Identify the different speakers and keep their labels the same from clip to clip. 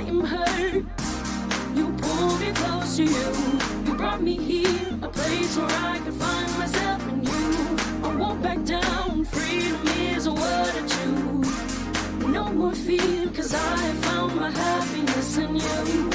Speaker 1: am hurt. You pulled me close to you. You brought me here, a place where I could find myself in you. I won't back down, freedom is what I choose. No more fear, 'cause I have found my happiness in you.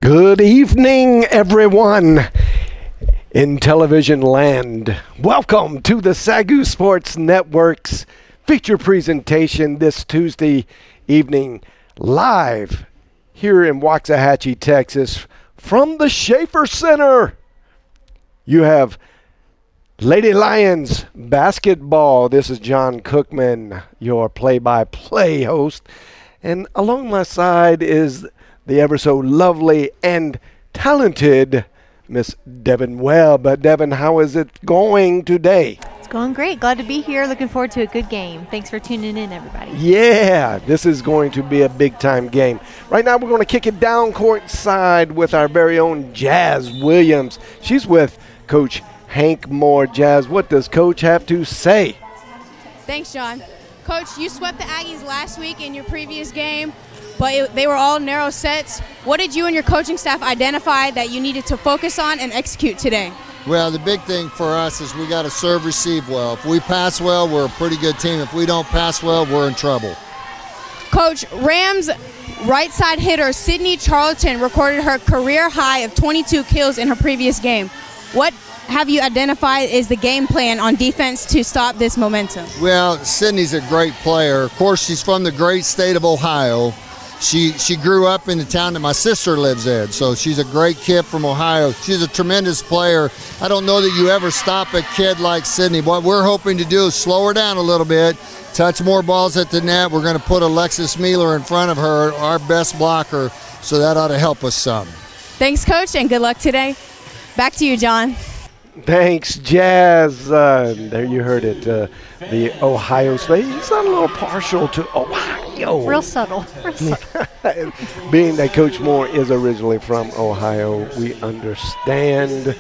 Speaker 2: Good evening, everyone in television land. Welcome to the SAGU Sports Network's feature presentation this Tuesday evening, live here in Waxahachie, Texas, from the Schaefer Center. You have Lady Lions basketball. This is John Cookman, your play-by-play host. And along my side is the ever so lovely and talented Miss Devin Webb. Devin, how is it going today?
Speaker 3: It's going great. Glad to be here. Looking forward to a good game. Thanks for tuning in, everybody.
Speaker 2: Yeah, this is going to be a big-time game. Right now, we're going to kick it down courtside with our very own Jazz Williams. She's with Coach Hank Moore. Jazz, what does Coach have to say?
Speaker 4: Thanks, John. Coach, you swept the Aggies last week in your previous game, but they were all narrow sets. What did you and your coaching staff identify that you needed to focus on and execute today?
Speaker 5: Well, the big thing for us is we got to serve, receive well. If we pass well, we're a pretty good team. If we don't pass well, we're in trouble.
Speaker 4: Coach, Rams right side hitter Sydney Charlton recorded her career high of 22 kills in her previous game. What have you identified is the game plan on defense to stop this momentum?
Speaker 5: Well, Sydney's a great player. Of course, she's from the great state of Ohio. She grew up in the town that my sister lives in, so she's a great kid from Ohio. She's a tremendous player. I don't know that you ever stop a kid like Sydney. What we're hoping to do is slow her down a little bit, touch more balls at the net. We're going to put Alexis Mealer in front of her, our best blocker, so that ought to help us some.
Speaker 4: Thanks, Coach, and good luck today. Back to you, John.
Speaker 2: Thanks, Jazz. There you heard it. The Ohio State. He's not a little partial to Ohio.
Speaker 3: Real subtle.
Speaker 2: Being that Coach Moore is originally from Ohio, we understand.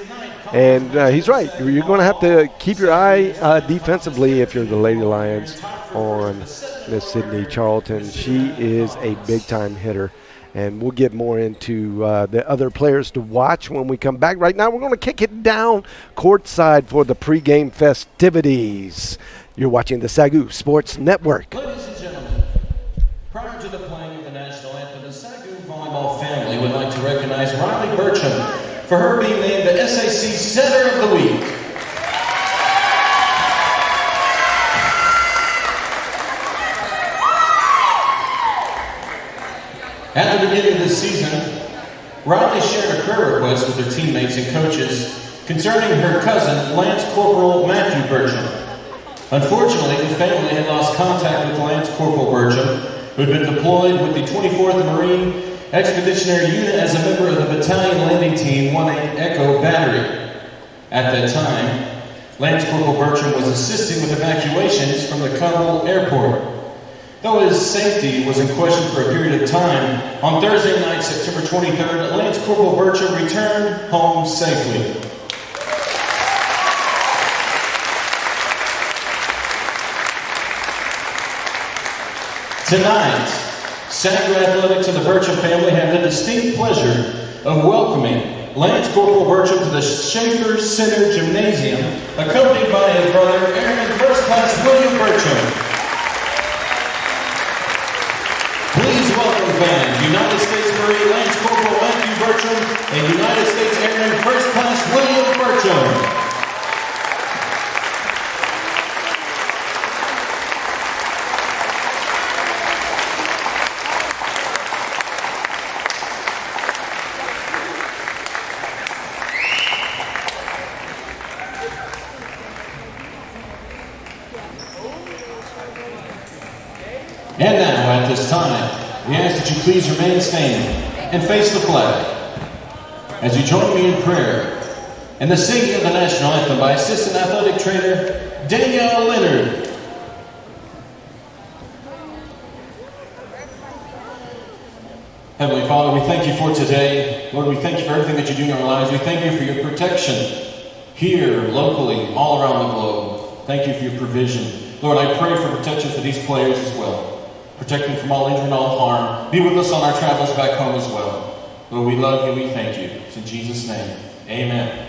Speaker 2: And he's right. You're going to have to keep your eye defensively if you're the Lady Lions on Miss Sydney Charlton. She is a big-time hitter. And we'll get more into the other players to watch when we come back. Right now, we're going to kick it down courtside for the pregame festivities. You're watching the SAGU Sports Network.
Speaker 6: Ladies and gentlemen, prior to the playing of the national anthem, the SAGU Volleyball family would like to recognize Riley Burcham for her being named the SAC Setter of the Week. At the beginning of this season, Riley shared a prayer request with her teammates and coaches concerning her cousin, Lance Corporal Matthew Burcham. Unfortunately, the family had lost contact with Lance Corporal Burcham, who had been deployed with the 24th Marine Expeditionary Unit as a member of the Battalion Landing Team 1-8 Echo Battery. At that time, Lance Corporal Burcham was assisting with evacuations from the Kabul airport. Though his safety was in question for a period of time, on Thursday night, September 23rd, Lance Corporal Burcham returned home safely. Tonight, SAGU Athletics and the Burcham family have the distinct pleasure of welcoming Lance Corporal Burcham to the Schaefer Center Gymnasium, accompanied by his brother, Airman First Class William Burcham. Please welcome fans, United States Marine Lance Corporal Matthew Burcham and United States Airman First Class William Burcham. And now, at this time, we ask that you please remain standing and face the flag as you join me in prayer and the singing of the national anthem by Assistant Athletic Trainer Danielle Leonard. Heavenly Father, we thank you for today. Lord, we thank you for everything that you do in our lives. We thank you for your protection here, locally, all around the globe. Thank you for your provision. Lord, I pray for protection for these players as well. Protect them from all injury and all harm. Be with us on our travels back home as well. Lord, we love you. We thank you. It's in Jesus' name. Amen.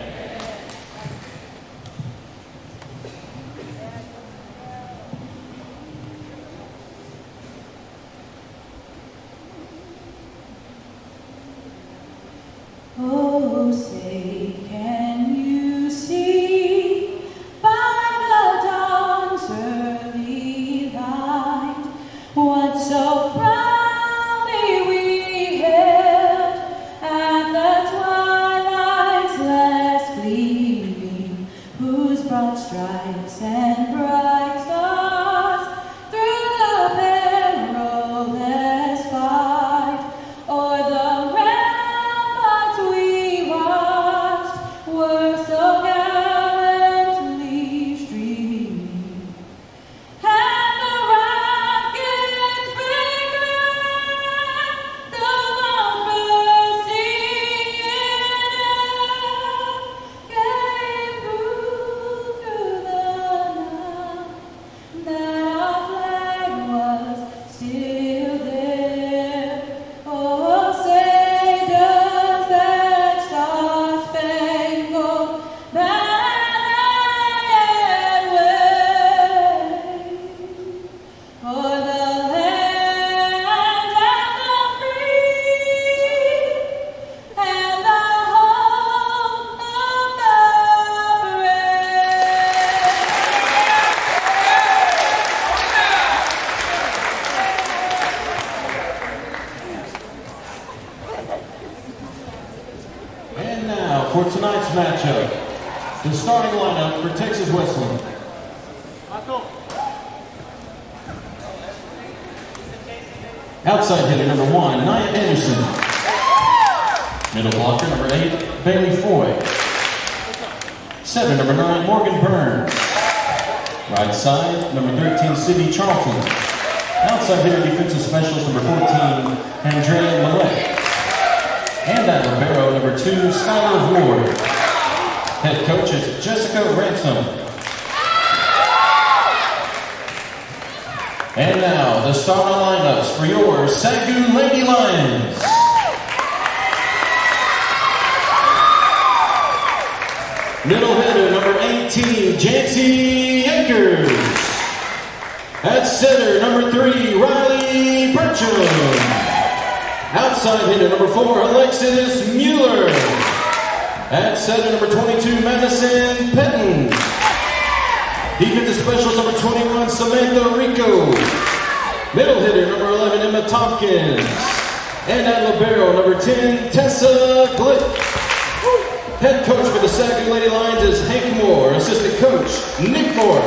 Speaker 1: Oh, say, can you see by the dawn's early light what so proudly we hailed at the twilight's last gleaming, whose broad stripes and bright stars through the perilous fight o'er the were so gallantly streaming, and the rockets break the long bursting came through the night, that our flag was still there. Oh, say does that star-spangled
Speaker 6: And now, for tonight's matchup, the starting lineup for Texas Wesleyan. Outside hitter number 1, NAIA Anderson. Middle blocker number 8, Bailey Foy. 7, number 9, Morgan Burns. Right side, number 13, Sydney Charlton. Outside hitter defensive specialist number 14, Andrea Millett. And at libero number 2, Skylar Ward. Head coach is Jessica Ransom. And now, the starting lineups for your SAGU Lady Lions. Middle hitter number 18, Jancy Akers. At center, number 3, Riley Burcham. Outside hitter number 4, Alexis Mueller. At center, number 22, Madison Petton. Defensive specialist number 21, Samantha Rico. Middle hitter number 11, Emma Tompkins. And at libero number 10, Tessa Glick. Head coach for the SAGU Lady Lions is Hank Moore. Assistant coach, Nick Moore.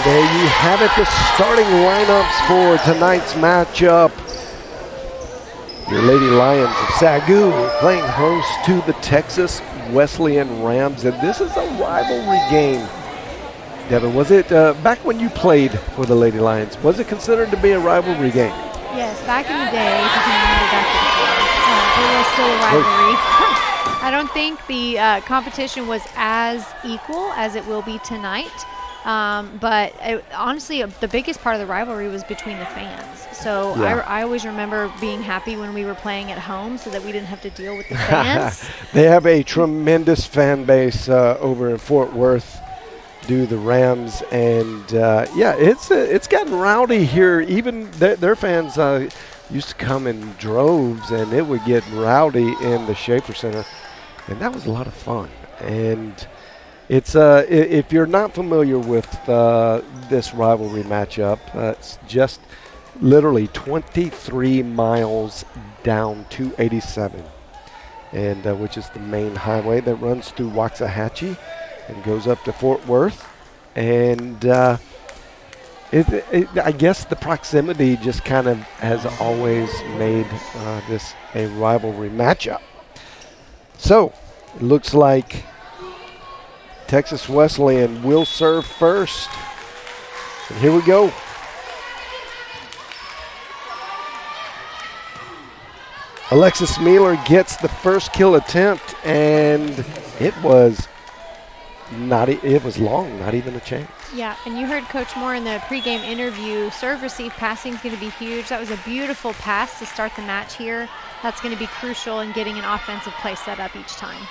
Speaker 2: There you have it, the starting lineups for tonight's matchup. Your Lady Lions of SAGU playing host to the Texas Wesleyan Rams, and this is a rivalry game. Devin, was it back when you played for the Lady Lions, was it considered to be a rivalry game?
Speaker 3: Yes, back in the day, if you can remember back in the day, it was still a rivalry. I don't think the competition was as equal as it will be tonight. But honestly, the biggest part of the rivalry was between the fans. So yeah. I always remember being happy when we were playing at home so that we didn't have to deal with the fans.
Speaker 2: They have a tremendous fan base over in Fort Worth due to the Rams. And, yeah, it's gotten rowdy here. Even their fans used to come in droves, and it would get rowdy in the Schaefer Center. And that was a lot of fun. And it's if you're not familiar with this rivalry matchup, it's just literally 23 miles down 287, and which is the main highway that runs through Waxahachie and goes up to Fort Worth. And I guess the proximity just kind of has always made this a rivalry matchup. So it looks like Texas Wesleyan will serve first. And here we go. Alexis Mueller gets the first kill attempt, and it was long, not even a chance.
Speaker 3: Yeah, and you heard Coach Moore in the pregame interview, serve, receive, passing is going to be huge. That was a beautiful pass to start the match here. That's going to be crucial in getting an offensive play set up each time.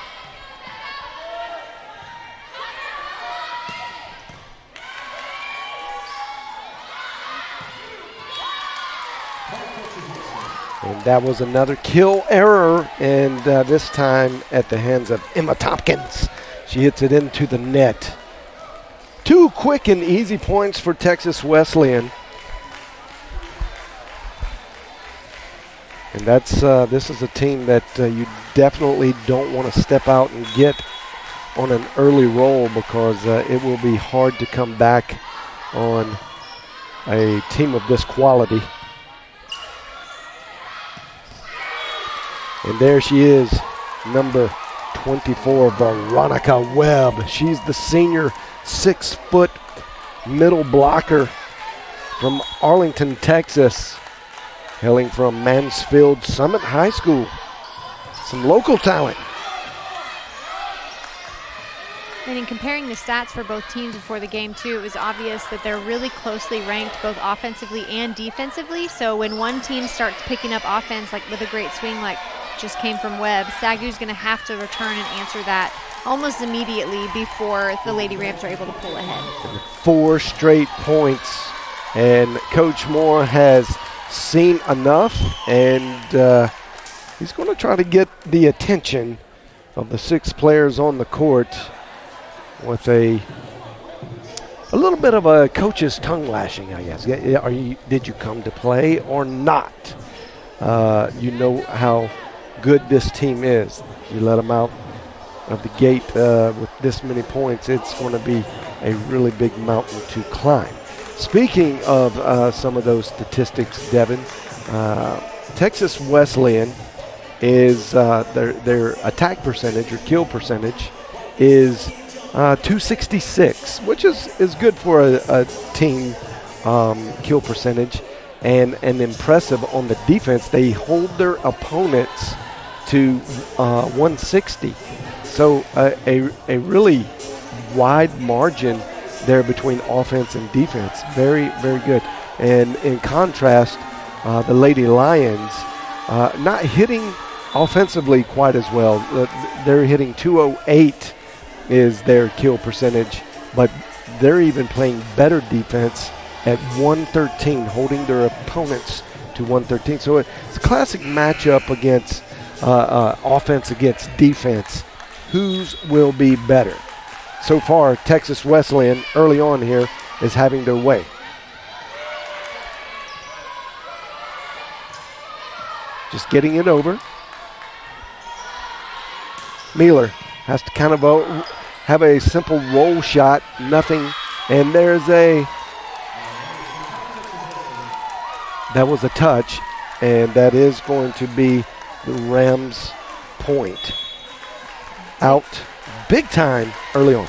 Speaker 2: And that was another kill error, and this time at the hands of Emma Tompkins. She hits it into the net. 2 quick and easy points for Texas Wesleyan. And this is a team that you definitely don't want to step out and get on an early roll, because it will be hard to come back on a team of this quality. And there she is, number 24, Veronica Webb. She's the senior 6-foot middle blocker from Arlington, Texas, hailing from Mansfield Summit High School. Some local talent.
Speaker 3: And in comparing the stats for both teams before the game, too, it was obvious that they're really closely ranked both offensively and defensively. So when one team starts picking up offense, like with a great swing like just came from Webb, SAGU's going to have to return and answer that almost immediately before the Lady Rams are able to pull ahead.
Speaker 2: 4 straight points, and Coach Moore has seen enough, and he's going to try to get the attention of the 6 players on the court with a little bit of a coach's tongue lashing, I guess. Did you come to play or not? You know how good this team is. You let them out of the gate with this many points, it's going to be a really big mountain to climb. Speaking of some of those statistics, Devin, Texas Wesleyan is their attack percentage or kill percentage is 266, which is good for a team kill percentage, and impressive on the defense. They hold their opponents to 160. So a really wide margin there between offense and defense. Very, very good. And in contrast, the Lady Lions not hitting offensively quite as well. They're hitting 208 is their kill percentage, but they're even playing better defense at 113, holding their opponents to 113. So it's a classic matchup against offense against defense. Whose will be better? So far, Texas Wesleyan early on here is having their way. Just getting it over. Mueller has to kind of have a simple roll shot, nothing, and that was a touch, and that is going to be the Rams' point. Out big time early on.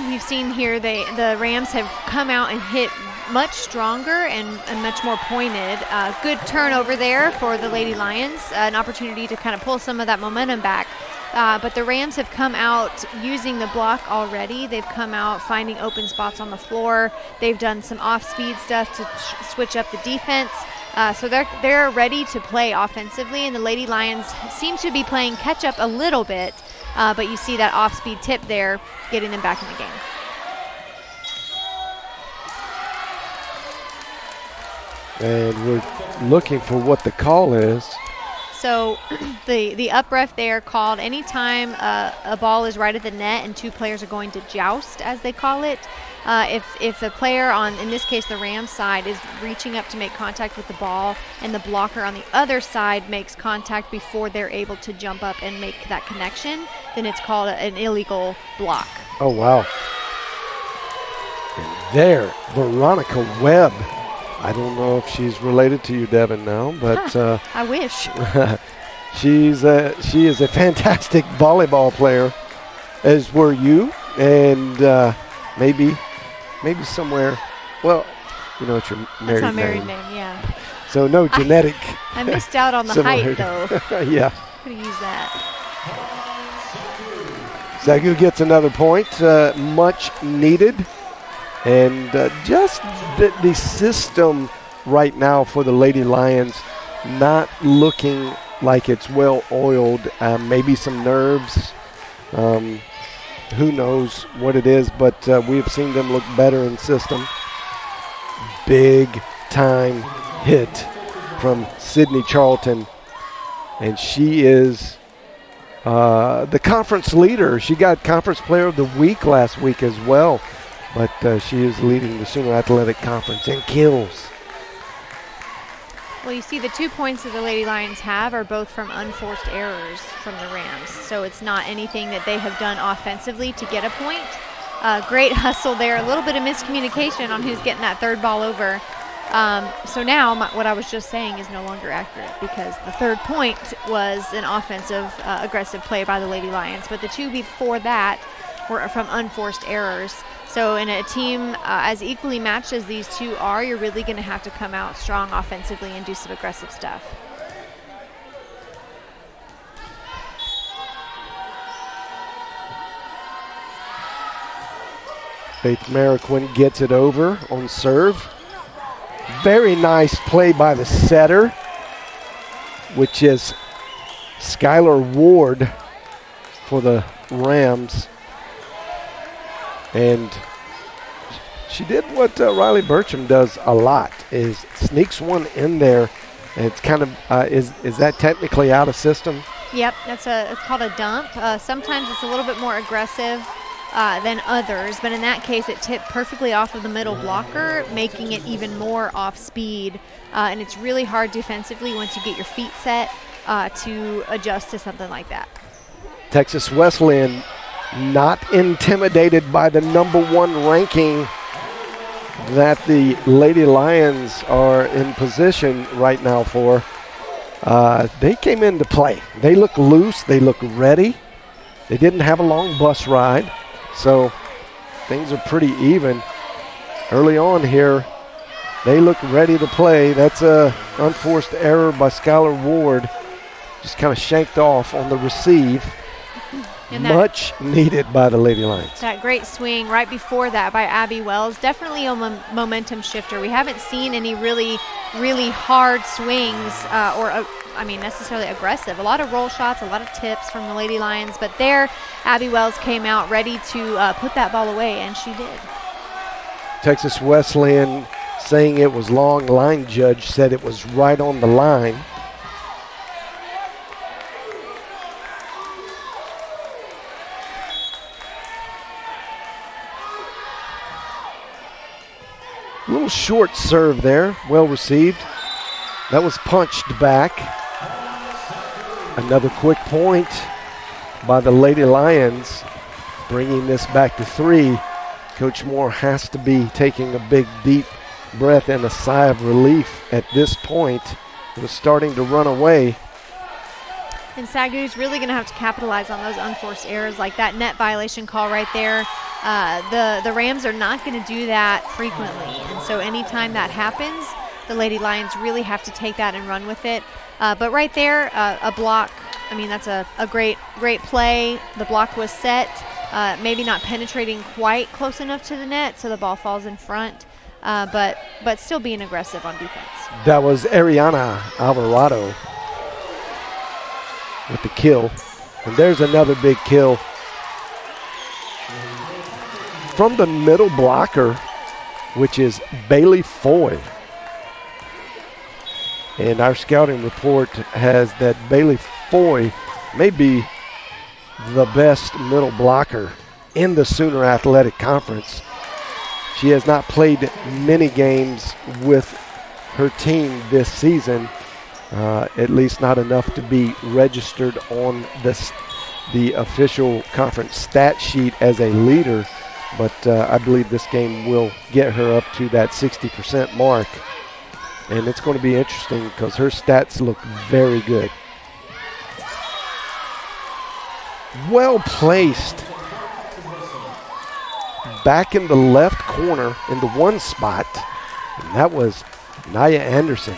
Speaker 3: You've seen here the Rams have come out and hit much stronger and much more pointed. Good turnover there for the Lady Lions, an opportunity to kind of pull some of that momentum back. But the Rams have come out using the block already. They've come out finding open spots on the floor. They've done some off-speed stuff to switch up the defense. So they're ready to play offensively, and the Lady Lions seem to be playing catch-up a little bit, but you see that off-speed tip there getting them back in the game.
Speaker 2: And we're looking for what the call is.
Speaker 3: So the up ref there called anytime a ball is right at the net and 2 players are going to joust, as they call it. If the player on, in this case, the Rams side, is reaching up to make contact with the ball and the blocker on the other side makes contact before they're able to jump up and make that connection, then it's called an illegal block.
Speaker 2: Oh, wow. And there, Veronica Webb. I don't know if she's related to you, Devin, now, but
Speaker 3: I wish.
Speaker 2: she is a fantastic volleyball player, as were you, and maybe somewhere. Well, you know, it's your married
Speaker 3: That's my married
Speaker 2: name.
Speaker 3: name, yeah.
Speaker 2: So no genetic.
Speaker 3: I missed out on the height, though.
Speaker 2: Yeah.
Speaker 3: Could have used that.
Speaker 2: SAGU gets another point, much needed. And just the system right now for the Lady Lions not looking like it's well oiled. Maybe some nerves. Who knows what it is, but we've seen them look better in system. Big time hit from Sydney Charlton. And she is the conference leader. She got Conference Player of the Week last week as well. But she is leading the Sooner Athletic Conference in kills.
Speaker 3: Well, you see the 2 points that the Lady Lions have are both from unforced errors from the Rams. So it's not anything that they have done offensively to get a point. Great hustle there. A little bit of miscommunication on who's getting that third ball over. So now what I was just saying is no longer accurate because the third point was an offensive aggressive play by the Lady Lions. But the two before that were from unforced errors. So in a team as equally matched as these two are, you're really going to have to come out strong offensively and do some aggressive stuff.
Speaker 2: Faith Mariquin gets it over on serve. Very nice play by the setter, which is Skylar Ward for the Rams. And she did what Riley Bertram does a lot, is sneaks one in there, and it's kind of, is that technically out of system?
Speaker 3: Yep, it's called a dump. Sometimes it's a little bit more aggressive than others, but in that case it tipped perfectly off of the middle blocker, making it even more off speed. And it's really hard defensively once you get your feet set to adjust to something like that.
Speaker 2: Texas Wesleyan not intimidated by the #1 ranking that the Lady Lions are in position right now for. They came in to play. They look loose. They look ready. They didn't have a long bus ride, so things are pretty even. Early on here, they look ready to play. That's a unforced error by Skylar Ward. Just kind of shanked off on the receive.
Speaker 3: And
Speaker 2: much needed by the Lady Lions.
Speaker 3: That great swing right before that by Abby Wells, definitely a momentum shifter. We haven't seen any really hard swings necessarily aggressive. A lot of roll shots, a lot of tips from the Lady Lions, but there Abby Wells came out ready to put that ball away, and she did.
Speaker 2: Texas Wesleyan saying it was long. Line judge said it was right on the line. A little short serve there, well received. That was punched back. Another quick point by the Lady Lions, bringing this back to 3. Coach Moore has to be taking a big, deep breath and a sigh of relief at this point. It was starting to run away.
Speaker 3: And SAGU's really going to have to capitalize on those unforced errors, like that net violation call right there. The Rams are not going to do that frequently, and so anytime that happens, the Lady Lions really have to take that and run with it. But right there, a block, that's a great play. The block was set, maybe not penetrating quite close enough to the net, so the ball falls in front, but still being aggressive on defense.
Speaker 2: That was Ariana Alvarado with the kill. And there's another big kill from the middle blocker, which is Bailey Foy. And our scouting report has that Bailey Foy may be the best middle blocker in the Sooner Athletic Conference. She has not played many games with her team this season, at least not enough to be registered on the official conference stat sheet as a leader, but I believe this game will get her up to that 60% mark. And it's going to be interesting because her stats look very good. Well placed. Back in the left corner in the one spot, and that was NAIA Anderson.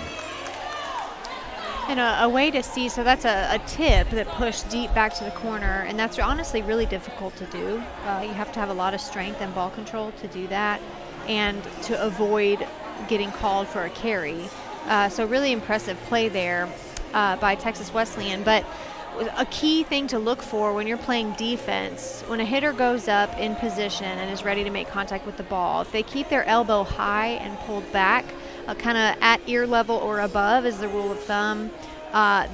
Speaker 3: And a way to see, so that's a tip that pushed deep back to the corner, and that's honestly really difficult to do. You have to have a lot of strength and ball control to do that, and to avoid getting called for a carry. So really impressive play there by Texas Wesleyan. But a key thing to look for when you're playing defense, when a hitter goes up in position and is ready to make contact with the ball, if they keep their elbow high and pulled back, kind of at ear level or above is the rule of thumb,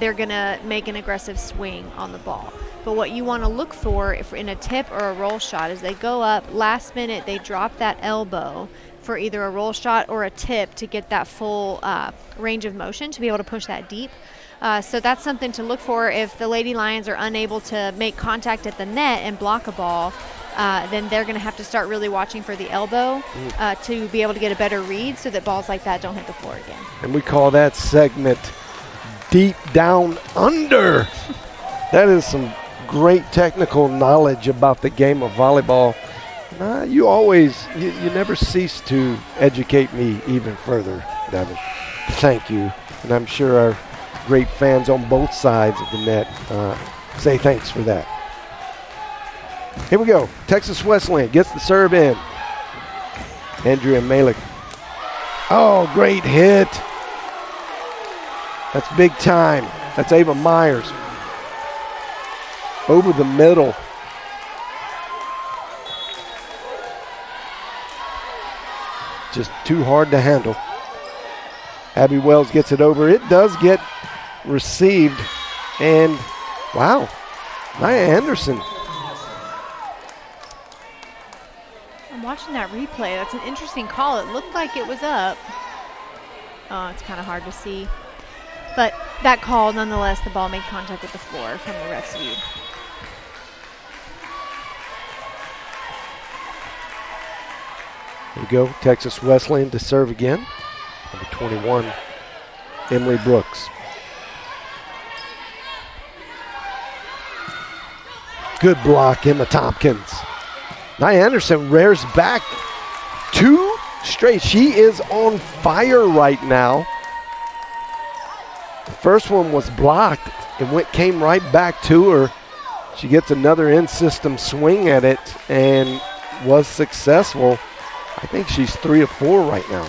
Speaker 3: they're going to make an aggressive swing on the ball. But what you want to look for if in a tip or a roll shot is they go up, last minute they drop that elbow for either a roll shot or a tip to get that full range of motion to be able to push that deep. So that's something to look for. If the Lady Lions are unable to make contact at the net and block a ball, then they're going to have to start really watching for the elbow to be able to get a better read so that balls like that don't hit the floor again. And
Speaker 2: we call that segment Deep Down Under. That is some great technical knowledge about the game of volleyball. You never cease to educate me even further, Devin. Thank you. And I'm sure our great fans on both sides of the net say thanks for that. Here we go. Texas Wesleyan gets the serve in. Andrea Malik. Oh, great hit. That's big time. That's Ava Myers. Over the middle. Just too hard to handle. Abby Wells gets it over. It does get received. And, wow, NAIA Anderson.
Speaker 3: I'm watching that replay. That's an interesting call. It looked like it was up. Oh, it's kind of hard to see. But that call, nonetheless, the ball made contact with the floor from the ref's view.
Speaker 2: Here we go. Texas Wesleyan to serve again. Number 21, Emily Brooks. Good block, Emma Tompkins. NAIA Anderson rears back 2 straight. She is on fire right now. The first one was blocked and came right back to her. She gets another in-system swing at it and was successful. I think she's 3 of 4 right now.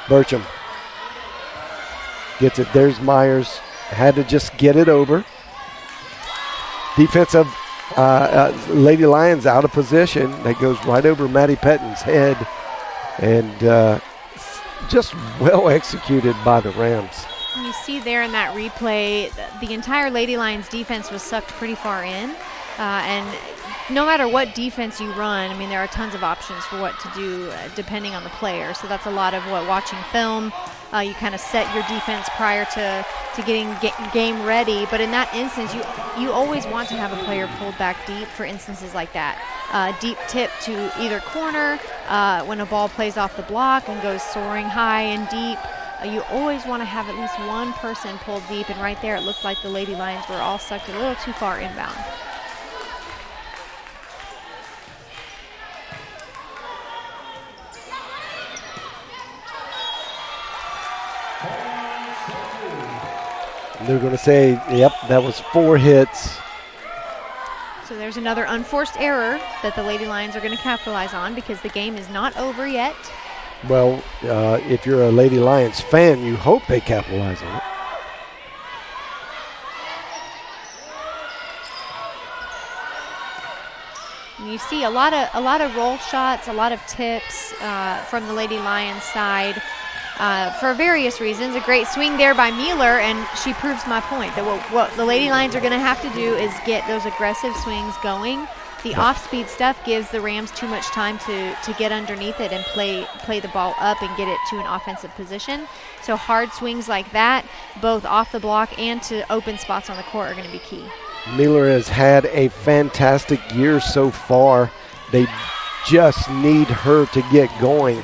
Speaker 2: Burcham gets it. There's Myers. Had to just get it over. Defensive Lady Lions out of position. That goes right over Maddie Pettin's head. And just well executed by the Rams.
Speaker 3: You see there in that replay, the entire Lady Lions defense was sucked pretty far in. And no matter what defense you run, I mean, there are tons of options for what to do depending on the player. So that's a lot of watching film. You kind of set your defense prior to getting game ready. But in that instance, you always want to have a player pulled back deep for instances like that. Deep tip to either corner when a ball plays off the block and goes soaring high and deep. You always want to have at least one person pulled deep. And right there, it looked like the Lady Lions were all sucked a little too far inbound.
Speaker 2: They're going to say, yep, that was 4 hits.
Speaker 3: So there's another unforced error that the Lady Lions are going to capitalize on because the game is not over yet.
Speaker 2: Well, if you're a Lady Lions fan, you hope they capitalize on it.
Speaker 3: And you see a lot of roll shots, a lot of tips from the Lady Lions side. For various reasons. A great swing there by Mueller, and she proves my point that what the Lady Lions are going to have to do is get those aggressive swings going The off-speed stuff gives the Rams too much time to get underneath it and play the ball up and get it to an offensive position. So hard swings like that, both off the block and to open spots on the court, are going to be key.
Speaker 2: Miller has had a fantastic year so far. They just need her to get going.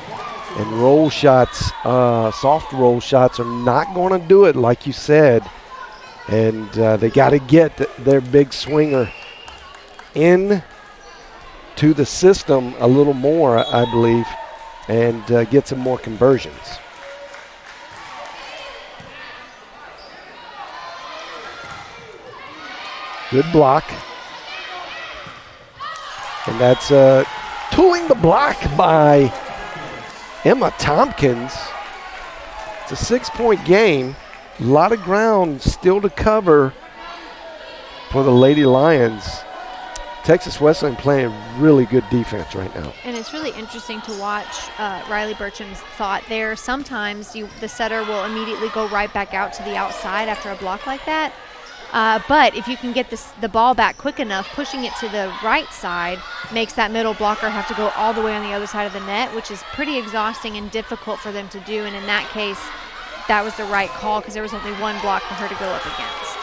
Speaker 2: And roll shots, soft roll shots, are not going to do it, like you said. And they got to get their big swinger in to the system a little more, I believe, and get some more conversions. Good block. And that's tooling the block by Emma Tompkins. It's a 6-point game. A lot of ground still to cover for the Lady Lions. Texas Wesleyan playing really good defense right now.
Speaker 3: And it's really interesting to watch Riley Burcham's thought there. Sometimes the setter will immediately go right back out to the outside after a block like that. But if you can get the ball back quick enough, pushing it to the right side makes that middle blocker have to go all the way on the other side of the net, which is pretty exhausting and difficult for them to do. And in that case, that was the right call because there was only one block for her to go up against.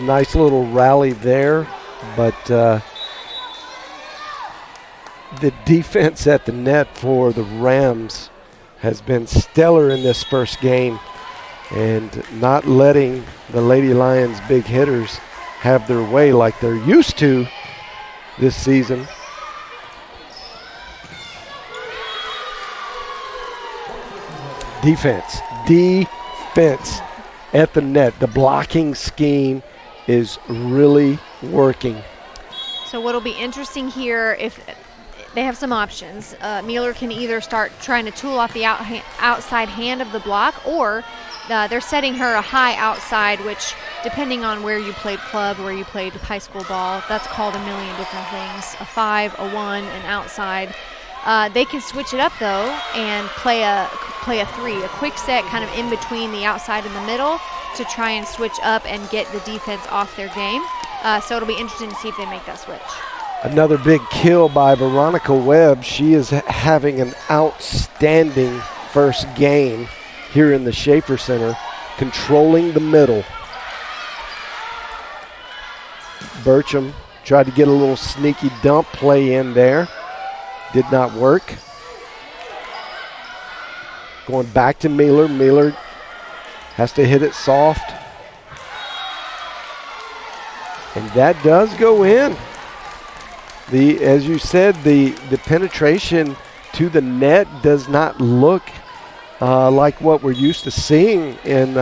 Speaker 2: Nice little rally there, but the defense at the net for the Rams has been stellar in this first game, and not letting the Lady Lions big hitters have their way like they're used to this season. Defense at the net. The blocking scheme is really working.
Speaker 3: So what'll be interesting here, if they have some options, Mueller can either start trying to tool off the outside hand of the block, or they're setting her a high outside, which depending on where you played club, where you played high school ball, that's called a million different things. A 5, a 1, an outside. They can switch it up though and play a 3, a quick set kind of in between the outside and the middle to try and switch up and get the defense off their game. So it'll be interesting to see if they make that switch.
Speaker 2: Another big kill by Veronica Webb. She is having an outstanding first game here in the Schaefer Center, controlling the middle. Burcham tried to get a little sneaky dump play in there. Did not work. Going back to Mueller. Mueller has to hit it soft. And that does go in. As you said, the penetration to the net does not look like what we're used to seeing in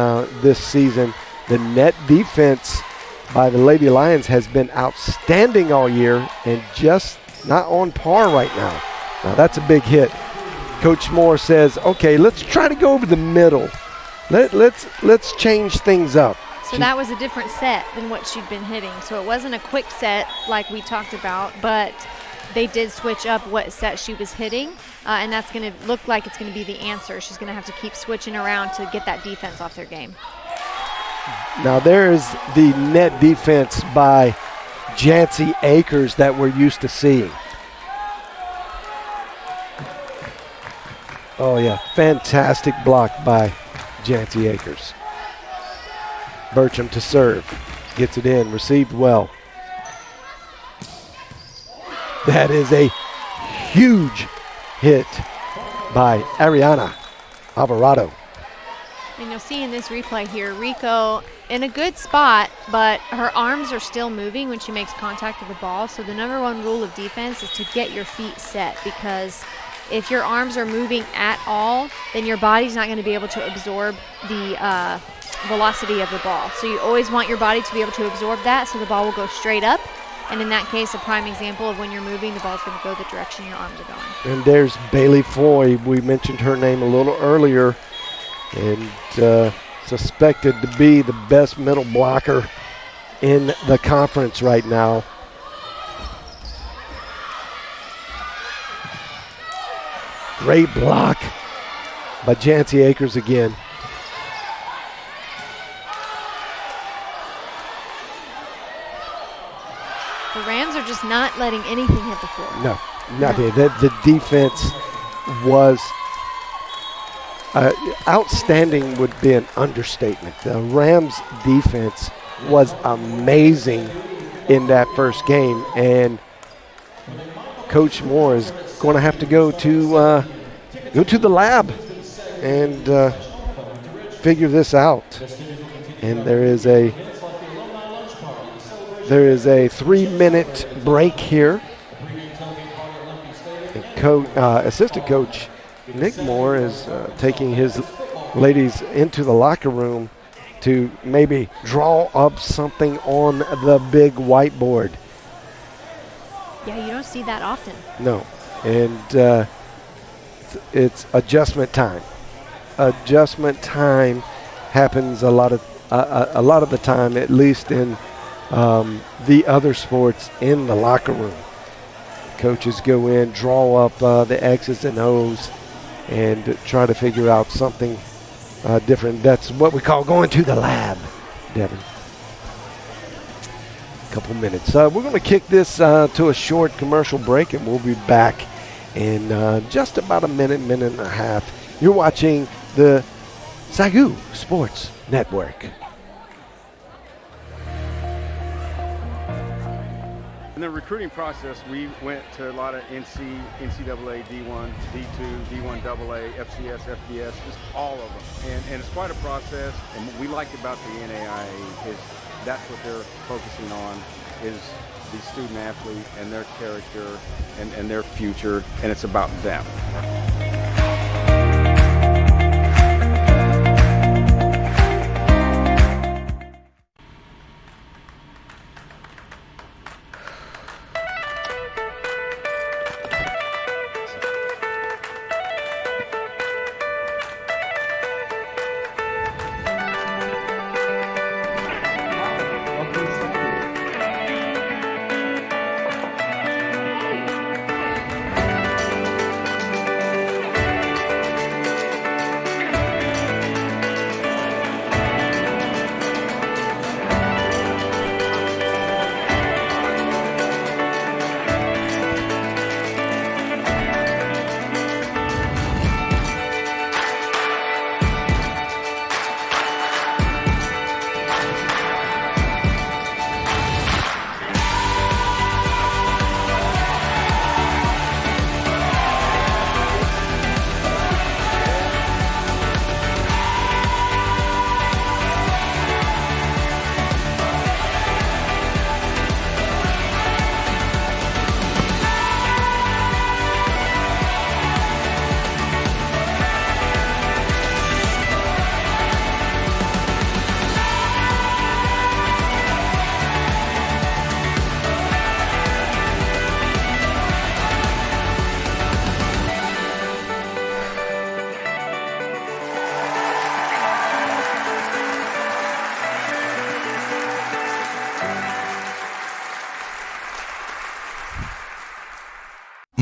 Speaker 2: this season. The net defense by the Lady Lions has been outstanding all year and just not on par right now. Now that's a big hit. Coach Moore says, okay, let's try to go over the middle. Let's change things up.
Speaker 3: So that was a different set than what she'd been hitting. So it wasn't a quick set like we talked about, but they did switch up what set she was hitting, and that's going to look like it's going to be the answer. She's going to have to keep switching around to get that defense off their game.
Speaker 2: Now there's the net defense by Jancy Akers that we're used to seeing. Oh yeah, fantastic block by Jancy Akers. Burcham to serve, gets it in, received well. That is a huge hit by Ariana Alvarado.
Speaker 3: And you'll see in this replay here, Rico in a good spot, but her arms are still moving when she makes contact with the ball. So the number one rule of defense is to get your feet set, because if your arms are moving at all, then your body's not going to be able to absorb the velocity of the ball. So you always want your body to be able to absorb that, so the ball will go straight up. And in that case, a prime example of when you're moving, the ball's going to go the direction your arms are going.
Speaker 2: And there's Bailey Foy. We mentioned her name a little earlier, and suspected to be the best middle blocker in the conference right now. Great block by Jancy Akers again.
Speaker 3: just not letting anything hit the floor.
Speaker 2: No, nothing. The defense was outstanding would be an understatement. The Rams defense was amazing in that first game, and Coach Moore is going to have to go to the lab and figure this out. And there is a 3-minute break here. And assistant coach Nick Moore is taking his ladies into the locker room to maybe draw up something on the big whiteboard.
Speaker 3: Yeah, you don't see that often.
Speaker 2: No, and it's adjustment time. Adjustment time happens a lot of the time, at least in the other sports, in the locker room. Coaches go in, draw up the X's and O's, and try to figure out something different. That's what we call going to the lab, Devin. Couple minutes. We're going to kick this to a short commercial break, and we'll be back in just about a minute and a half. You're watching the SAGU Sports Network.
Speaker 7: In the recruiting process, we went to a lot of NCAA, D1, D2, D1 AA, FCS, FBS, just all of them. And it's quite a process. And what we liked about the NAIA is that's what they're focusing on, is the student athlete and their character and their future, and it's about them.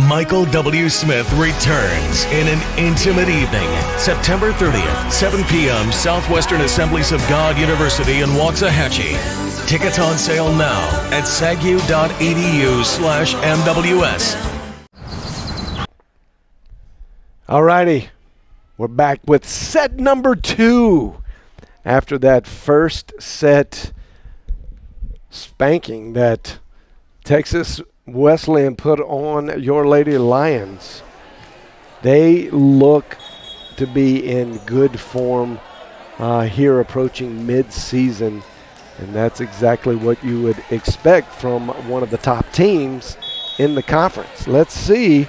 Speaker 8: Michael W. Smith returns in an intimate evening, September 30th, 7 p.m., Southwestern Assemblies of God University in Waxahachie. Tickets on sale now at sagu.edu/MWS.
Speaker 2: All righty, we're back with set number 2 after that first set spanking that Texas Wesleyan put on your Lady Lions. They look to be in good form here approaching mid-season, and that's exactly what you would expect from one of the top teams in the conference. Let's see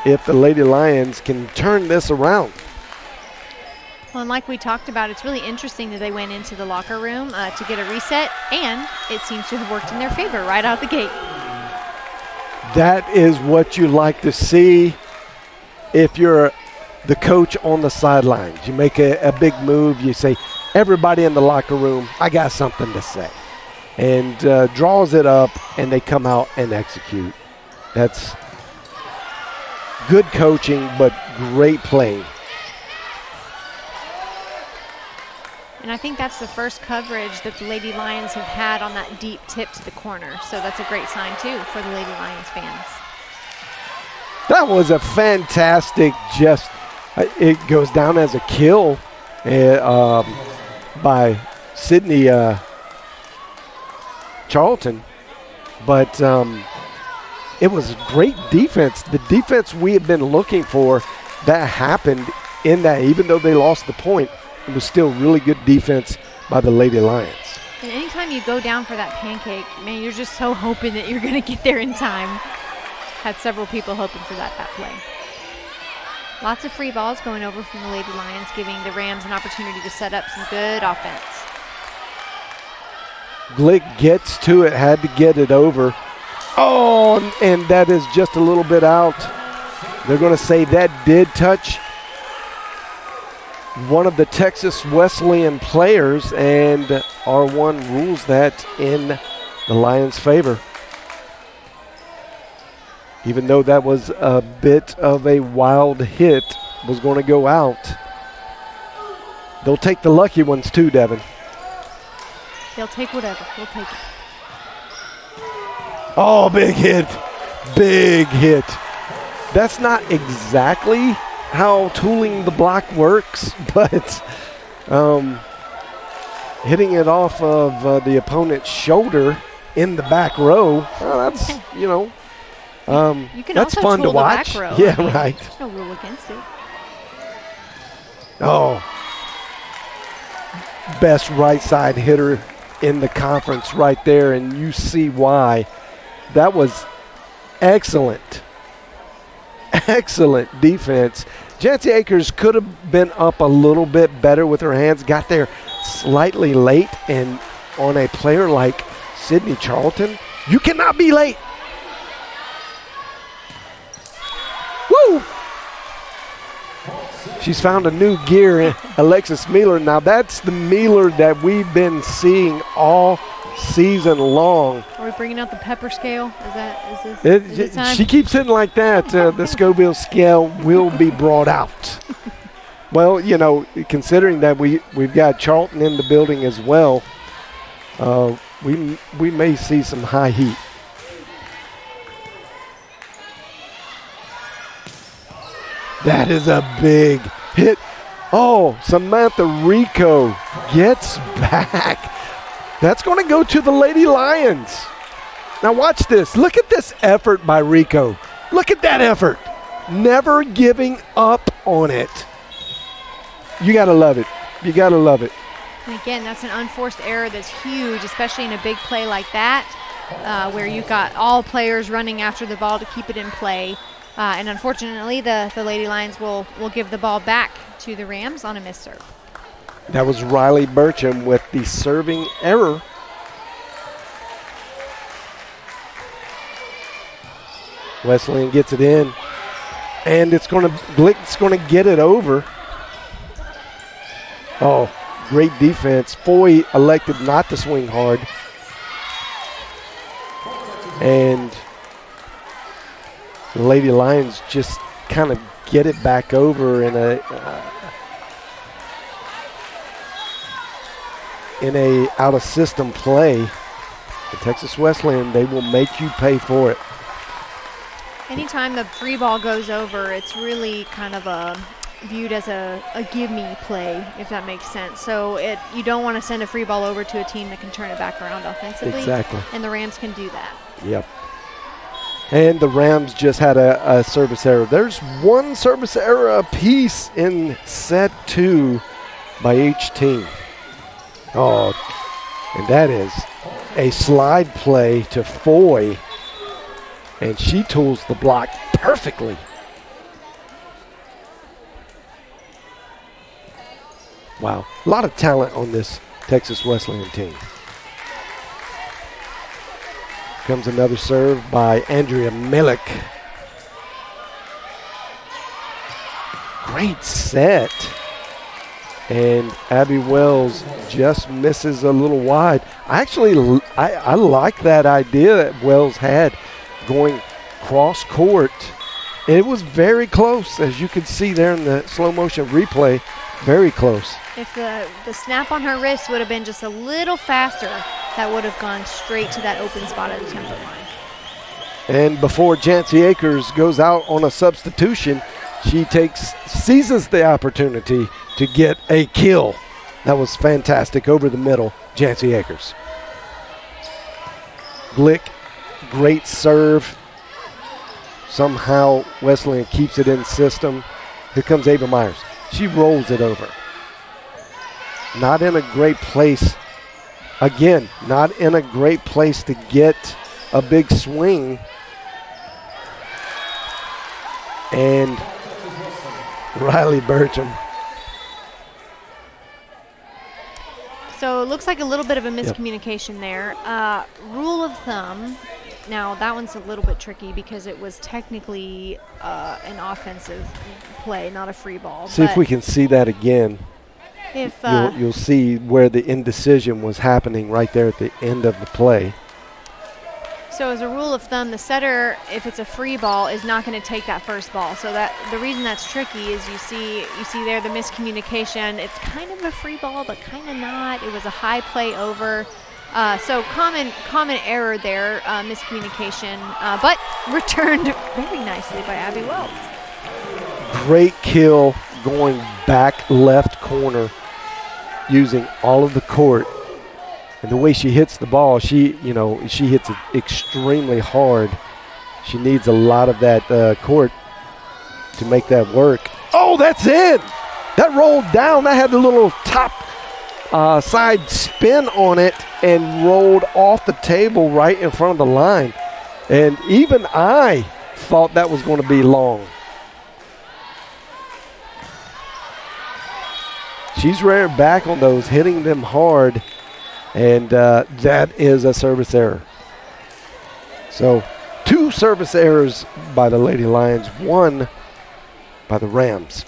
Speaker 2: if the Lady Lions can turn this around.
Speaker 3: Well, and like we talked about, it's really interesting that they went into the locker room to get a reset, and it seems to have worked in their favor right out the gate.
Speaker 2: That is what you like to see if you're the coach on the sidelines. You make a big move, you say, everybody in the locker room, I got something to say. And draws it up, and they come out and execute. That's good coaching, but great playing.
Speaker 3: And I think that's the first coverage that the Lady Lions have had on that deep tip to the corner. So that's a great sign, too, for the Lady Lions fans.
Speaker 2: That was a fantastic, it goes down as a kill by Sydney Charlton. But it was great defense. The defense we have been looking for, that happened in that. Even though they lost the point, it was still really good defense by the Lady Lions.
Speaker 3: And anytime you go down for that pancake, man, you're just so hoping that you're going to get there in time. Had several people hoping for that play. Lots of free balls going over from the Lady Lions, giving the Rams an opportunity to set up some good offense.
Speaker 2: Glick gets to it, had to get it over. Oh, and that is just a little bit out. They're going to say that did touch one of the Texas Wesleyan players, and R1 rules that in the Lions' favor. Even though that was a bit of a wild hit, was going to go out. They'll take the lucky ones too, Devin.
Speaker 3: They'll take whatever. We'll take it.
Speaker 2: Oh, big hit. Big hit. That's not exactly how tooling the block works, but hitting it off of the opponent's shoulder in the back row, that's,
Speaker 3: you can
Speaker 2: that's
Speaker 3: also
Speaker 2: fun
Speaker 3: tool
Speaker 2: to watch.
Speaker 3: The back row.
Speaker 2: Yeah,
Speaker 3: I mean,
Speaker 2: right.
Speaker 3: There's no rule against it.
Speaker 2: Oh, best right side hitter in the conference right there, and you see why. That was excellent. Excellent defense. Jancy Akers could have been up a little bit better with her hands, got there slightly late, and on a player like Sydney Charlton, you cannot be late. Woo! She's found a new gear in Alexis Mealer. Now that's the Mealer that we've been seeing all season long.
Speaker 3: Are we bringing out the pepper scale? Is this time?
Speaker 2: She keeps hitting like that. The Scoville scale will be brought out. Well, considering that we've got Charlton in the building as well, we may see some high heat. That is a big hit. Oh, Samantha Rico gets back. That's going to go to the Lady Lions. Now watch this. Look at this effort by Rico. Look at that effort. Never giving up on it. You got to love it. You got to love it.
Speaker 3: And again, that's an unforced error that's huge, especially in a big play like that, where you've got all players running after the ball to keep it in play. And unfortunately, the Lady Lions will give the ball back to the Rams on a missed serve.
Speaker 2: That was Riley Burcham with the serving error. Wesleyan gets it in, and Glick's going to get it over. Oh, great defense. Foy elected not to swing hard. And the Lady Lions just kind of get it back over in a out of system play. The Texas Wesleyan, they will make you pay for it.
Speaker 3: Anytime the free ball goes over, it's really kind of viewed as a give me play, if that makes sense. So you don't want to send a free ball over to a team that can turn it back around offensively.
Speaker 2: Exactly.
Speaker 3: And the Rams can do that.
Speaker 2: Yep. And the Rams just had a service error. There's one service error apiece in set 2 by each team. Oh, and that is a slide play to Foy, and she tools the block perfectly. Wow, a lot of talent on this Texas Wesleyan team. Comes another serve by Andrea Milik. Great set. And Abby Wells just misses a little wide. I like that idea that Wells had going cross court. It was very close, as you can see there in the slow motion replay. Very close.
Speaker 3: If the snap on her wrist would have been just a little faster, that would have gone straight to that open spot at the template line.
Speaker 2: And before Jancy Akers goes out on a substitution, she seizes the opportunity to get a kill. That was fantastic over the middle, Jancy Akers. Glick, great serve. Somehow Wesleyan keeps it in system. Here comes Ava Myers. She rolls it over. Not in a great place. Again, not in a great place to get a big swing. And Riley Bertram.
Speaker 3: So it looks like a little bit of a miscommunication there. Rule of thumb, now that one's a little bit tricky because it was technically an offensive play, not a free ball.
Speaker 2: See if we can see that again.
Speaker 3: If
Speaker 2: You'll see where the indecision was happening right there at the end of the play.
Speaker 3: So as a rule of thumb, the setter, if it's a free ball, is not going to take that first ball. So that the reason that's tricky is you see there the miscommunication. It's kind of a free ball, but kind of not. It was a high play over. So common error there, miscommunication, but returned very nicely by Abby Wells.
Speaker 2: Great kill going back left corner using all of the court. And the way she hits the ball, she hits it extremely hard. She needs a lot of that court to make that work. Oh, that's it! That rolled down. That had the little top side spin on it and rolled off the table right in front of the line. And even I thought that was going to be long. She's rearing back on those, hitting them hard. And that is a service error. So 2 service errors by the Lady Lions, 1 by the Rams.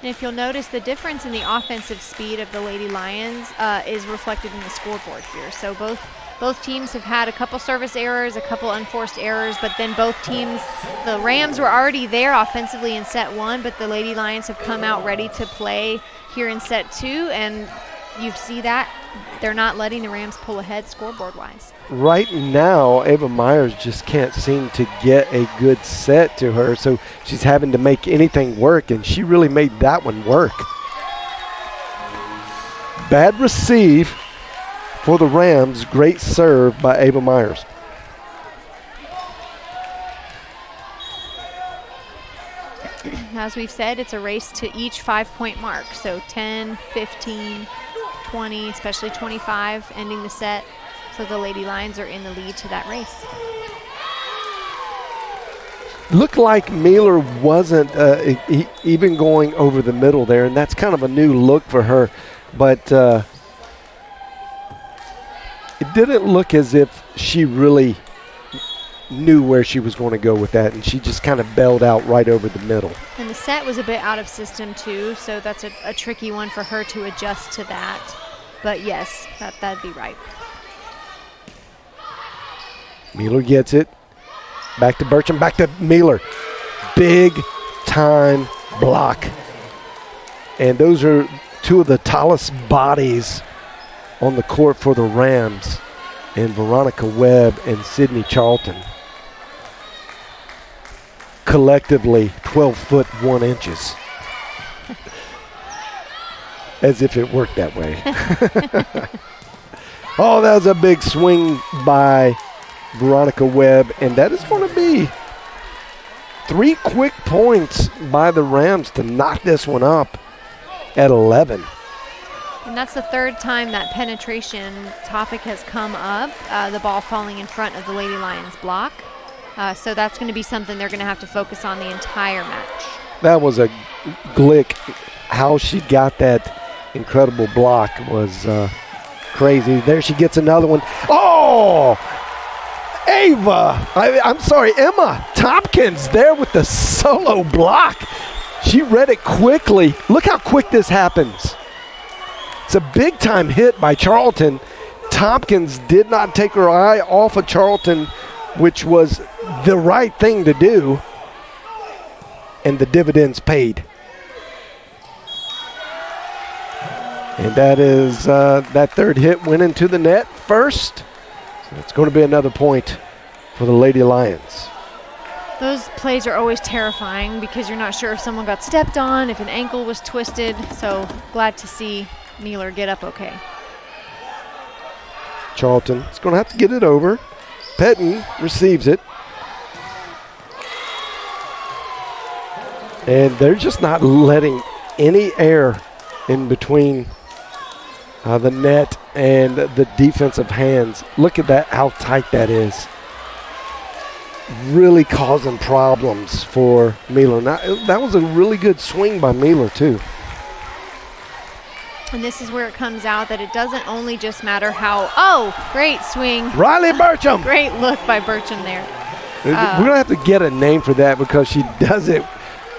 Speaker 3: And if you'll notice, the difference in the offensive speed of the Lady Lions is reflected in the scoreboard here. So both teams have had a couple service errors, a couple unforced errors, but then both teams, the Rams were already there offensively in set 1, but the Lady Lions have come out ready to play here in set 2, and you see that they're not letting the Rams pull ahead scoreboard-wise.
Speaker 2: Right now, Ava Myers just can't seem to get a good set to her, so she's having to make anything work, and she really made that one work. Bad receive for the Rams. Great serve by Ava Myers.
Speaker 3: As we've said, it's a race to each 5-point mark, so 10, 15, 20, especially 25, ending the set. So the Lady Lions are in the lead to that race.
Speaker 2: Looked like Mueller wasn't even going over the middle there, and that's kind of a new look for her. But it didn't look as if she really knew where she was going to go with that, and she just kind of bailed out right over the middle.
Speaker 3: And the set was a bit out of system too, so that's a tricky one for her to adjust to that. But yes, that'd be right.
Speaker 2: Mueller gets it. Back to Bertram, back to Mueller. Big time block. And those are 2 of the tallest bodies on the court for the Rams, and Veronica Webb and Sydney Charlton. Collectively 12 foot 1 inches. As if it worked that way. Oh, that was a big swing by Veronica Webb, and that is going to be 3 quick points by the Rams to knock this one up at 11.
Speaker 3: And that's the 3rd time that penetration topic has come up, the ball falling in front of the Lady Lions block. So that's going to be something they're going to have to focus on the entire match.
Speaker 2: That was a Glick. How she got that incredible block was crazy. There she gets another one. Oh! Emma Tompkins there with the solo block. She read it quickly. Look how quick this happens. It's a big time hit by Charlton. Tompkins did not take her eye off of Charlton, which was the right thing to do, and the dividends paid. And that is that third hit went into the net first. So it's going to be another point for the Lady Lions.
Speaker 3: Those plays are always terrifying because you're not sure if someone got stepped on, if an ankle was twisted. So glad to see Mealer get up okay.
Speaker 2: Charlton is going to have to get it over. Petton receives it. And they're just not letting any air in between the net and the defensive hands. Look at that, how tight that is. Really causing problems for Mealer. Now, that was a really good swing by Mealer, too.
Speaker 3: And this is where it comes out that it doesn't only just matter how, oh, great swing.
Speaker 2: Riley Burcham.
Speaker 3: Great look by Burcham there.
Speaker 2: We're going to have to get a name for that because she does it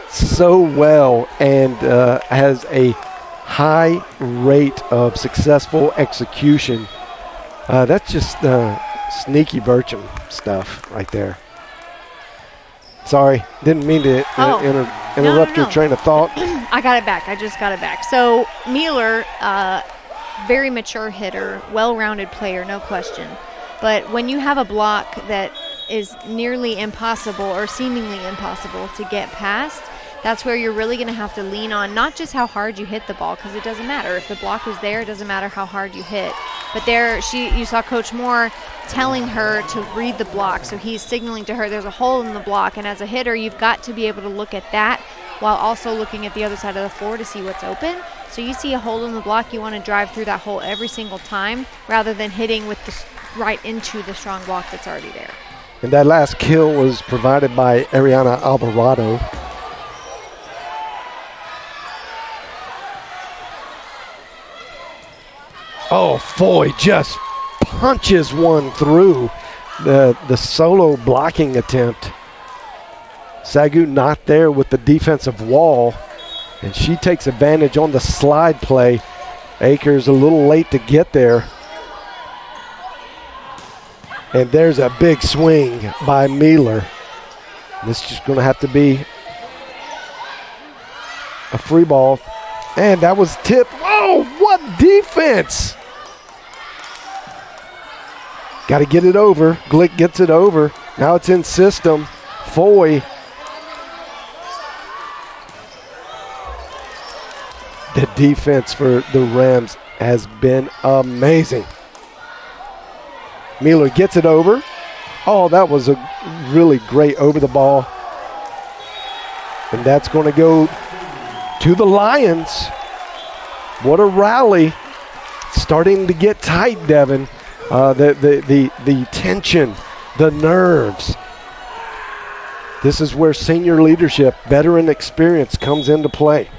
Speaker 2: so well and has a high rate of successful execution. That's just sneaky Burcham stuff right there. Sorry, didn't mean to interrupt your train of thought.
Speaker 3: I got it back. I just got it back. So Mealer, very mature hitter, well-rounded player, no question. But when you have a block that is nearly impossible or seemingly impossible to get past, that's where you're really going to have to lean on not just how hard you hit the ball, because it doesn't matter. If the block is there, it doesn't matter how hard you hit. But there, you saw Coach Moore telling her to read the block. So he's signaling to her there's a hole in the block. And as a hitter, you've got to be able to look at that while also looking at the other side of the floor to see what's open. So you see a hole in the block, you want to drive through that hole every single time rather than hitting with right into the strong block that's already there.
Speaker 2: And that last kill was provided by Ariana Alvarado. Oh, Foy just punches one through the solo blocking attempt. SAGU not there with the defensive wall, and she takes advantage on the slide play. Akers a little late to get there. And there's a big swing by Mealer. This is just going to have to be a free ball. And that was tipped. Oh, what defense! Got to get it over. Glick gets it over. Now it's in system. Foy. The defense for the Rams has been amazing. Mealer gets it over. Oh, that was a really great over the ball. And that's going to go to the Lions. What a rally. Starting to get tight, Devin. The tension, the nerves. This is where senior leadership, veteran experience comes into play.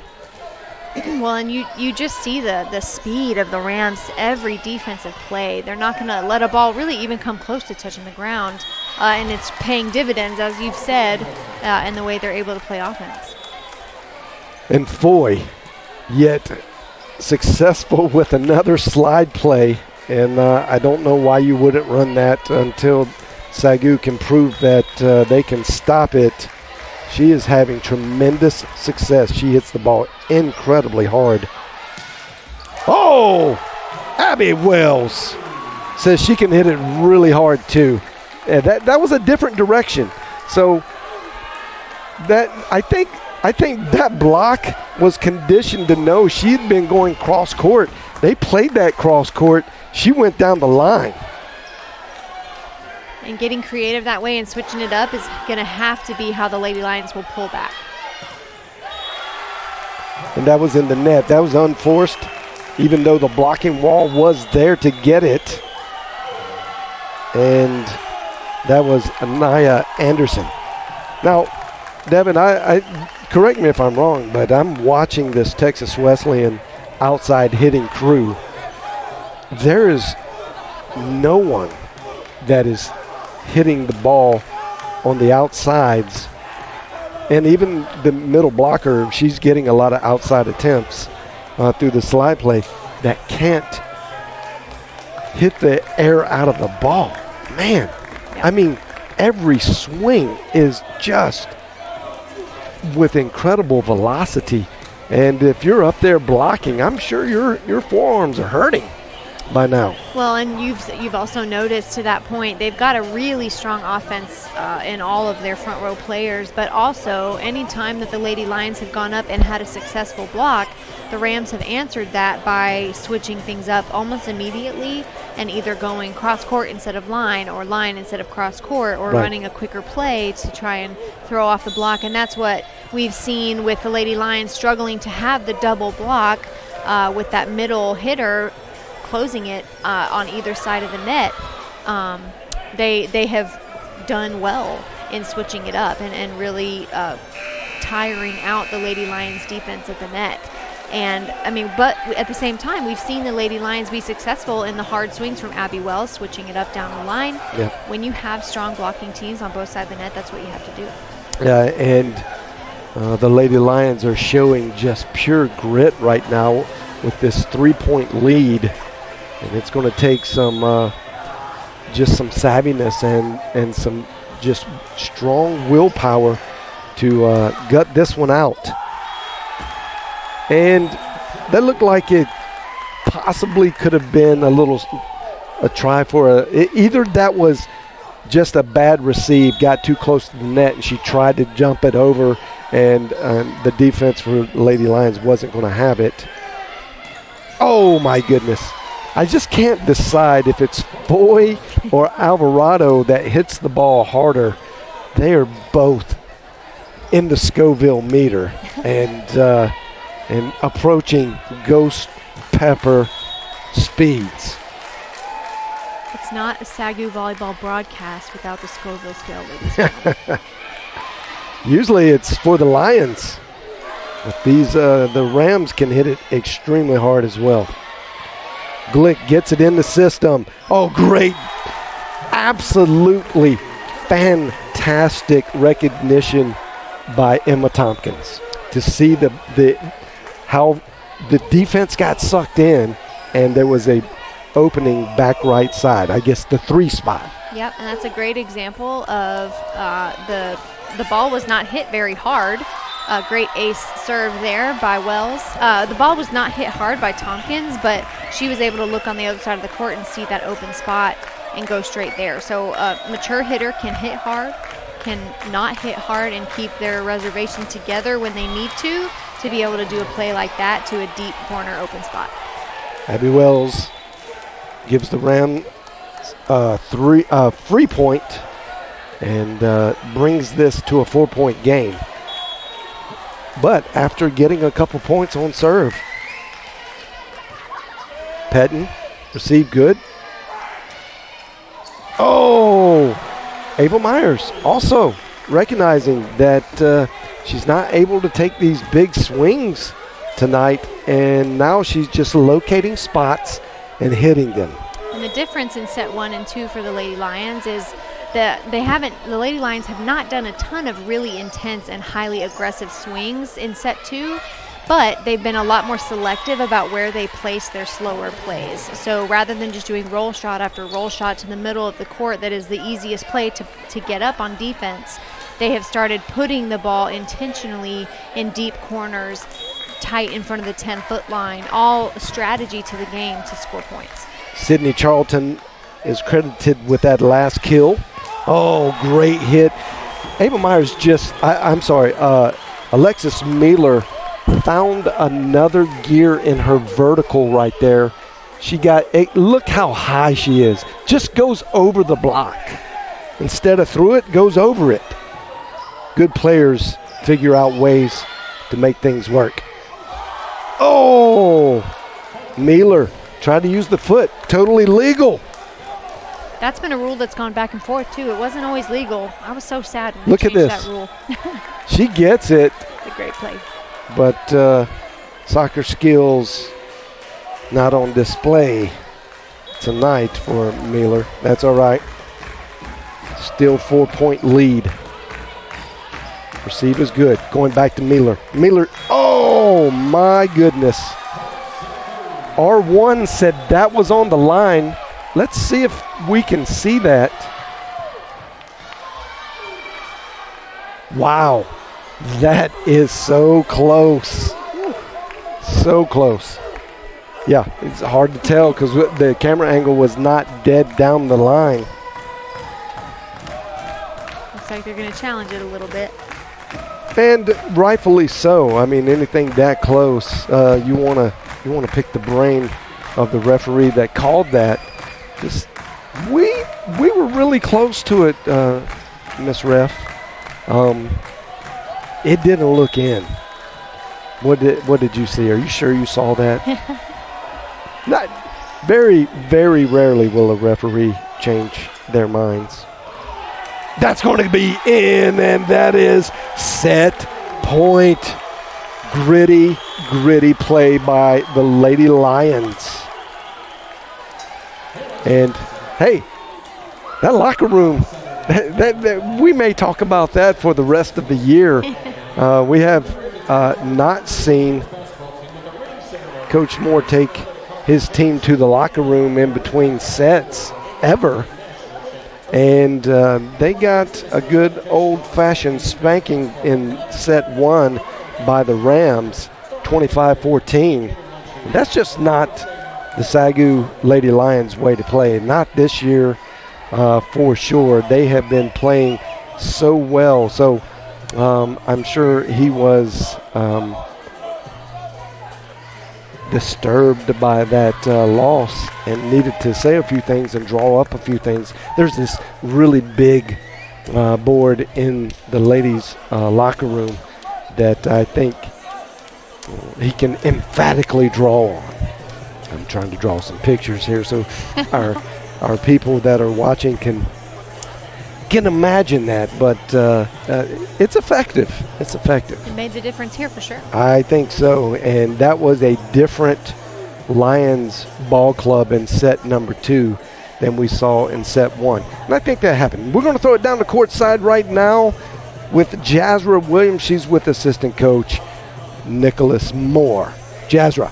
Speaker 3: Well, and you just see the speed of the Rams every defensive play. They're not going to let a ball really even come close to touching the ground. And it's paying dividends, as you've said, in the way they're able to play offense.
Speaker 2: And Foy, yet successful with another slide play. And I don't know why you wouldn't run that until SAGU can prove that they can stop it. She is having tremendous success. She hits the ball incredibly hard. Oh, Abby Wells says she can hit it really hard too. Yeah, that was a different direction. So that I think that block was conditioned to know she'd been going cross court. They played that cross court. She went down the line.
Speaker 3: And getting creative that way and switching it up is going to have to be how the Lady Lions will pull back.
Speaker 2: And that was in the net. That was unforced, even though the blocking wall was there to get it. And that was NAIA Anderson. Now, Devin, I correct me if I'm wrong, but I'm watching this Texas Wesleyan outside hitting crew. There is no one that is hitting the ball on the outsides, and even the middle blocker, she's getting a lot of outside attempts through the slide play that can't hit the air out of the ball. Man, I mean, every swing is just with incredible velocity And if you're up there blocking, I'm sure your forearms are hurting by now.
Speaker 3: Well, and you've also noticed to that point, they've got a really strong offense in all of their front row players, but also any time that the Lady Lions have gone up and had a successful block, the Rams have answered that by switching things up almost immediately and either going cross court instead of line or line instead of cross court or running a quicker play to try and throw off the block. And that's what we've seen with the Lady Lions struggling to have the double block with that middle hitter closing it on either side of the net. They have done well in switching it up and really tiring out the Lady Lions defense at the net. And I mean, but at the same time, we've seen the Lady Lions be successful in the hard swings from Abby Wells, switching it up down the line.
Speaker 2: Yeah.
Speaker 3: When you have strong blocking teams on both sides of the net, that's what you have to do.
Speaker 2: Yeah, and the Lady Lions are showing just pure grit right now with this 3-point lead. And it's going to take some just some savviness and some just strong willpower to gut this one out. And that looked like it possibly could have been a try for either that was just a bad receive, got too close to the net, and she tried to jump it over, and the defense for Lady Lions wasn't going to have it. Oh, my goodness. I just can't decide if it's Foy or Alvarado that hits the ball harder. They are both in the Scoville meter and approaching ghost pepper speeds.
Speaker 3: It's not a SAGU volleyball broadcast without the Scoville scale, ladies and gentlemen.
Speaker 2: Usually it's for the Lions. But the Rams can hit it extremely hard as well. Glick gets it in the system. Oh, great. Absolutely fantastic recognition by Emma Tompkins to see how the defense got sucked in and there was a opening back right side, I guess the 3 spot.
Speaker 3: Yep, and that's a great example of the ball was not hit very hard. A great ace serve there by Wells. The ball was not hit hard by Tompkins, but she was able to look on the other side of the court and see that open spot and go straight there. So a mature hitter can hit hard, can not hit hard, and keep their reservation together when they need to be able to do a play like that to a deep corner open spot.
Speaker 2: Abby Wells gives the Rams free point and brings this to a 4-point game. But after getting a couple points on serve, Pettin received good. Oh, Ava Myers also recognizing that she's not able to take these big swings tonight, and now she's just locating spots and hitting them.
Speaker 3: And the difference in set 1 and 2 for the Lady Lions is that the Lady Lions have not done a ton of really intense and highly aggressive swings in set 2, but they've been a lot more selective about where they place their slower plays. So rather than just doing roll shot after roll shot to the middle of the court that is the easiest play to get up on defense, they have started putting the ball intentionally in deep corners, tight in front of the 10-foot line, all strategy to the game to score points.
Speaker 2: Sydney Charlton is credited with that last kill. Oh, great hit. Ava Myers Alexis Mueller found another gear in her vertical right there. Look how high she is. Just goes over the block. Instead of through it, goes over it. Good players figure out ways to make things work. Oh, Mueller tried to use the foot. Totally legal.
Speaker 3: That's been a rule that's gone back and forth, too. It wasn't always legal. I was so sad when
Speaker 2: Look
Speaker 3: they
Speaker 2: at
Speaker 3: changed
Speaker 2: this.
Speaker 3: that rule.
Speaker 2: She gets it.
Speaker 3: It's a great play.
Speaker 2: But soccer skills not on display tonight for Mueller. That's all right. Still 4-point lead. Receive is good. Going back to Mueller. Mueller, oh my goodness. R1 said that was on the line. Let's see if we can see that. Wow, that is so close. So close. Yeah, it's hard to tell because the camera angle was not dead down the line.
Speaker 3: Looks like they're going to challenge it a little bit.
Speaker 2: And rightfully so. I mean, anything that close, you want to pick the brain of the referee that called that. Just we were really close to it, Miss Ref. It didn't look in. What did you see? Are you sure you saw that? Not very, very rarely will a referee change their minds. That's going to be in, and that is set point. Gritty play by the Lady Lions. And hey, that locker room, that we may talk about that for the rest of the year. We have not seen Coach Moore take his team to the locker room in between sets ever. And they got a good old-fashioned spanking in set one by the Rams, 25-14. That's just not the SAGU Lady Lions way to play. Not this year for sure. They have been playing so well. So I'm sure he was disturbed by that loss and needed to say a few things and draw up a few things. There's this really big board in the ladies' locker room that I think he can emphatically draw on. I'm trying to draw some pictures here so our people that are watching can imagine that, but it's effective. It's effective.
Speaker 3: It made the difference here for sure.
Speaker 2: I think so, and that was a different Lions ball club in set number 2 than we saw in set 1. And I think that happened. We're going to throw it down the court side right now with Jazra Williams. She's with assistant coach Nicholas Moore. Jazra.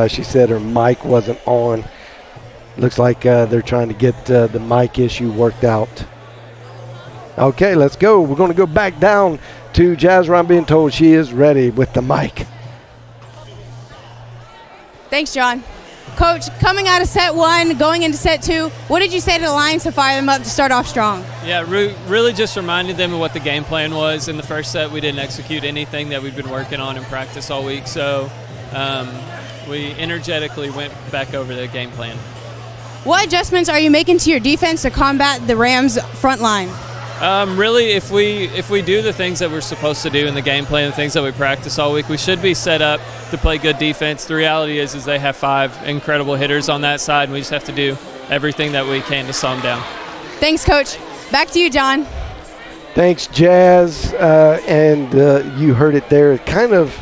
Speaker 2: She said her mic wasn't on. Looks like they're trying to get the mic issue worked out. Okay, let's go. We're going to go back down to Jazra. I'm being told she is ready with the mic.
Speaker 4: Thanks, John. Coach, coming out of set 1, going into set 2, what did you say to the Lions to fire them up to start off strong?
Speaker 9: Yeah, really just reminded them of what the game plan was. In the first set, we didn't execute anything that we've been working on in practice all week, so we energetically went back over the game plan.
Speaker 4: What adjustments are you making to your defense to combat the Rams' front line?
Speaker 9: Really, if we do the things that we're supposed to do in the game plan, the things that we practice all week, we should be set up to play good defense. The reality is they have 5 incredible hitters on that side, and we just have to do everything that we can to slow them down.
Speaker 4: Thanks, Coach. Back to you, John.
Speaker 2: Thanks, Jazz. And you heard it there. Kind of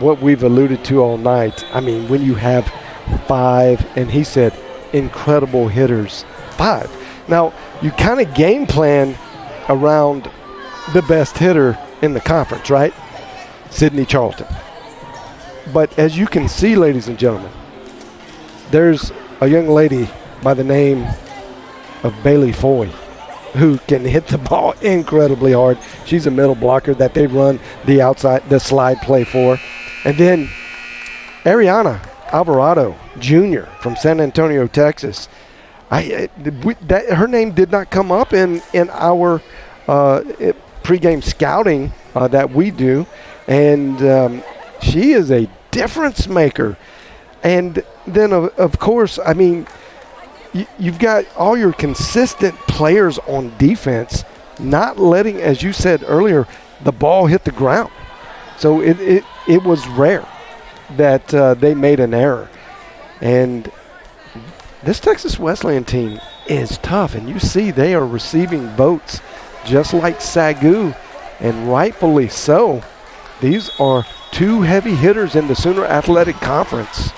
Speaker 2: what we've alluded to all night. I mean, when you have 5, and he said incredible hitters, 5. Now, you kind of game plan around the best hitter in the conference, right? Sydney Charlton. But as you can see, ladies and gentlemen, there's a young lady by the name of Bailey Foy who can hit the ball incredibly hard. She's a middle blocker that they run the slide play for. And then Ariana Alvarado Jr. from San Antonio, Texas. Her name did not come up in our pregame scouting that we do, and she is a difference maker. And then, of course, I mean, you've got all your consistent players on defense not letting, as you said earlier, the ball hit the ground. So it was rare that they made an error. And this Texas Wesleyan team is tough, and you see they are receiving votes just like SAGU, and rightfully so. These are 2 heavy hitters in the Sooner Athletic Conference.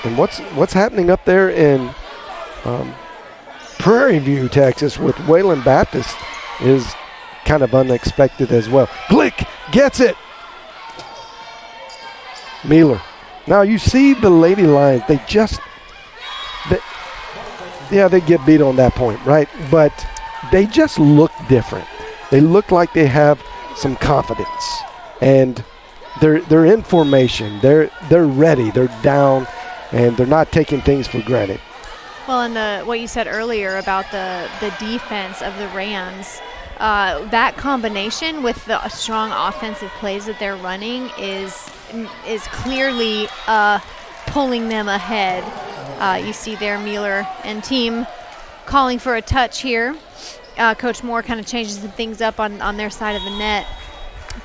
Speaker 2: And what's happening up there in Prairie View, Texas with Wayland Baptist is kind of unexpected as well. Glick gets it. Mealer. Now you see the Lady Lions, they get beat on that point, right? But they just look different. They look like they have some confidence, and they're in formation. They're ready. They're down, and they're not taking things for granted.
Speaker 3: Well, and what you said earlier about the defense of the Rams, that combination with the strong offensive plays that they're running is clearly pulling them ahead. You see there Mueller and team calling for a touch here. Coach Moore kind of changes some things up on their side of the net.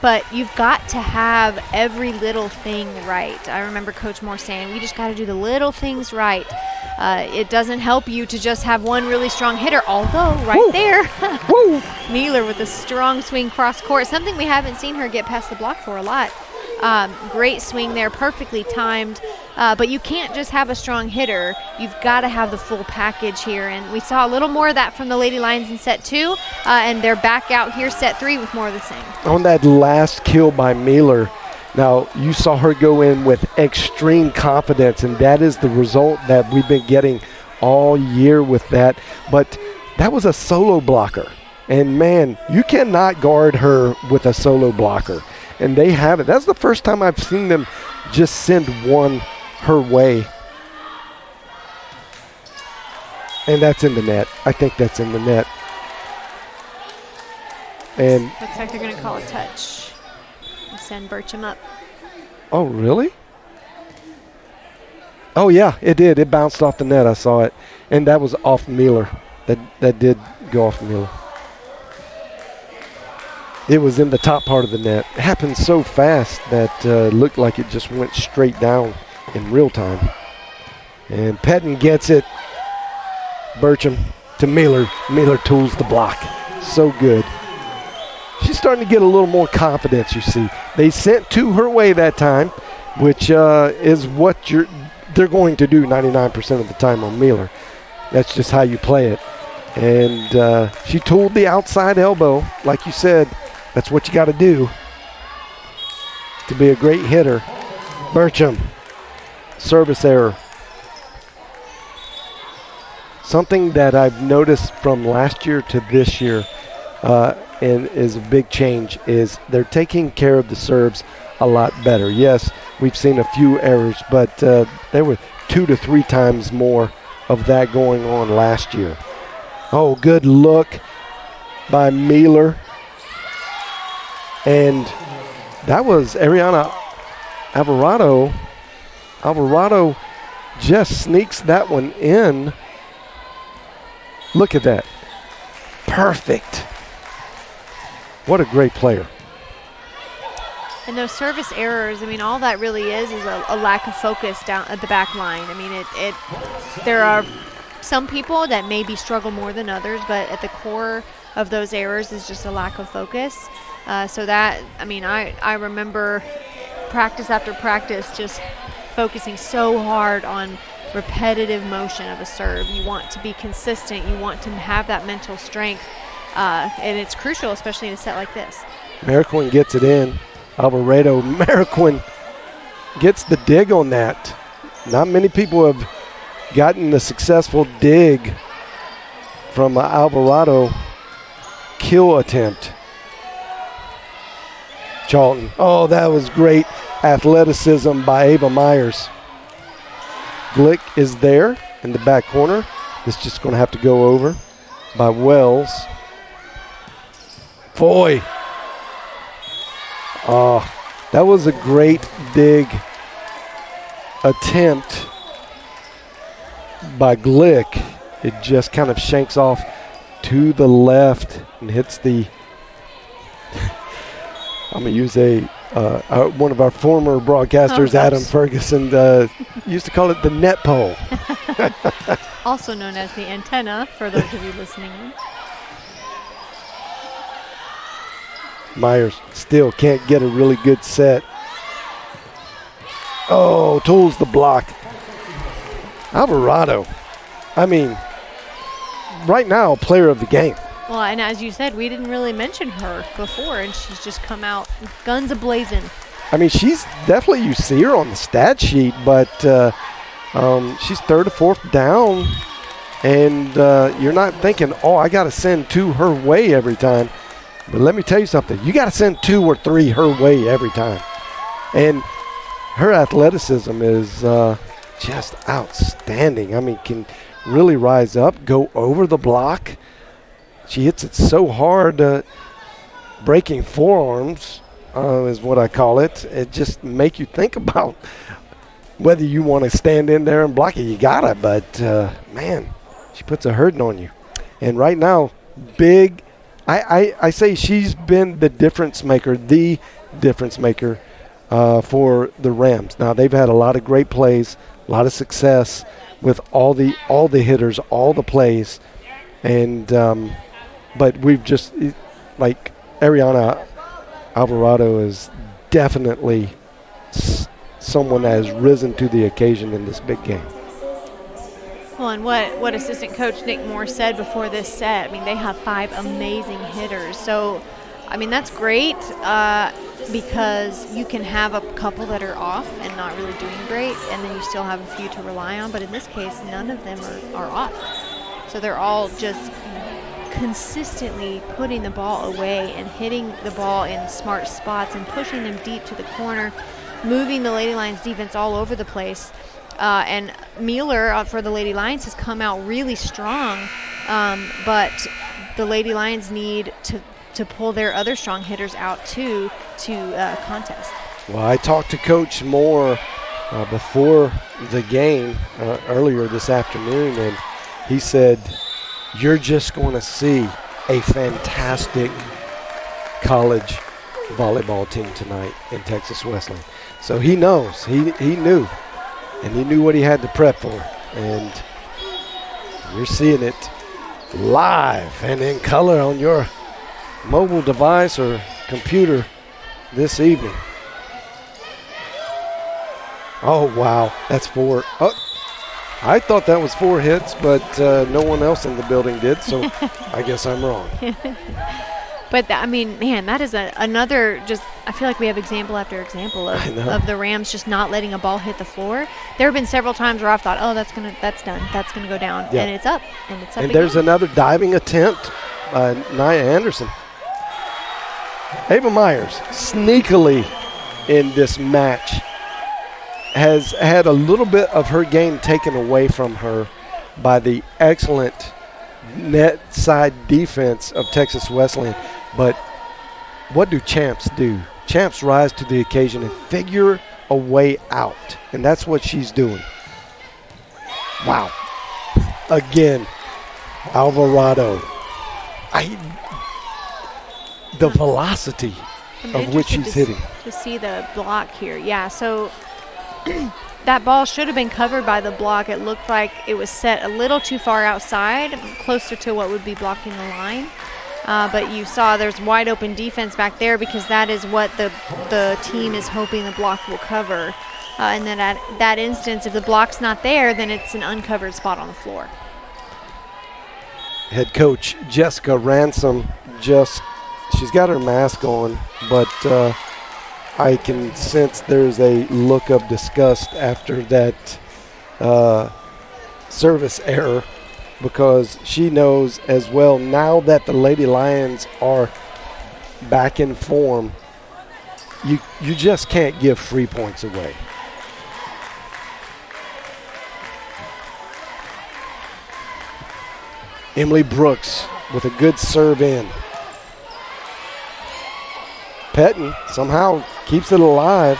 Speaker 3: But you've got to have every little thing right. I remember Coach Moore saying, we just got to do the little things right. It doesn't help you to just have one really strong hitter, although right there, Mueller with a strong swing cross court, something we haven't seen her get past the block for a lot. Great swing there, perfectly timed. But you can't just have a strong hitter. You've got to have the full package here. And we saw a little more of that from the Lady Lions in set 2. And they're back out here set 3 with more of the same.
Speaker 2: On that last kill by Mueller, now you saw her go in with extreme confidence, and that is the result that we've been getting all year with that. But that was a solo blocker. And, man, you cannot guard her with a solo blocker. And they have it. That's the first time I've seen them just send one her way. And that's in the net. I think that's in the net. And
Speaker 3: looks like they're going to call a touch and send Burcham up.
Speaker 2: Oh, really? Oh, yeah, it did. It bounced off the net. I saw it. And that was off Mueller. That did go off Mueller. It was in the top part of the net. It happened so fast that looked like it just went straight down in real time. And Pettin gets it. Burcham to Mueller. Mueller tools the block. So good. She's starting to get a little more confidence, you see. They sent 2 her way that time, which is what they're going to do 99% of the time on Mueller. That's just how you play it. And she tooled the outside elbow, like you said. That's what you got to do to be a great hitter. Burcham, service error. Something that I've noticed from last year to this year and is a big change is they're taking care of the serves a lot better. Yes, we've seen a few errors, but there were 2 to 3 times more of that going on last year. Oh, good look by Mueller. And that was Ariana Alvarado. Alvarado just sneaks that one in. Look at that. Perfect. What a great player.
Speaker 3: And those service errors, I mean, all that really is a lack of focus down at the back line. I mean, there are some people that maybe struggle more than others, but at the core of those errors is just a lack of focus. So that, I mean, I remember practice after practice just focusing so hard on repetitive motion of a serve. You want to be consistent. You want to have that mental strength. And it's crucial, especially in a set like this.
Speaker 2: Mariquin gets it in. Alvarado, Mariquin gets the dig on that. Not many people have gotten the successful dig from Alvarado kill attempt. Charlton. Oh, that was great athleticism by Ava Myers. Glick is there in the back corner. It's just going to have to go over by Wells. Foy. Oh, that was a great dig attempt by Glick. It just kind of shanks off to the left and hits the I'm going to use one of our former broadcasters, Adam Ferguson, used to call it the net pole.
Speaker 3: Also known as the antenna, for those of you listening.
Speaker 2: Myers still can't get a really good set. Oh, tools the block. Alvarado, I mean, right now, player of the game.
Speaker 3: Well, and as you said, we didn't really mention her before, and she's just come out guns a-blazing.
Speaker 2: I mean, she's definitely, you see her on the stat sheet, but She's third or fourth down, and you're not thinking, oh, I got to send 2 her way every time. But let me tell you something. You got to send 2 or 3 her way every time. And her athleticism is just outstanding. I mean, can really rise up, go over the block. She hits it so hard, breaking forearms is what I call it. It just make you think about whether you want to stand in there and block it. You got it, but, man, she puts a hurting on you. And right now, big, I say she's been the difference maker for the Rams. Now, they've had a lot of great plays, a lot of success with all the hitters, all the plays. And but we've just, like, Ariana Alvarado is definitely someone that has risen to the occasion in this big game.
Speaker 3: Well, and what assistant coach Nick Moore said before this set, I mean, they have 5 amazing hitters. So, I mean, that's great because you can have a couple that are off and not really doing great, and then you still have a few to rely on. But in this case, none of them are off. So they're all just consistently putting the ball away and hitting the ball in smart spots and pushing them deep to the corner, moving the Lady Lions defense all over the place. And Mueller for the Lady Lions has come out really strong, but the Lady Lions need to pull their other strong hitters out too to contest.
Speaker 2: Well, I talked to Coach Moore before the game earlier this afternoon, and he said, you're just going to see a fantastic college volleyball team tonight in Texas Wesleyan. So he knows, he knew, and he knew what he had to prep for. And you're seeing it live and in color on your mobile device or computer this evening. Oh, wow, that's 4. Oh, I thought that was 4 hits, but no one else in the building did, so I guess I'm wrong.
Speaker 3: But, I mean, man, that is another just – I feel like we have example after example of the Rams just not letting a ball hit the floor. There have been several times where I've thought, oh, that's done, that's going to go down,
Speaker 2: yeah.
Speaker 3: And it's up, and it's up
Speaker 2: And
Speaker 3: again.
Speaker 2: there's another diving attempt by NAIA Anderson. Ava Myers, sneakily in this match, has had a little bit of her game taken away from her by the excellent net side defense of Texas Wesleyan. But what do champs do? Champs rise to the occasion and figure a way out, and that's what she's doing. Wow. Again, Alvarado. The velocity of which she's hitting.
Speaker 3: To see the block here. Yeah, so that ball should have been covered by the block. It looked like it was set a little too far outside, closer to what would be blocking the line. But you saw there's wide open defense back there because that is what the team is hoping the block will cover. And then at that instance, if the block's not there, then it's an uncovered spot on the floor.
Speaker 2: Head coach Jessica Ransom she's got her mask on, but I can sense there's a look of disgust after that service error, because she knows as well now that the Lady Lions are back in form, you just can't give free points away. Emily Brooks with a good serve in. Pettin somehow keeps it alive.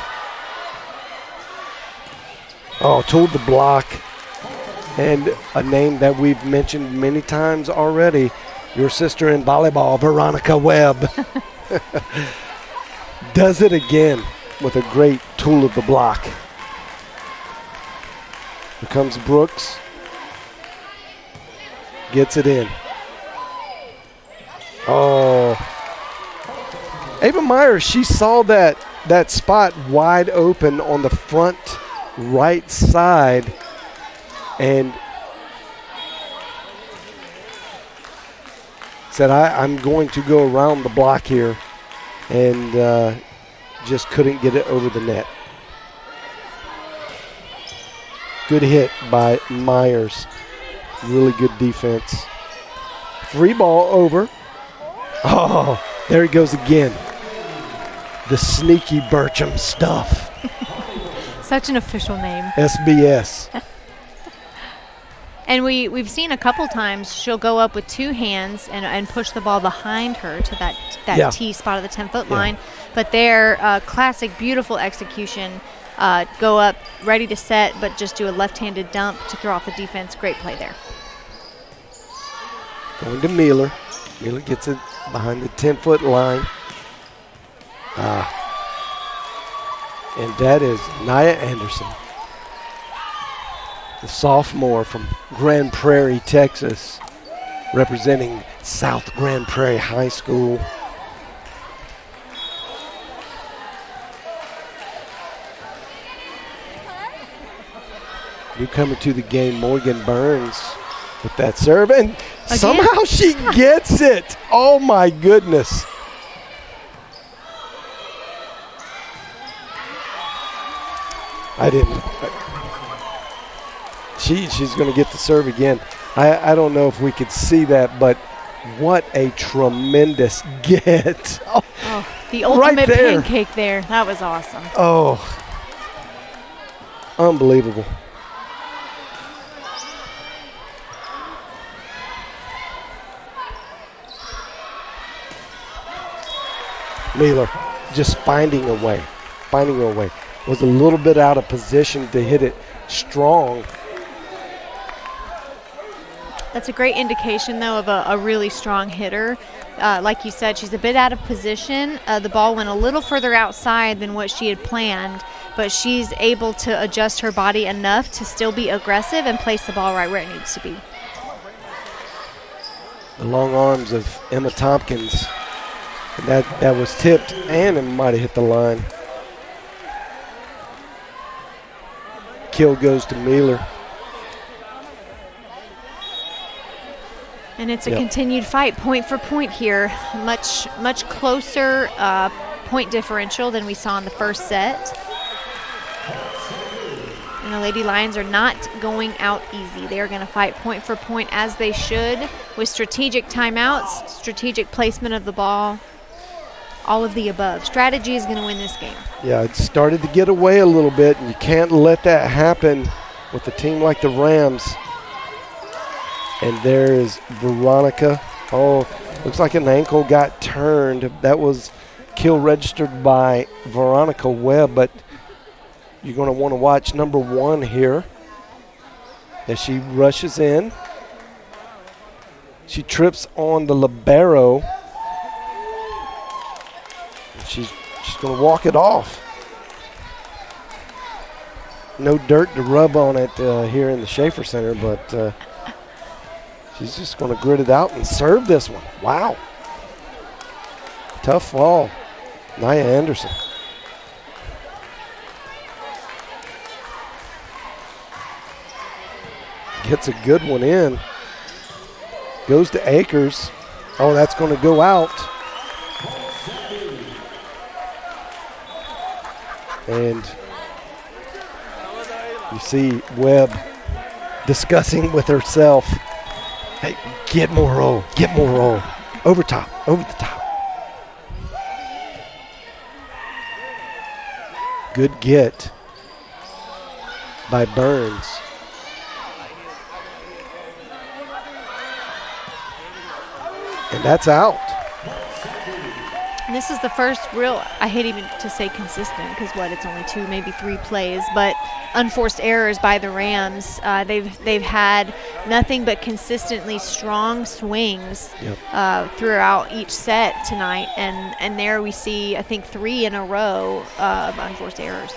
Speaker 2: Oh, told the block. And a name that we've mentioned many times already, your sister in volleyball, Veronica Webb, does it again with a great tool of the block. Here comes Brooks. Gets it in. Oh. Ava Myers, she saw that spot wide open on the front right side, and said, I'm going to go around the block here, and just couldn't get it over the net. Good hit by Myers. Really good defense. Free ball over. Oh, there he goes again. The sneaky Bertram stuff.
Speaker 3: Such an official name.
Speaker 2: SBS.
Speaker 3: And we've seen a couple times she'll go up with two hands and push the ball behind her to that T spot of the 10-foot line. But their classic, beautiful execution, go up ready to set, but just do a left-handed dump to throw off the defense. Great play there.
Speaker 2: Going to Mueller. Mueller gets it behind the 10-foot line. And that is NAIA Anderson, the sophomore from Grand Prairie, Texas, representing South Grand Prairie High School. Newcomer to the game, Morgan Burns with that serve, and somehow she gets it. Oh my goodness. I didn't. She's going to get the serve again. I don't know if we could see that, but what a tremendous get.
Speaker 3: Oh, the ultimate pancake there. That was awesome.
Speaker 2: Oh, unbelievable. Mueller just finding a way. Was a little bit out of position to hit it strong.
Speaker 3: That's a great indication, though, of a really strong hitter. Like you said, she's a bit out of position. The ball went a little further outside than what she had planned, but she's able to adjust her body enough to still be aggressive and place the ball right where it needs to be.
Speaker 2: The long arms of Emma Tompkins. And that was tipped, and it might have hit the line. Kill goes to Mueller.
Speaker 3: And it's a continued fight, point for point here. Much closer point differential than we saw in the first set. And the Lady Lions are not going out easy. They are going to fight point for point as they should, with strategic timeouts, strategic placement of the ball, all of the above. Strategy is going to win this game.
Speaker 2: Yeah, it started to get away a little bit, and you can't let that happen with a team like the Rams. And there is Veronica. Oh, looks like an ankle got turned. That was kill registered by Veronica Webb, but you're going to want to watch number 1 here as she rushes in. She trips on the libero. She's going to walk it off. No dirt to rub on it here in the Schaefer Center, but she's just going to grit it out and serve this one. Wow. Tough fall. NAIA Anderson. Gets a good one in. Goes to Akers. Oh, that's going to go out. And you see Webb discussing with herself, hey, get more roll. Over the top. Good get by Burns. And that's out.
Speaker 3: And this is the first real, I hate even to say consistent, because it's only 2, maybe 3 plays, but unforced errors by the Rams. They've had nothing but consistently strong swings throughout each set tonight, and there we see, I think, 3 in a row of unforced errors.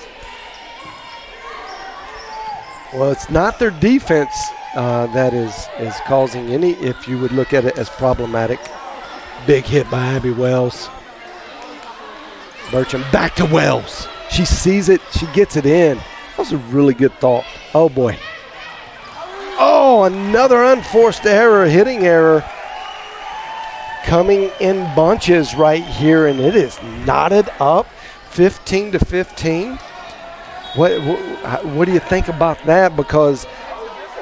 Speaker 2: Well, it's not their defense that is causing any, if you would look at it as problematic. Big hit by Abby Wells. Bertram back to Wells. She sees it. She gets it in. That was a really good thought. Oh, boy. Oh, another unforced error, hitting error. Coming in bunches right here, and it is knotted up 15-15. What do you think about that? Because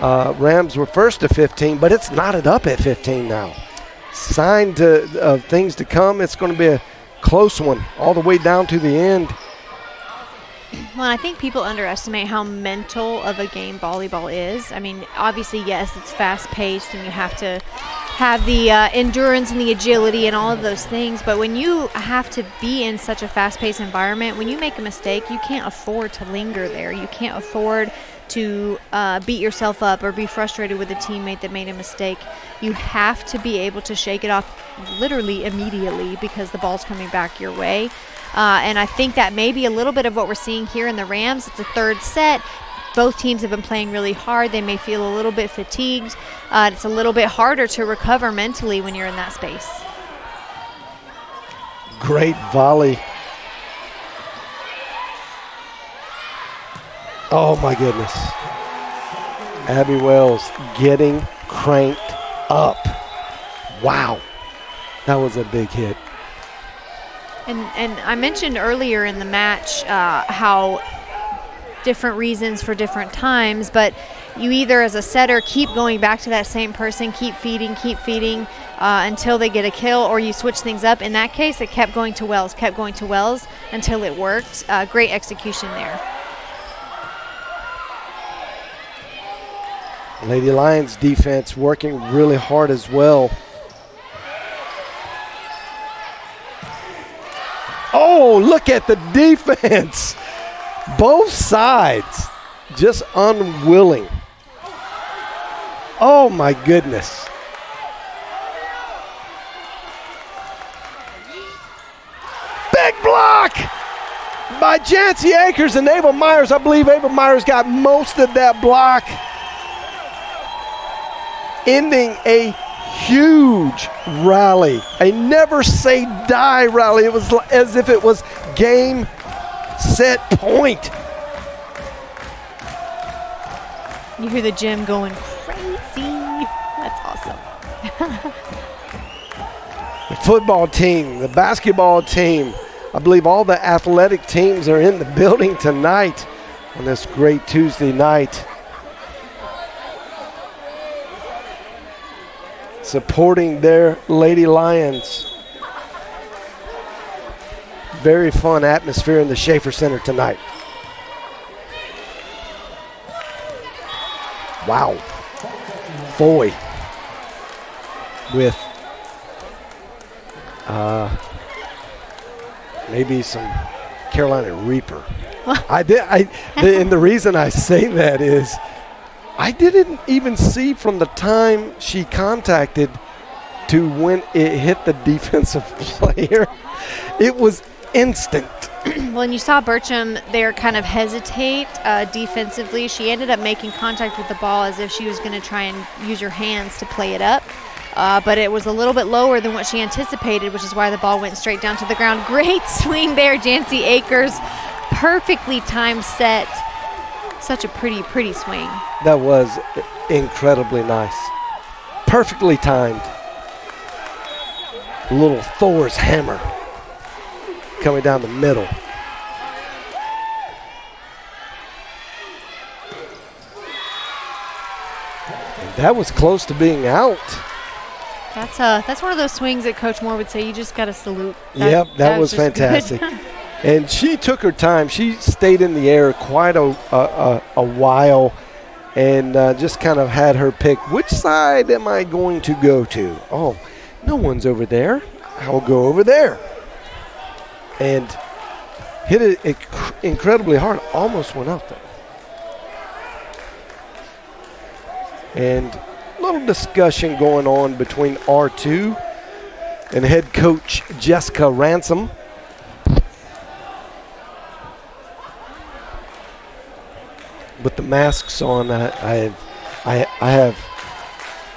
Speaker 2: Rams were first to 15, but it's knotted up at 15 now. Sign of things to come. It's going to be a close one all the way down to the end.
Speaker 3: Well, I think people underestimate how mental of a game volleyball is. I mean, obviously, yes, it's fast-paced, and you have to have the endurance and the agility and all of those things. But when you have to be in such a fast-paced environment, when you make a mistake, you can't afford to linger there. You can't afford to beat yourself up or be frustrated with a teammate that made a mistake. You have to be able to shake it off literally immediately because the ball's coming back your way. And I think that may be a little bit of what we're seeing here in the Rams. It's a third set. Both teams have been playing really hard. They may feel a little bit fatigued. It's a little bit harder to recover mentally when you're in that space.
Speaker 2: Great volley. Oh, my goodness. Abby Wells getting cranked up. Wow. That was a big hit.
Speaker 3: And I mentioned earlier in the match how different reasons for different times, but you either as a setter keep going back to that same person, keep feeding until they get a kill, or you switch things up. In that case, it kept going to Wells until it worked. Great execution there.
Speaker 2: Lady Lions defense working really hard as well. Oh, look at the defense. Both sides just unwilling. Oh, my goodness. Big block by Jancy Akers and Ava Myers. I believe Ava Myers got most of that block, ending a huge rally, a never say die rally. It was as if it was game, set, point.
Speaker 3: You hear the gym going crazy. That's awesome.
Speaker 2: The football team, the basketball team, I believe all the athletic teams are in the building tonight on this great Tuesday night, supporting their Lady Lions. Very fun atmosphere in the Schaefer Center tonight. Wow. Foy with maybe some Carolina Reaper. And the reason I say that is I didn't even see from the time she contacted to when it hit the defensive player. It was instant.
Speaker 3: Well, and you saw Bertram there kind of hesitate defensively. She ended up making contact with the ball as if she was going to try and use her hands to play it up. But it was a little bit lower than what she anticipated, which is why the ball went straight down to the ground. Great swing there, Jancy Akers. Perfectly timed set. Such a pretty swing. That
Speaker 2: was incredibly nice. Perfectly timed. Little Thor's hammer coming down the middle. And that was close to being out.
Speaker 3: That's one of those swings that Coach Moore would say you just got to salute.
Speaker 2: That was fantastic. And she took her time. She stayed in the air quite a while and just kind of had her pick. Which side am I going to go to? Oh, no one's over there. I'll go over there. And hit it incredibly hard. Almost went out there. And a little discussion going on between R2 and head coach Jessica Ransom. With the masks on, I have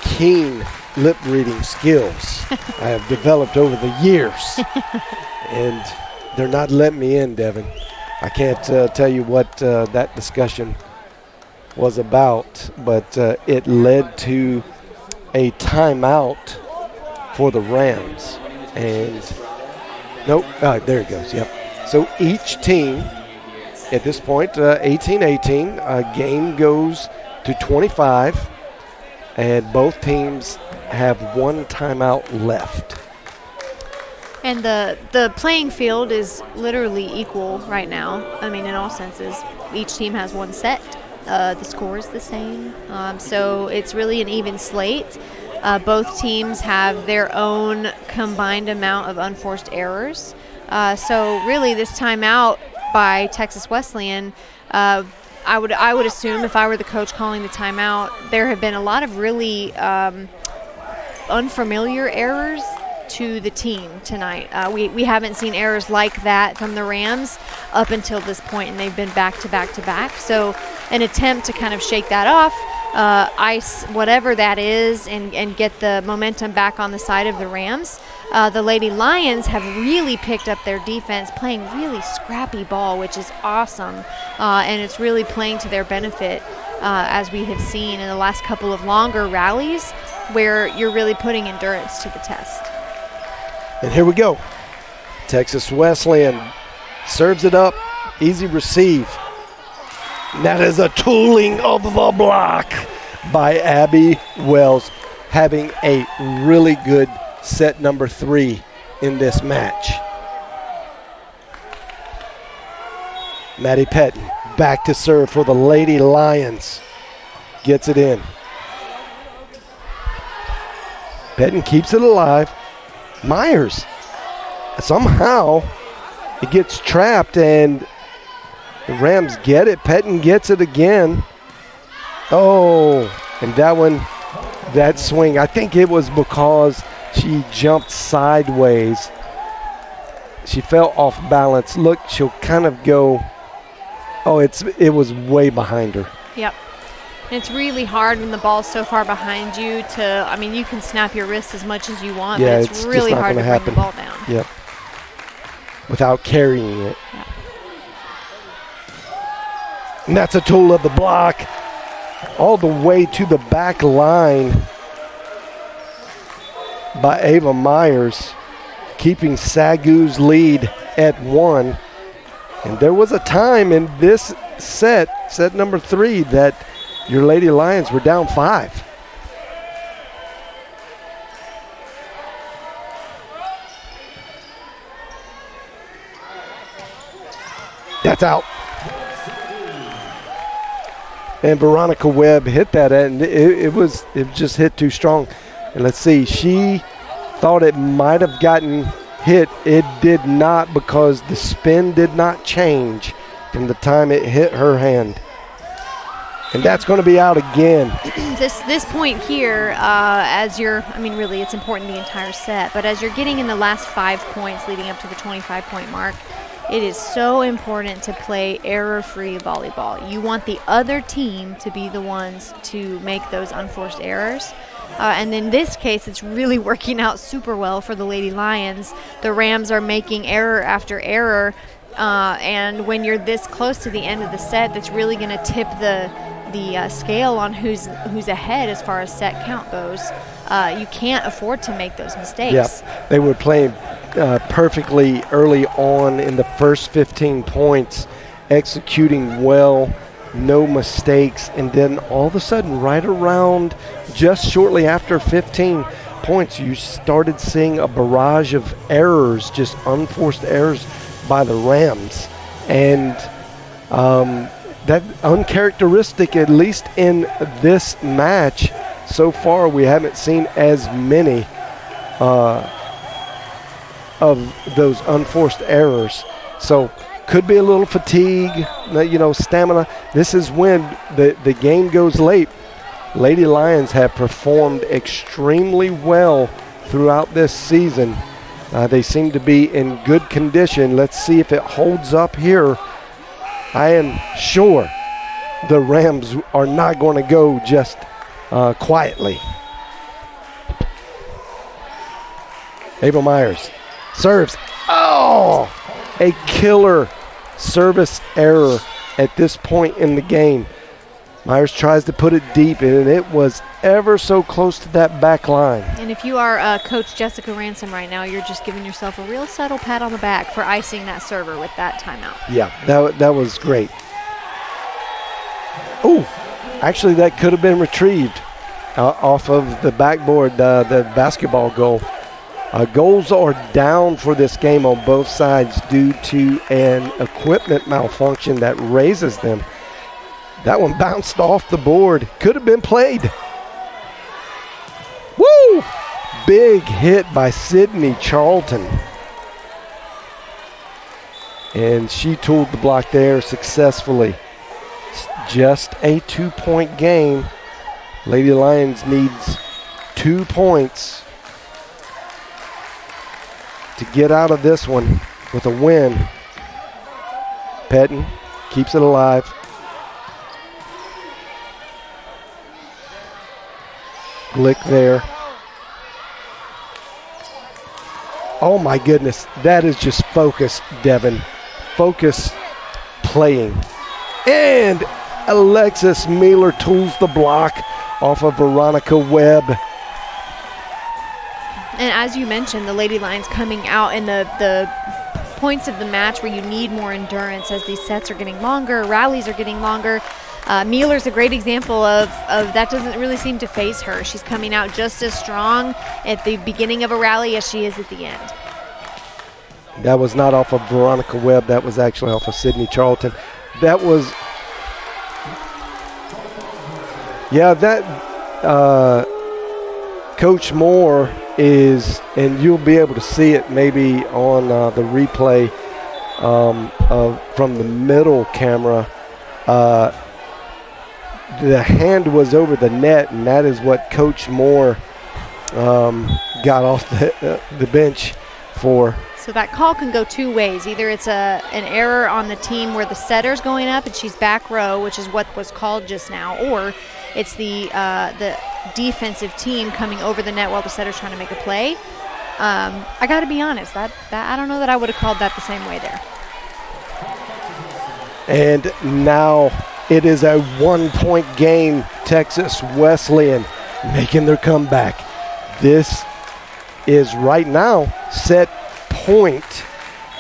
Speaker 2: keen lip reading skills I have developed over the years, and they're not letting me in, Devin. I can't tell you what that discussion was about, but it led to a timeout for the Rams. And nope, there it goes. Yep. So each team at this point, 18-18. Game goes to 25, and both teams have one timeout left.
Speaker 3: And the playing field is literally equal right now. I mean, in all senses. Each team has one set. The score is the same. So it's really an even slate. Both teams have their own combined amount of unforced errors. So really this timeout by Texas Wesleyan, I would assume if I were the coach calling the timeout, there have been a lot of really unfamiliar errors to the team tonight. We haven't seen errors like that from the Rams up until this point, and they've been back to back to back. So an attempt to kind of shake that off, ice whatever that is, and get the momentum back on the side of the Rams. The Lady Lions have really picked up their defense, playing really scrappy ball, which is awesome, and it's really playing to their benefit, as we have seen in the last couple of longer rallies where you're really putting endurance to the test.
Speaker 2: And here we go. Texas Wesleyan serves it up. Easy receive. And that is a tooling of the block by Abby Wells, having a really good set number 3 in this match. Maddie Pettin back to serve for the Lady Lions. Gets it in. Pettin keeps it alive. Myers, somehow it gets trapped and the Rams get it. Pettin gets it again. Oh, and that swing, I think it was because she jumped sideways. She fell off balance. Look, she'll kind of go, it was way behind her.
Speaker 3: Yep. It's really hard when the ball's so far behind you you can snap your wrist as much as you want,
Speaker 2: yeah,
Speaker 3: but it's really hard to bring the ball down.
Speaker 2: Yep. Without carrying it.
Speaker 3: Yeah.
Speaker 2: And that's a tool of the block all the way to the back line by Ava Myers, keeping SAGU's lead at 1. And there was a time in this set number 3, that your Lady Lions were down 5. That's out. And Veronica Webb hit that, and it just hit too strong. And let's see, she thought it might have gotten hit. It did not, because the spin did not change from the time it hit her hand. And that's going to be out again.
Speaker 3: This point here, really it's important the entire set, but as you're getting in the last 5 points leading up to the 25-point mark, it is so important to play error-free volleyball. You want the other team to be the ones to make those unforced errors. And in this case, it's really working out super well for the Lady Lions. The Rams are making error after error, and when you're this close to the end of the set, that's really going to tip the scale on who's ahead as far as set count goes. You can't afford to make those mistakes.
Speaker 2: Yeah, they were playing perfectly early on in the first 15 points, executing well, no mistakes, and then all of a sudden, right around just shortly after 15 points, you started seeing a barrage of errors, just unforced errors by the Rams. And that uncharacteristic, at least in this match so far, we haven't seen as many of those unforced errors. So could be a little fatigue, stamina. This is when the game goes late. Lady Lions have performed extremely well throughout this season. They seem to be in good condition. Let's see if it holds up here. I am sure the Rams are not going to go just quietly. Ava Myers serves. Oh, a killer service error at this point in the game. Myers tries to put it deep, and it was ever so close to that back line.
Speaker 3: And if you are Coach Jessica Ransom right now, you're just giving yourself a real subtle pat on the back for icing that server with that timeout.
Speaker 2: Yeah, that was great. Oh, actually that could have been retrieved off of the backboard, the basketball goal. Goals are down for this game on both sides due to an equipment malfunction that raises them. That one bounced off the board. Could have been played. Woo! Big hit by Sydney Charlton. And she tooled the block there successfully. Just a 2-point game. Lady Lions needs 2 points to get out of this one with a win. Pettin keeps it alive. Glick there. Oh my goodness, that is just focus, Devin. Focus playing. And Alexis Mueller tools the block off of Veronica Webb.
Speaker 3: And as you mentioned, the Lady Lions coming out in the points of the match where you need more endurance as these sets are getting longer, rallies are getting longer. Mueller's a great example of that. Doesn't really seem to phase her. She's coming out just as strong at the beginning of a rally as she is at the end.
Speaker 2: That was not off of Veronica Webb. That was actually off of Sydney Charlton. That was, yeah, that Coach Moore is, and you'll be able to see it maybe on the replay from the middle camera. The hand was over the net, and that is what Coach Moore got off the bench for.
Speaker 3: So that call can go two ways. Either it's an error on the team where the setter's going up and she's back row, which is what was called just now, or it's the defensive team coming over the net while the setter's trying to make a play. I got to be honest, that I don't know that I would have called that the same way there.
Speaker 2: And now it is a 1-point game. Texas Wesleyan making their comeback. This is right now set point.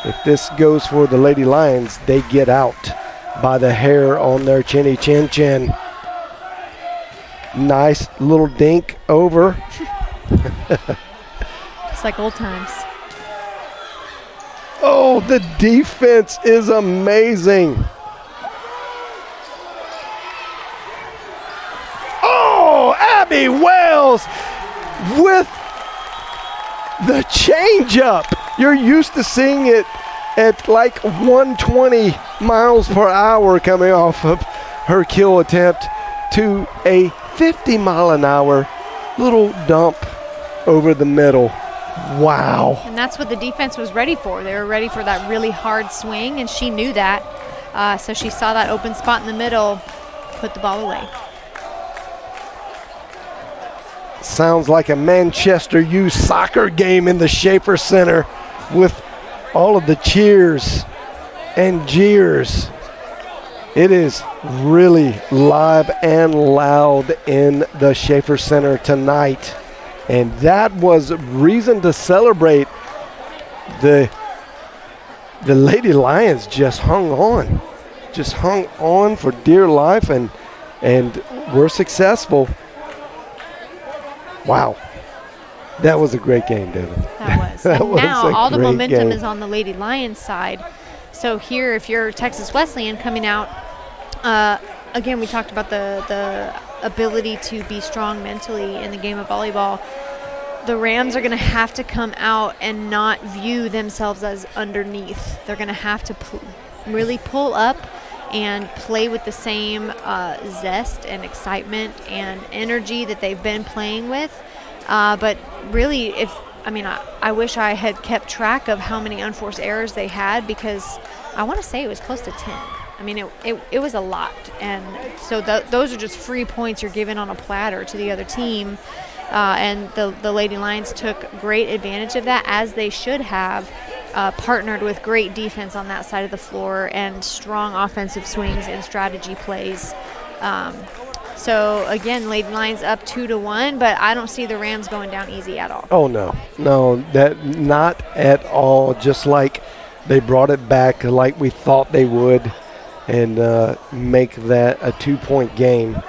Speaker 2: If this goes for the Lady Lions, they get out by the hair on their chinny chin chin. Nice little dink over.
Speaker 3: Just like old times.
Speaker 2: Oh, the defense is amazing. Oh, Abby Wells with the changeup. You're used to seeing it at like 120 miles per hour coming off of her kill attempt to a 50-mile-an-hour little dump over the middle. Wow.
Speaker 3: And that's what the defense was ready for. They were ready for that really hard swing, and she knew that. So she saw that open spot in the middle, put the ball away.
Speaker 2: Sounds like a Manchester U soccer game in the Schaefer Center with all of the cheers and jeers. It is really live and loud in the Schaefer Center tonight. And that was reason to celebrate. The Lady Lions just hung on for dear life and were successful. Wow. That was a great game, Devin.
Speaker 3: That was.
Speaker 2: That
Speaker 3: and
Speaker 2: was
Speaker 3: now all the momentum
Speaker 2: game.
Speaker 3: is on the Lady Lions side. So here, if you're Texas Wesleyan coming out, again, we talked about the ability to be strong mentally in the game of volleyball. The Rams are going to have to come out and not view themselves as underneath. They're going to have to really pull up and play with the same zest and excitement and energy that they've been playing with. But really, I wish I had kept track of how many unforced errors they had, because I want to say it was close to 10. I mean, it was a lot. And so those are just free points you're giving on a platter to the other team. And the Lady Lions took great advantage of that, as they should have, partnered with great defense on that side of the floor and strong offensive swings and strategy plays So again, Lady Lions up 2-1, but I don't see the Rams going down easy at all.
Speaker 2: Oh no, that not at all. Just like they brought it back like we thought they would, and make that a 2-point game.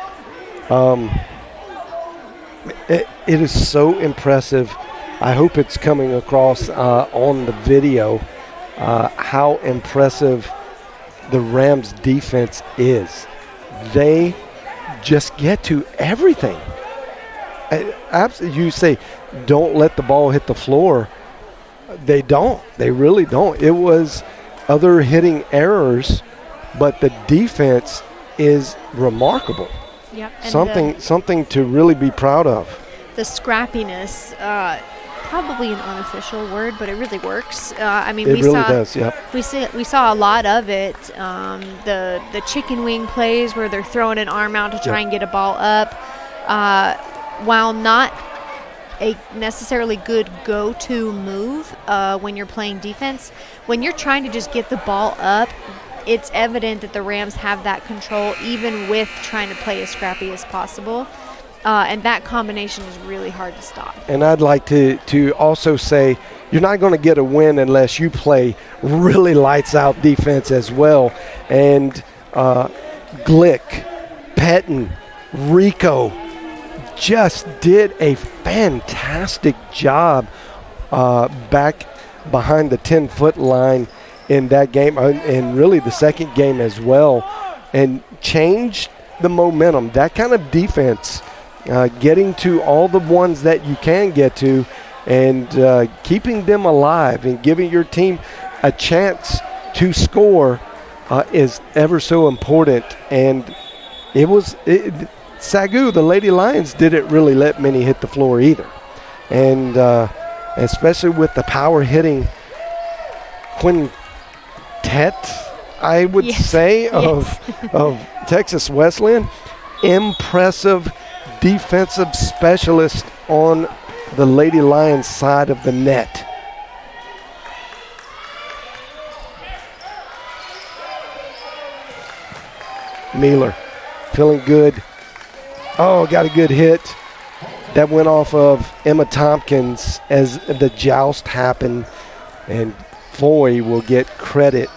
Speaker 2: It is so impressive. I hope it's coming across on the video how impressive the Rams defense is. They just get to everything. You say, don't let the ball hit the floor. They don't. They really don't. It was other hitting errors, but the defense is remarkable.
Speaker 3: Yep. And
Speaker 2: Something to really be proud of.
Speaker 3: the scrappiness, probably an unofficial word, but it really works.
Speaker 2: It really does. Yep.
Speaker 3: We saw a lot of it. The chicken wing plays where they're throwing an arm out to try and get a ball up. While not a necessarily good go-to move when you're playing defense, when you're trying to just get the ball up, it's evident that the Rams have that control even with trying to play as scrappy as possible. And that combination is really hard to stop.
Speaker 2: And I'd like to also say you're not going to get a win unless you play really lights-out defense as well. And Glick, Pettin, Rico just did a fantastic job back behind the 10-foot line in that game, and really the second game as well, and changed the momentum. That kind of defense, getting to all the ones that you can get to and keeping them alive and giving your team a chance to score is ever so important. And SAGU, the Lady Lions, didn't really let many hit the floor either. And especially with the power hitting quintet, I would say, of Texas Wesleyan. Impressive defensive specialist on the Lady Lions side of the net. Mealer feeling good. Oh, got a good hit. That went off of Emma Tompkins as the joust happened, and Foy will get credit.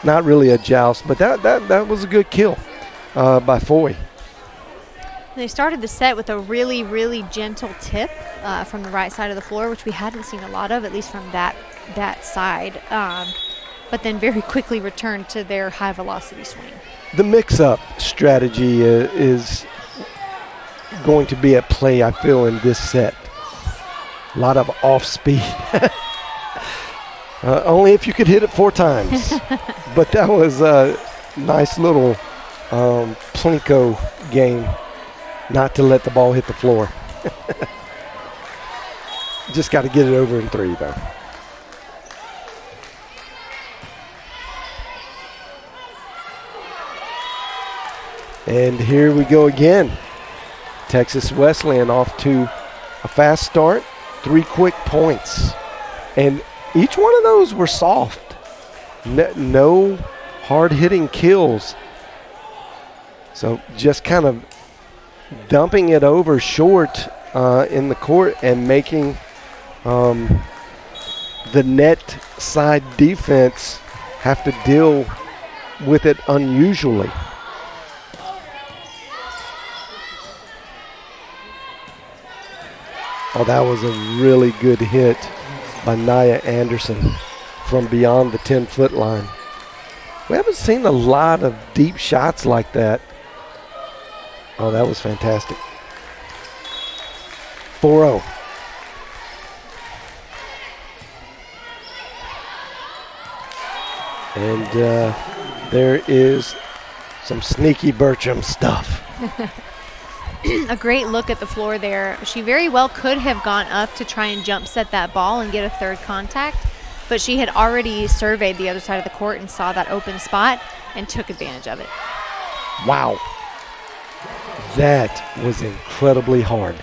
Speaker 2: Not really a joust, but that was a good kill by Foy.
Speaker 3: They started the set with a really, really gentle tip from the right side of the floor, which we hadn't seen a lot of, at least from that side. But then very quickly returned to their high-velocity swing.
Speaker 2: The mix-up strategy is going to be at play, I feel, in this set. A lot of off-speed. Only if you could hit it 4 times. But that was a nice little plinko game, not to let the ball hit the floor. Just got to get it over in 3, though. And here we go again. Texas Wesleyan off to a fast start, 3 quick points. And each one of those were soft. No hard-hitting kills. So just kind of dumping it over short in the court and making the net side defense have to deal with it unusually. Oh, that was a really good hit by NAIA Anderson from beyond the 10-foot line. We haven't seen a lot of deep shots like that. Oh, that was fantastic. 4-0. And there is some sneaky Bertram stuff.
Speaker 3: A great look at the floor there. She very well could have gone up to try and jump set that ball and get a third contact, but she had already surveyed the other side of the court and saw that open spot and took advantage of it.
Speaker 2: Wow. That was incredibly hard.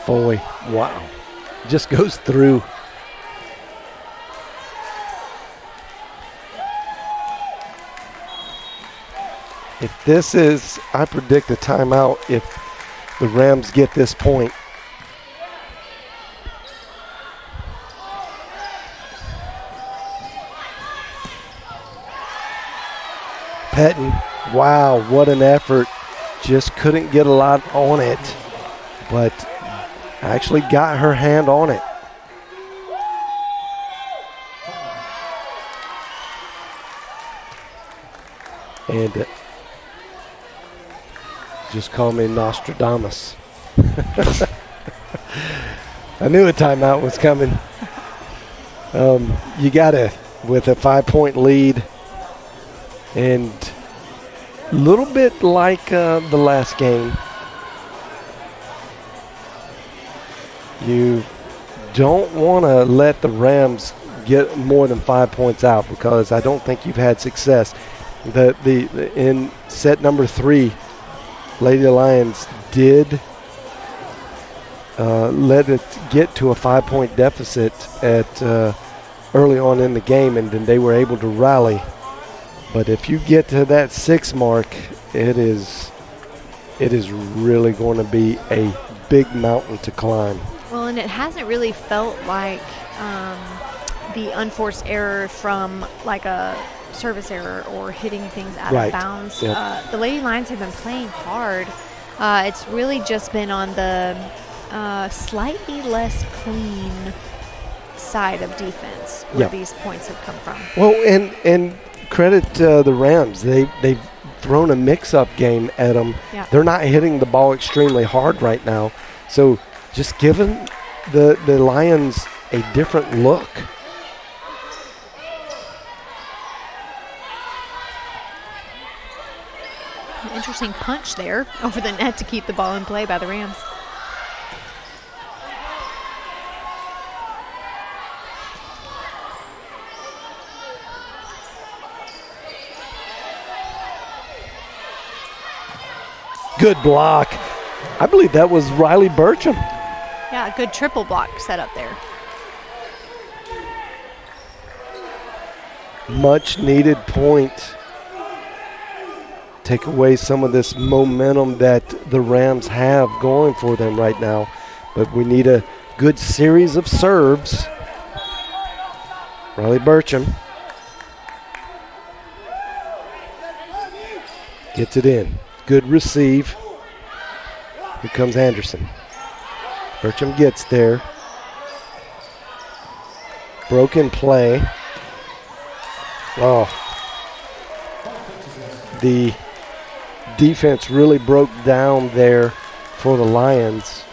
Speaker 2: Foy, wow. Just goes through. If this is, I predict a timeout if the Rams get this point. Pettin, wow, what an effort. Just couldn't get a lot on it, but actually got her hand on it. And just call me Nostradamus. I knew a timeout was coming. You got to, with a 5-point lead, and a little bit like the last game, you don't want to let the Rams get more than 5 points out, because I don't think you've had success. In set number 3, Lady Lions did let it get to a 5-point deficit at early on in the game, and then they were able to rally. But if you get to that 6 mark, it is really going to be a big mountain to climb.
Speaker 3: Well, and it hasn't really felt like the unforced error from like a service error or hitting things out of bounds. Yep. The Lady Lions have been playing hard. It's really just been on the slightly less clean side of defense where these points have come from.
Speaker 2: Well, and credit the Rams. They've thrown a mix-up game at them. Yeah. They're not hitting the ball extremely hard right now. So just giving the Lions a different look.
Speaker 3: An interesting punch there over the net to keep the ball in play by the Rams.
Speaker 2: Good block. I believe that was Riley Burcham.
Speaker 3: Yeah, a good triple block set up there.
Speaker 2: Much needed point. Take away some of this momentum that the Rams have going for them right now. But we need a good series of serves. Riley Burcham gets it in. Good receive. Here comes Anderson. Burcham gets there. Broken play. Oh. The defense really broke down there for the Lions.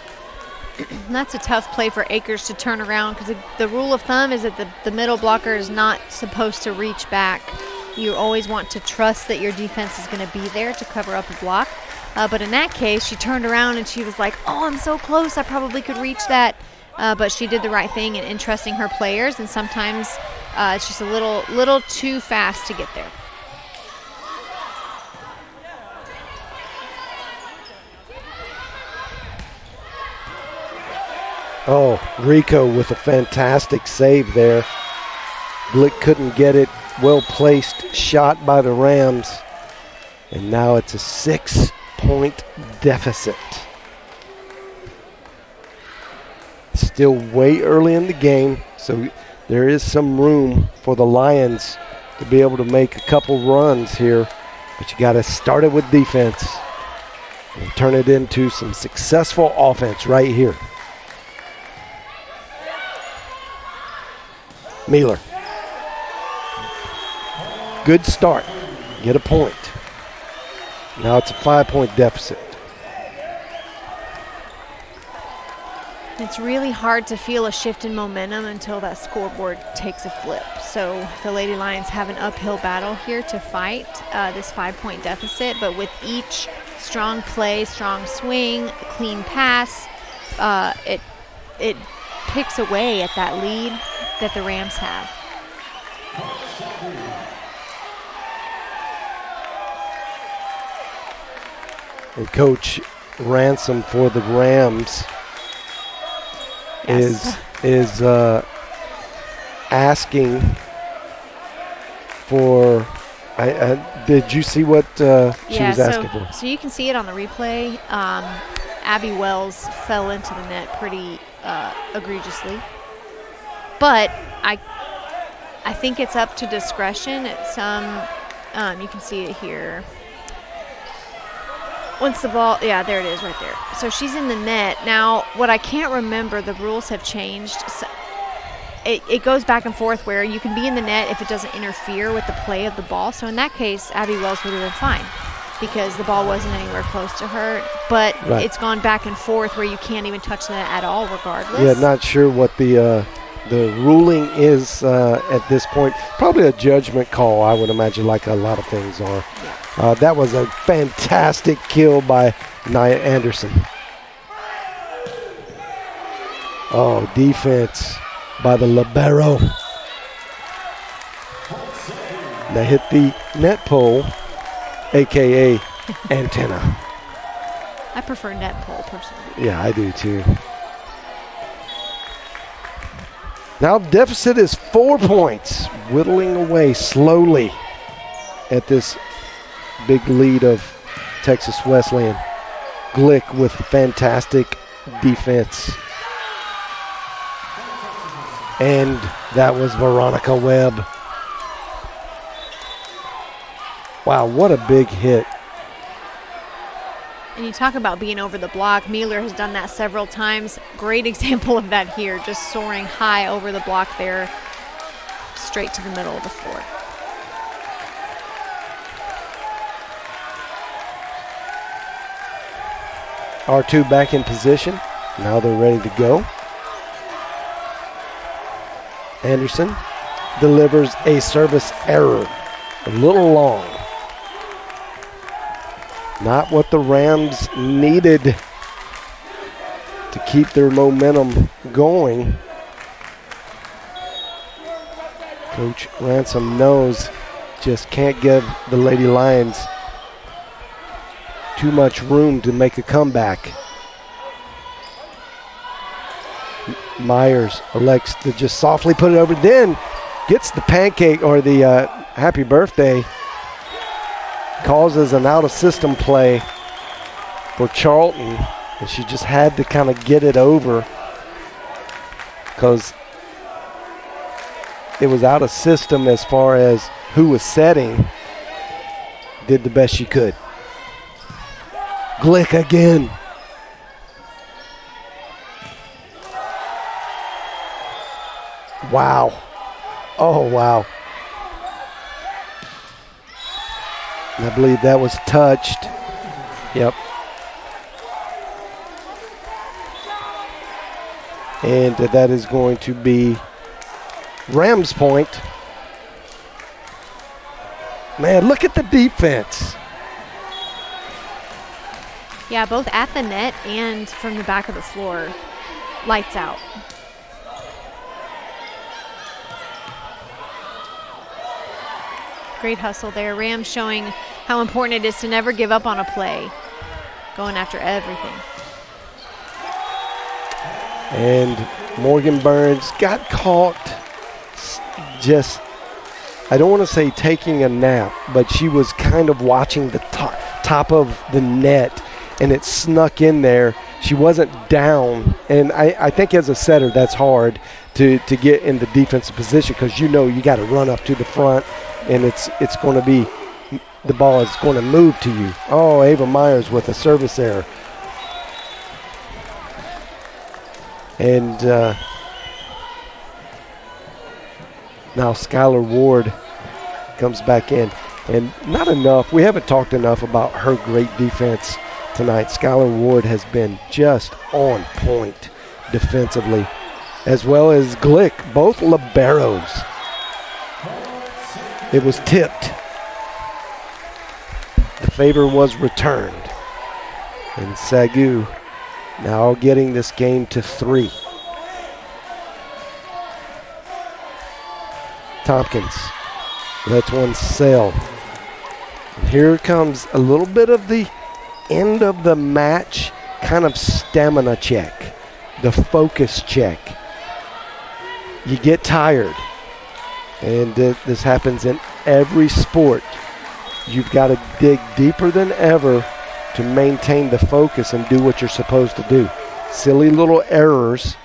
Speaker 3: And that's a tough play for Akers to turn around, because the rule of thumb is that the middle blocker is not supposed to reach back. You always want to trust that your defense is going to be there to cover up a block. But in that case, she turned around and she was like, oh, I'm so close, I probably could reach that. But she did the right thing in trusting her players, and sometimes it's just a little too fast to get there.
Speaker 2: Oh, Rico with a fantastic save there. Glick couldn't get it. Well-placed shot by the Rams. And now it's a 6-point deficit. Still way early in the game, so there is some room for the Lions to be able to make a couple runs here. But you got to start it with defense and turn it into some successful offense right here. Mealer. Good start. Get a point. Now it's a 5-point deficit.
Speaker 3: It's really hard to feel a shift in momentum until that scoreboard takes a flip. So the Lady Lions have an uphill battle here to fight this 5-point deficit, but with each strong play, strong swing, clean pass, it picks away at that lead that the Rams have.
Speaker 2: And Coach Ransom for the Rams is asking for Did you see what she was asking for?
Speaker 3: So you can see it on the replay. Abby Wells fell into the net pretty egregiously. But I think it's up to discretion. It's you can see it here. Once the ball, yeah, there it is right there. So she's in the net. Now, what I can't remember, the rules have changed. So it goes back and forth where you can be in the net if it doesn't interfere with the play of the ball. So in that case, Abby Wells would have been fine because the ball wasn't anywhere close to her. But it's gone back and forth where you can't even touch the net at all regardless.
Speaker 2: Yeah, not sure what the ruling is at this point. Probably a judgment call, I would imagine, like a lot of things are. Yeah. That was a fantastic kill by NAIA Anderson. Oh, defense by the libero. They hit the net pole, a.k.a. antenna.
Speaker 3: I prefer net pole, personally.
Speaker 2: Yeah, I do too. Now deficit is 4 points, whittling away slowly at this big lead of Texas Wesleyan. Glick with fantastic defense. And that was Veronica Webb. Wow, what a big hit.
Speaker 3: And you talk about being over the block. Mueller has done that several times. Great example of that here, just soaring high over the block there, straight to the middle of the floor.
Speaker 2: R2 back in position. Now they're ready to go. Anderson delivers a service error. A little long. Not what the Rams needed to keep their momentum going. Coach Ransom knows just can't give the Lady Lions too much room to make a comeback. Myers elects to just softly put it over, then gets the pancake or the happy birthday. Causes an out-of-system play for Charlton, and she just had to kind of get it over because it was out of system as far as who was setting. Did the best she could. Glick again. Wow. Oh, wow. I believe that was touched. Yep. And that is going to be Rams point. Man, look at the defense.
Speaker 3: Yeah, both at the net and from the back of the floor. Lights out. Great hustle there. Rams showing how important it is to never give up on a play. Going after everything.
Speaker 2: And Morgan Burns got caught just, I don't want to say taking a nap, but she was kind of watching the top of the net, and it snuck in there. She wasn't down, and I think as a setter that's hard to get in the defensive position because you know you got to run up to the front, and it's going to be, the ball is going to move to you. Oh, Ava Myers with a service error. And now Skylar Ward comes back in. And not enough, we haven't talked enough about her great defense tonight. Skylar Ward has been just on point defensively, as well as Glick, both liberos. It was tipped. The favor was returned. And SAGU now getting this game to 3. Tompkins lets one sail. And here comes a little bit of the end of the match kind of stamina check, the focus check. You get tired, and this happens in every sport. you've got to dig deeper than ever to maintain the focus and do what you're supposed to do. Silly little errors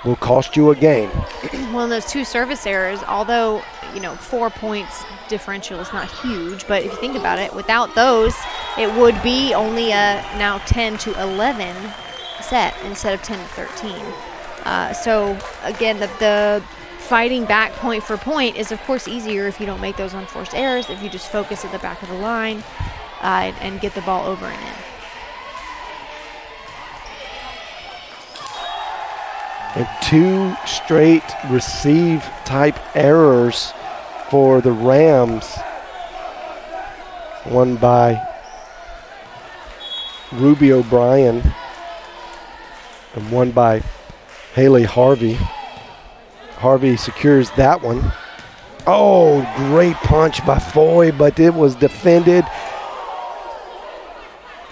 Speaker 2: will cost you a game.
Speaker 3: Well, those 2 service errors, although, 4 points differential is not huge, but if you think about it, without those, it would be only a now 10-11 set instead of 10-13. So, again, the fighting back point for point is, of course, easier if you don't make those unforced errors, if you just focus at the back of the line and get the ball over and in.
Speaker 2: And 2 straight receive type errors for the Rams. One by Ruby O'Brien and one by Haley Harvey. Harvey secures that one. Oh, great punch by Foy, but it was defended.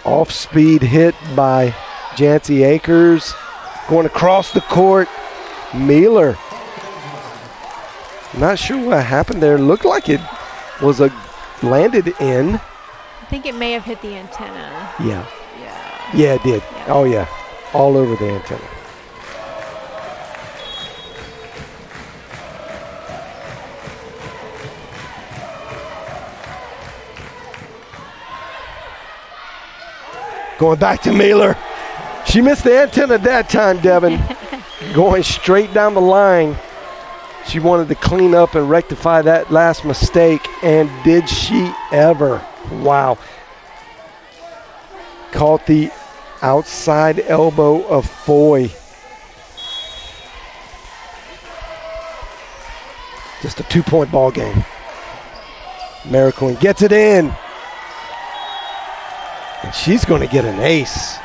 Speaker 2: Off-speed hit by Jancy Akers. Going across the court, Mealer. Not sure what happened there. Looked like it was landed in.
Speaker 3: I think it may have hit the antenna.
Speaker 2: Yeah. Yeah, it did.
Speaker 3: Yeah.
Speaker 2: Oh, yeah. All over the antenna. Going back to Mealer. She missed the antenna that time, Devin. Going straight down the line. She wanted to clean up and rectify that last mistake, and did she ever. Wow. Caught the outside elbow of Foy. Just a 2-point ball game. Maricoin gets it in. And she's going to get an ace.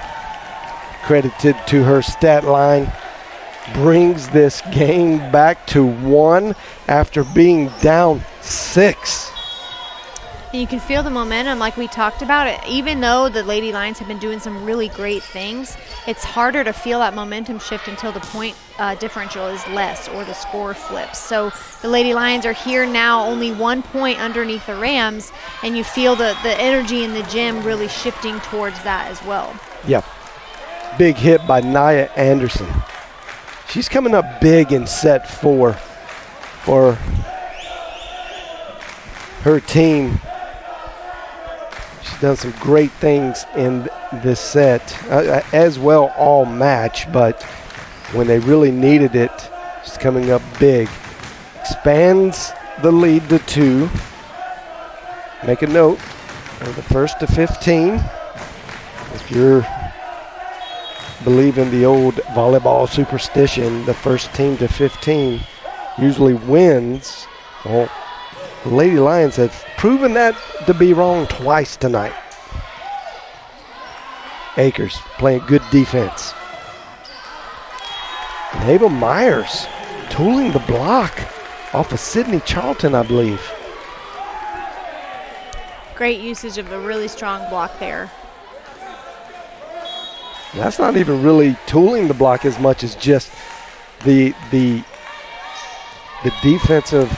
Speaker 2: Credited to her stat line. Brings this game back to 1 after being down 6.
Speaker 3: And you can feel the momentum like we talked about. It. Even though the Lady Lions have been doing some really great things, it's harder to feel that momentum shift until the point differential is less or the score flips. So the Lady Lions are here now only 1 point underneath the Rams, and you feel the energy in the gym really shifting towards that as well.
Speaker 2: Yep. Big hit by NAIA Anderson. She's coming up big in set 4 for her team. She's done some great things in this set, as well all match, but when they really needed it, she's coming up big. Expands the lead to 2. Make a note of the first to 15. If you're believe in the old volleyball superstition, the first team to 15 usually wins. Well, the Lady Lions have proven that to be wrong twice tonight. Akers playing good defense. And Ava Myers tooling the block off of Sydney Charlton, I believe.
Speaker 3: Great usage of a really strong block there.
Speaker 2: That's not even really tooling the block as much as just the defensive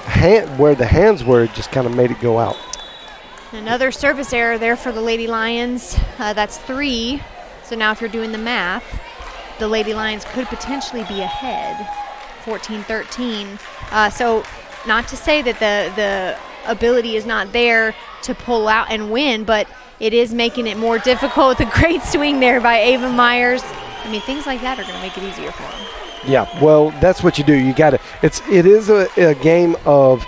Speaker 2: hand, where the hands were, just kind of made it go out.
Speaker 3: Another service error there for the Lady Lions. That's 3. So now if you're doing the math, the Lady Lions could potentially be ahead, 14-13. So not to say that the ability is not there to pull out and win, but it is making it more difficult. The great swing there by Ava Myers. I mean, things like that are going to make it easier for them.
Speaker 2: Yeah, well, that's what you do. You got to. It is a game of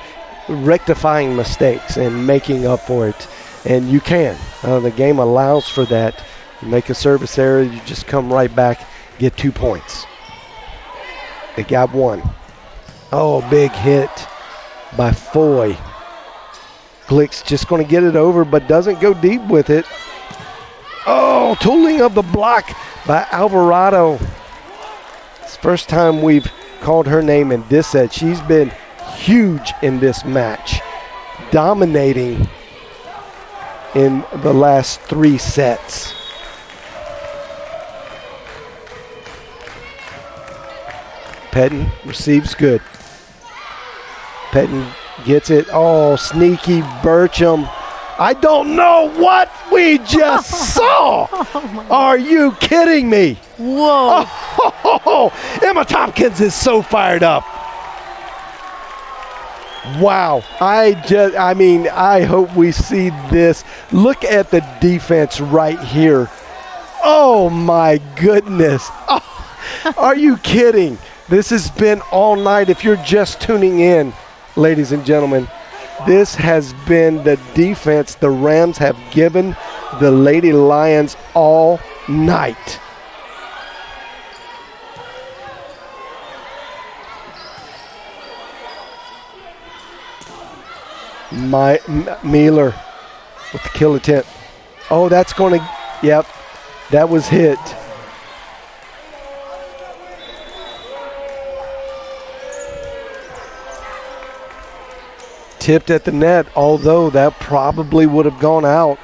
Speaker 2: rectifying mistakes and making up for it, and you can. The game allows for that. You make a service error, you just come right back, get 2 points. They got 1. Oh, big hit by Foy. Glick's just going to get it over, but doesn't go deep with it. Oh, tooling of the block by Alvarado. It's the first time we've called her name in this set. She's been huge in this match, dominating in the last 3 sets. Pettin receives good. Pettin Gets it. Oh, sneaky Burcham. I don't know what we just saw. Are you kidding me?
Speaker 3: Whoa.
Speaker 2: Oh, Emma Tompkins is so fired up. Wow. I hope we see this. Look at the defense right here. Oh, my goodness. Oh, are you kidding? This has been all night. If you're just tuning in, ladies and gentlemen, this has been the defense the Rams have given the Lady Lions all night. Mealer with the kill attempt. Oh, that's going to, yep, that was hit. Tipped at the net, although that probably would have gone out.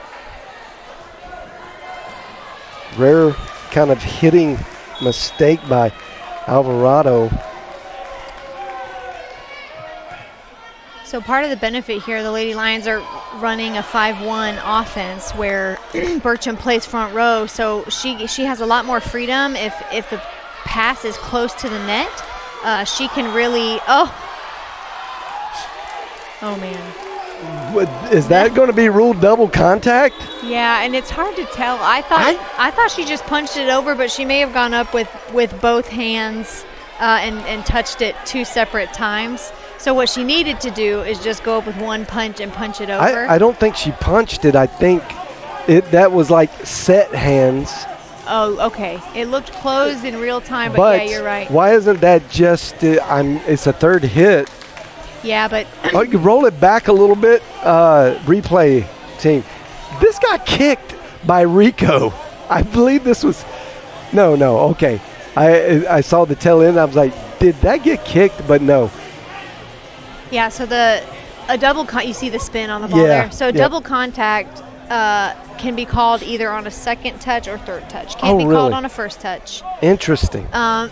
Speaker 2: Rare kind of hitting mistake by Alvarado.
Speaker 3: So part of the benefit here, the Lady Lions are running a 5-1 offense where Burcham plays front row, so she has a lot more freedom. If the pass is close to the net, she can really, oh man.
Speaker 2: Is that going to be ruled double contact?
Speaker 3: Yeah, and it's hard to tell. I thought she just punched it over, but she may have gone up with both hands and touched it 2 separate times. So what she needed to do is just go up with one punch and punch it over.
Speaker 2: I don't think she punched it. I think that was like set hands.
Speaker 3: Oh, okay. It looked closed in real time, but yeah, you're right.
Speaker 2: Why isn't that just? It's a third hit.
Speaker 3: Yeah, but
Speaker 2: oh, you roll it back a little bit. Replay team. This got kicked by Rico. I believe this was. No. Okay. I saw the tail end. I was like, did that get kicked? But no.
Speaker 3: Yeah. So a double. You see the spin on the ball there. So double contact can be called either on a second touch or third touch. Can't be called on a first touch.
Speaker 2: Interesting.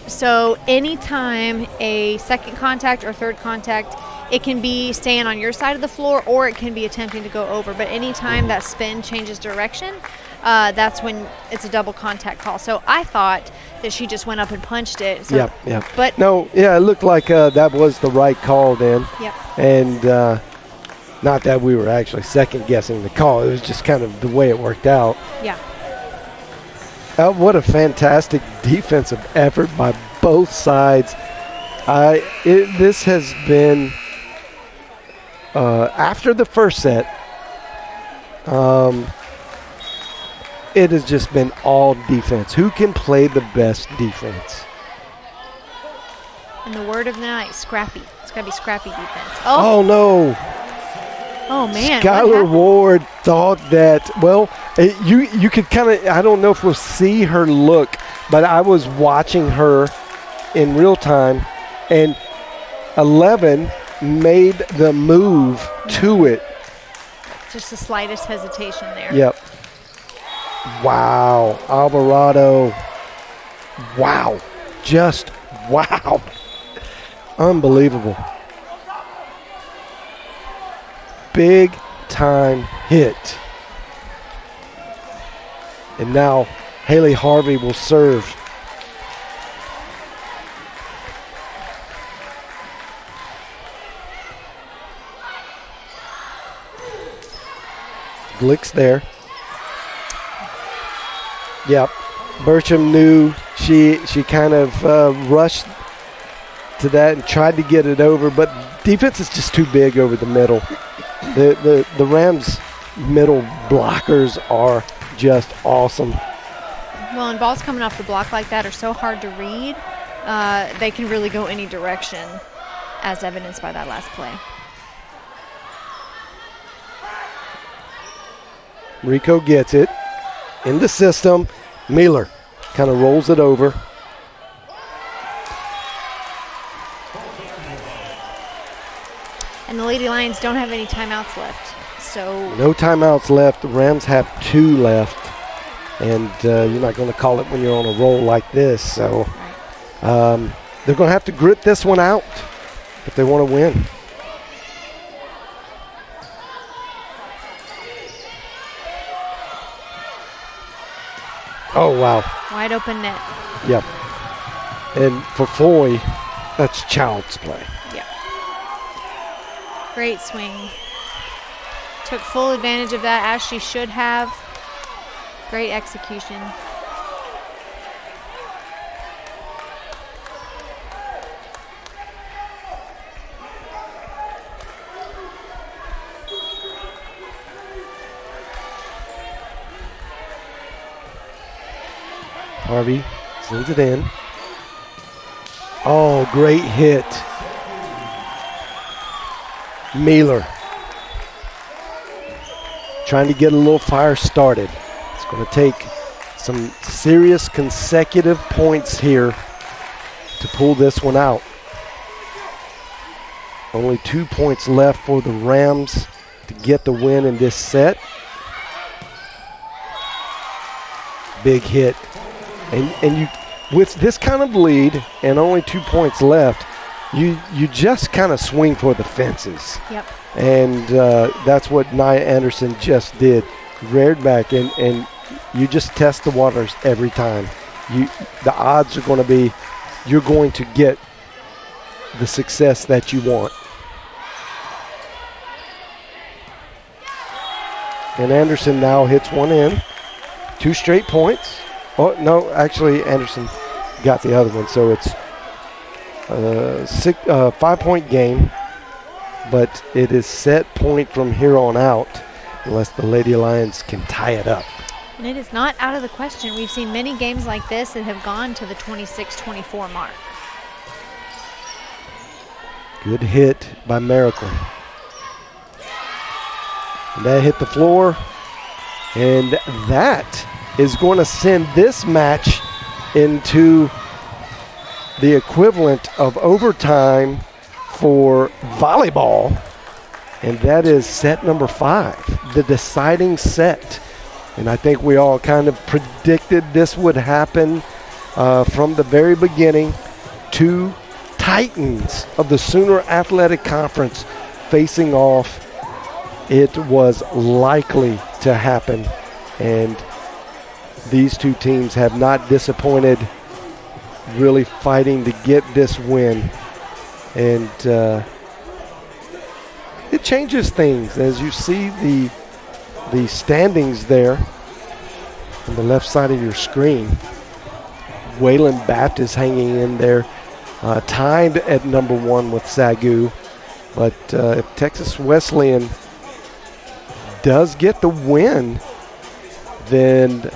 Speaker 3: So anytime a second contact or third contact, it can be staying on your side of the floor or it can be attempting to go over. But anytime that spin changes direction, that's when it's a double contact call. So I thought that she just went up and punched it. So,
Speaker 2: yep.
Speaker 3: But
Speaker 2: no, yeah, it looked like that was the right call then.
Speaker 3: Yep.
Speaker 2: And not that we were actually second guessing the call. It was just kind of the way it worked out.
Speaker 3: Yeah.
Speaker 2: What a fantastic defensive effort by both sides. This has been after the first set. It has just been all defense. Who can play the best defense?
Speaker 3: In the word of the night, scrappy. It's got to be scrappy defense.
Speaker 2: Oh no.
Speaker 3: Oh, man.
Speaker 2: Skylar Ward thought that, well, you could kind of, I don't know if we'll see her look, but I was watching her in real time, and 11 made the move to it.
Speaker 3: Just the slightest hesitation there.
Speaker 2: Yep. Wow. Alvarado. Wow. Just wow. Unbelievable. Big time hit. And now Haley Harvey will serve. Glick's there. Yep. Burcham knew she kind of rushed to that and tried to get it over, but defense is just too big over the middle. The Rams' middle blockers are just awesome.
Speaker 3: Well, and balls coming off the block like that are so hard to read. They can really go any direction, as evidenced by that last play.
Speaker 2: Rico gets it in the system. Mealer kind of rolls it over.
Speaker 3: And the Lady Lions don't have any timeouts left. So
Speaker 2: no timeouts left. The Rams have 2 left. And you're not going to call it when you're on a roll like this. So they're going to have to grit this one out if they want to win. Oh, wow.
Speaker 3: Wide open net.
Speaker 2: Yep. And for Foy, that's child's play.
Speaker 3: Yep. Great swing. Took full advantage of that, as she should have. Great execution.
Speaker 2: Harvey sends it in. Oh, great hit. Mealer trying to get a little fire started. It's going to take some serious consecutive points here to pull this one out. Only 2 points left for the Rams to get the win in this set. Big hit. And you, with this kind of lead and only 2 points left, you just kind of swing for the fences.
Speaker 3: Yep.
Speaker 2: And that's what NAIA Anderson just did. Reared back, and you just test the waters every time. The odds are going to be you're going to get the success that you want. And Anderson now hits one in. 2 straight points. Oh, no, actually, Anderson got the other one, so it's a 5-point game, but it is set point from here on out unless the Lady Lions can tie it up.
Speaker 3: And it is not out of the question. We've seen many games like this that have gone to the 26-24 mark.
Speaker 2: Good hit by Miracle. And that hit the floor, and that is going to send this match into the equivalent of overtime for volleyball, and that is set number 5, the deciding set. And I think we all kind of predicted this would happen from the very beginning. 2 titans of the Sooner Athletic Conference facing off. It was likely to happen, and these 2 teams have not disappointed, really fighting to get this win. And it changes things as you see the standings there on the left side of your screen. Wayland Baptist hanging in there, tied at number 1 with SAGU. But if Texas Wesleyan does get the win, then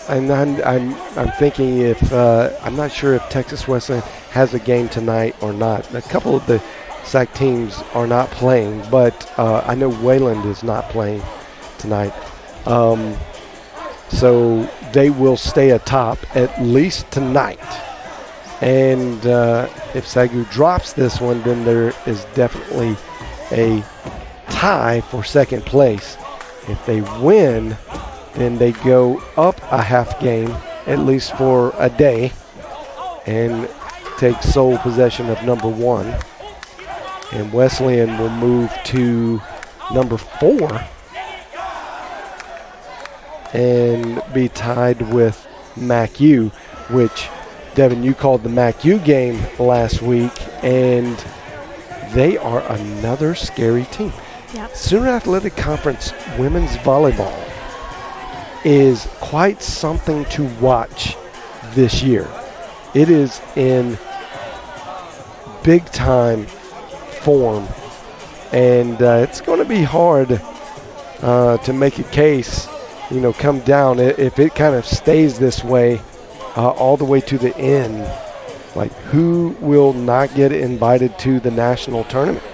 Speaker 2: and I'm thinking if I'm not sure if Texas Wesleyan has a game tonight or not. A couple of the SAC teams are not playing, but I know Wayland is not playing tonight. So they will stay atop at least tonight. And if SAGU drops this one, then there is definitely a tie for second place. If they win, then they go up a half game, at least for a day, and take sole possession of number 1. And Wesleyan will move to number 4 and be tied with MACU, which, Devin, you called the MACU game last week, and they are another scary team.
Speaker 3: Yep.
Speaker 2: Sooner Athletic Conference women's volleyball is quite something to watch this year. It is in big time form, and it's going to be hard to make a case, come down if it kind of stays this way all the way to the end. Like, who will not get invited to the national tournament?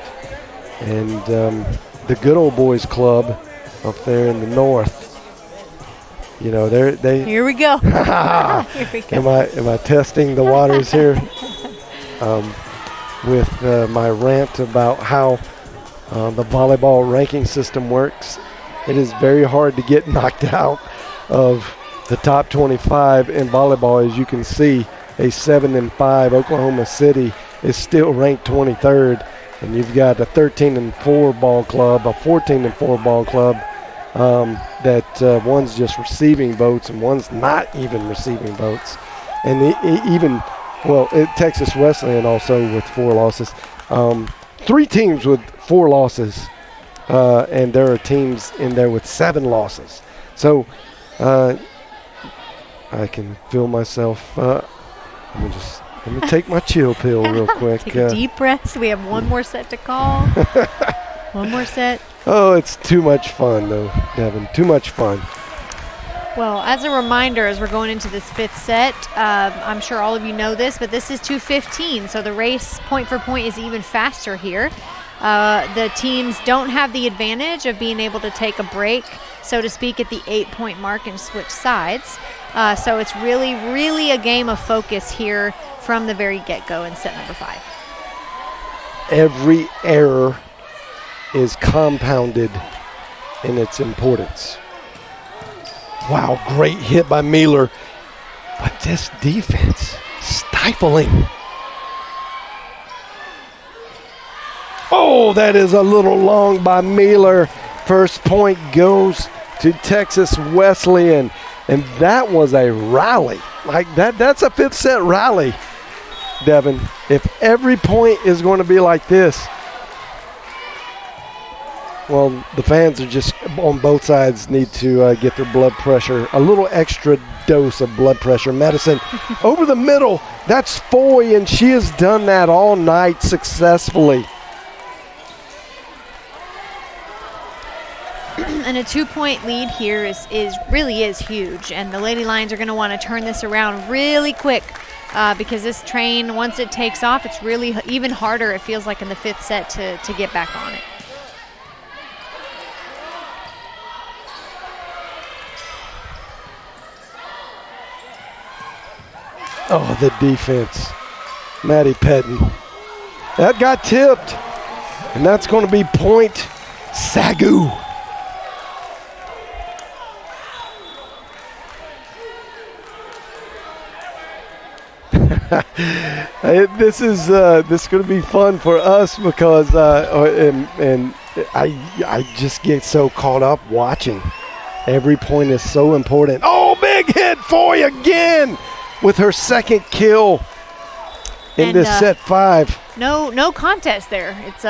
Speaker 2: And the good old boys club up there in the north, they
Speaker 3: Here we go. Here we go.
Speaker 2: Am I testing the waters here with my rant about how the volleyball ranking system works? It is very hard to get knocked out of the top 25 in volleyball. As you can see, a 7-5 Oklahoma City is still ranked 23rd, and you've got a 13-4 ball club, a 14-4 ball club, that one's just receiving votes and one's not even receiving votes. And Texas Wesleyan also with 4 losses. 3 teams with 4 losses, and there are teams in there with 7 losses. So I can feel myself. Let me take my chill pill real quick.
Speaker 3: Take a deep breath. We have one more set to call. One more set.
Speaker 2: Oh, it's too much fun, though, Devin. Too much fun.
Speaker 3: Well, as a reminder, as we're going into this 5th set, I'm sure all of you know this, but this is 2:15, so the race point for point is even faster here. The teams don't have the advantage of being able to take a break, so to speak, at the 8-point mark and switch sides. So it's really, really a game of focus here from the very get-go in set number 5.
Speaker 2: Every error is compounded in its importance. Wow, great hit by Mealer. But this defense, stifling. Oh, that is a little long by Mealer. First point goes to Texas Wesleyan. And that was a rally. Like that's a 5th set rally, Devin. If every point is going to be like this, well, the fans are just on both sides need to get their blood pressure, a little extra dose of blood pressure medicine. Over the middle, that's Foy, and she has done that all night successfully.
Speaker 3: And a 2-point lead here is really huge, and the Lady Lions are going to want to turn this around really quick because this train, once it takes off, it's really even harder, it feels like, in the 5th set to get back on it.
Speaker 2: Oh, the defense. Maddie Pettin. That got tipped, and that's going to be point SAGU. This is going to be fun for us because I just get so caught up watching. Every point is so important. Oh, big hit Foy again with her 2nd kill in this set 5.
Speaker 3: No contest there. It's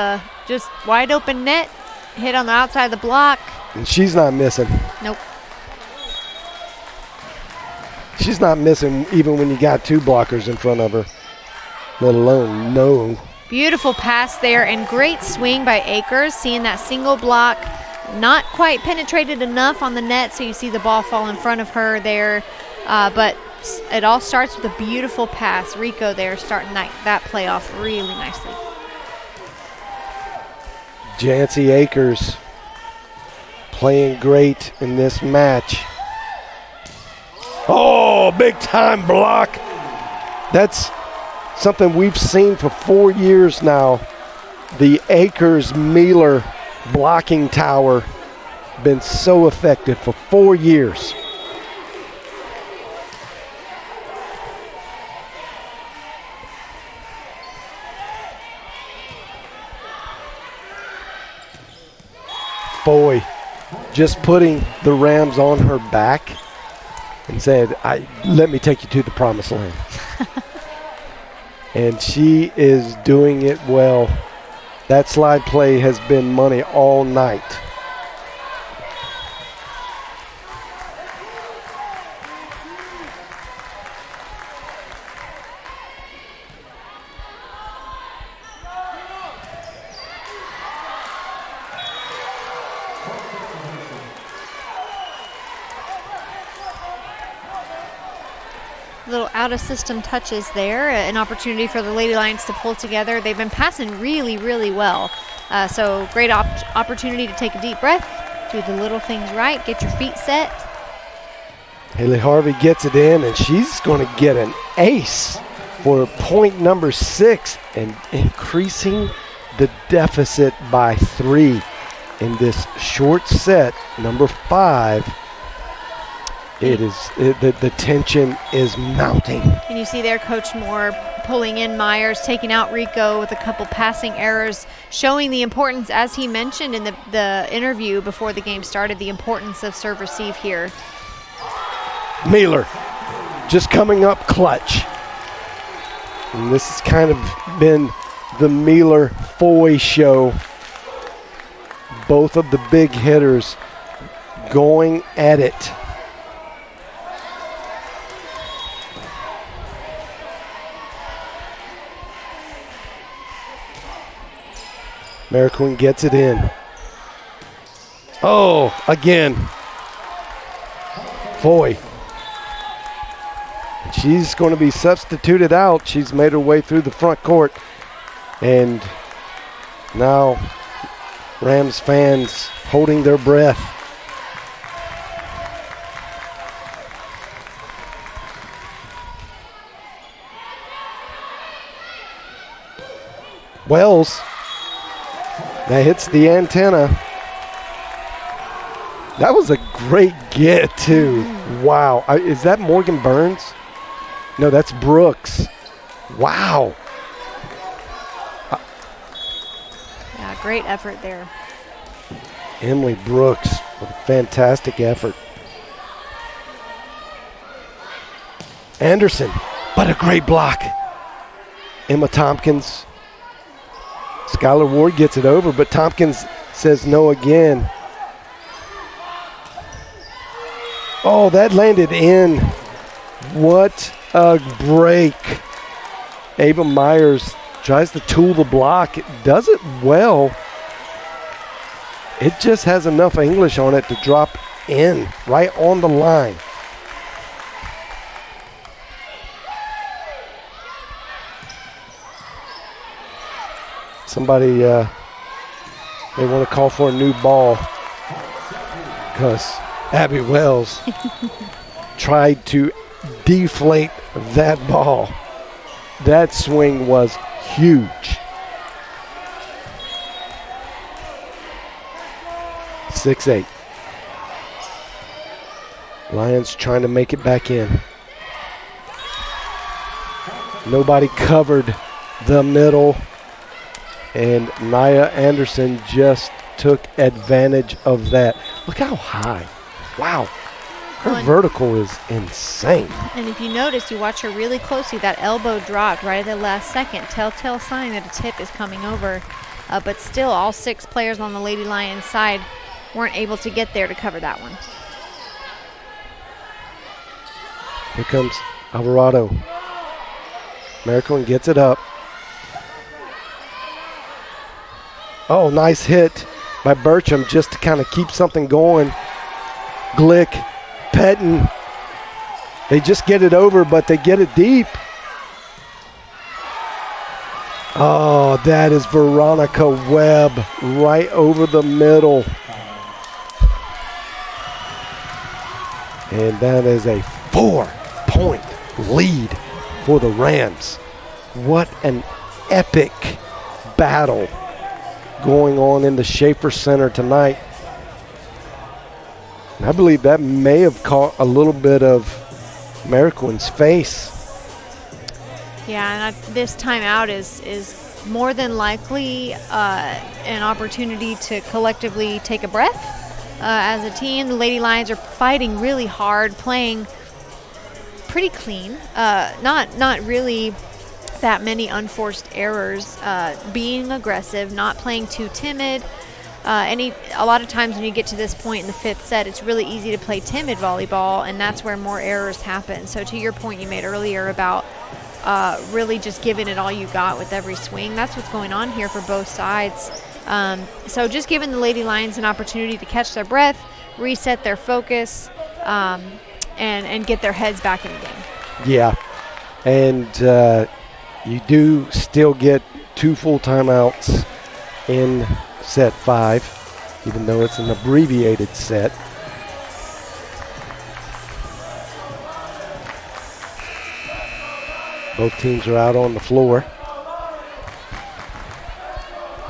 Speaker 3: just wide open net, hit on the outside of the block.
Speaker 2: And she's not missing.
Speaker 3: Nope.
Speaker 2: She's not missing even when you got 2 blockers in front of her, let alone no.
Speaker 3: Beautiful pass there and great swing by Akers, seeing that single block not quite penetrated enough on the net, so you see the ball fall in front of her there. But it all starts with a beautiful pass. Rico there starting that play off really nicely.
Speaker 2: Jancy Akers playing great in this match. Oh, big time block. That's something we've seen for 4 years now. The Akers-Mealer blocking tower been so effective for 4 years. Foy just putting the Rams on her back and said, let me take you to the promised land. And she is doing it well. That slide play has been money all night.
Speaker 3: Little out-of-system touches there, an opportunity for the Lady Lions to pull together. They've been passing really, really well. So great opportunity to take a deep breath, do the little things right, get your feet set.
Speaker 2: Haley Harvey gets it in, and she's going to get an ace for point number 6 and increasing the deficit by 3 in this short set, number 5. The tension is mounting.
Speaker 3: And you see there Coach Moore pulling in Myers, taking out Rico with a couple passing errors, showing the importance, as he mentioned in the interview before the game started, the importance of serve receive here.
Speaker 2: Mealer just coming up clutch. And this has kind of been the Mealer-Foy show. Both of the big hitters going at it. Mariquin gets it in. Oh, again. Foy. She's going to be substituted out. She's made her way through the front court. And now Rams fans holding their breath. Wells. That hits the antenna. That was a great get, too. Wow. Is that Morgan Burns? No, that's Brooks. Wow.
Speaker 3: Yeah, great effort there.
Speaker 2: Emily Brooks with a fantastic effort. Anderson, but a great block. Emma Tompkins. Skylar Ward gets it over, but Tompkins says no again. Oh, that landed in. What a break. Ava Myers tries to tool the block. It does it well. It just has enough English on it to drop in right on the line. Somebody they want to call for a new ball because Abby Wells tried to deflate that ball. That swing was huge. 6-8. Lions trying to make it back in. Nobody covered the middle. And NAIA Anderson just took advantage of that. Look how high. Wow. Her vertical is insane.
Speaker 3: And if you notice, you watch her really closely, that elbow dropped right at the last second. Telltale sign that a tip is coming over. But still, all 6 players on the Lady Lions side weren't able to get there to cover that one.
Speaker 2: Here comes Alvarado. Mariquin gets it up. Oh, nice hit by Bertram just to kind of keep something going. Glick, Pettin. They just get it over, but they get it deep. Oh, that is Veronica Webb right over the middle. And that is a 4-point lead for the Rams. What an epic battle going on in the Schaefer Center tonight. And I believe that may have caught a little bit of Mariquin's face.
Speaker 3: Yeah, and this timeout is more than likely an opportunity to collectively take a breath. As a team, the Lady Lions are fighting really hard, playing pretty clean. Not really that many unforced errors, being aggressive, not playing too timid. A lot of times when you get to this point in the 5th set, it's really easy to play timid volleyball, and that's where more errors happen. So to your point you made earlier about really just giving it all you got with every swing, that's what's going on here for both sides. So just giving the Lady Lions an opportunity to catch their breath, reset their focus, and get their heads back in the game.
Speaker 2: Yeah, and you do still get 2 full timeouts in set 5, even though it's an abbreviated set. Both teams are out on the floor.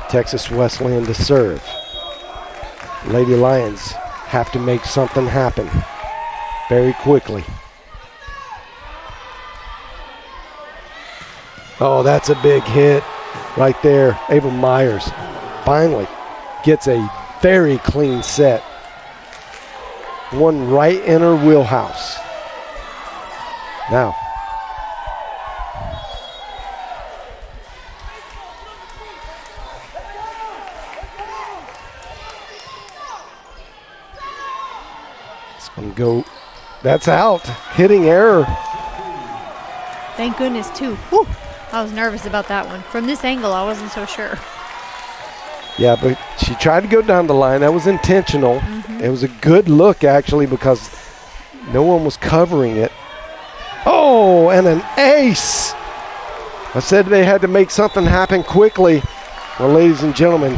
Speaker 2: Texas Wesleyan to serve. Lady Lions have to make something happen very quickly. Oh, that's a big hit right there. Ava Myers finally gets a very clean set. One right in her wheelhouse. Now, it's going to go. That's out. Hitting error.
Speaker 3: Thank goodness, too. Whew. I was nervous about that one. From this angle, I wasn't so sure.
Speaker 2: Yeah, but she tried to go down the line. That was intentional. It was a good look, actually, because no one was covering it. Oh, and an ace. I said they had to make something happen quickly. Well, ladies and gentlemen,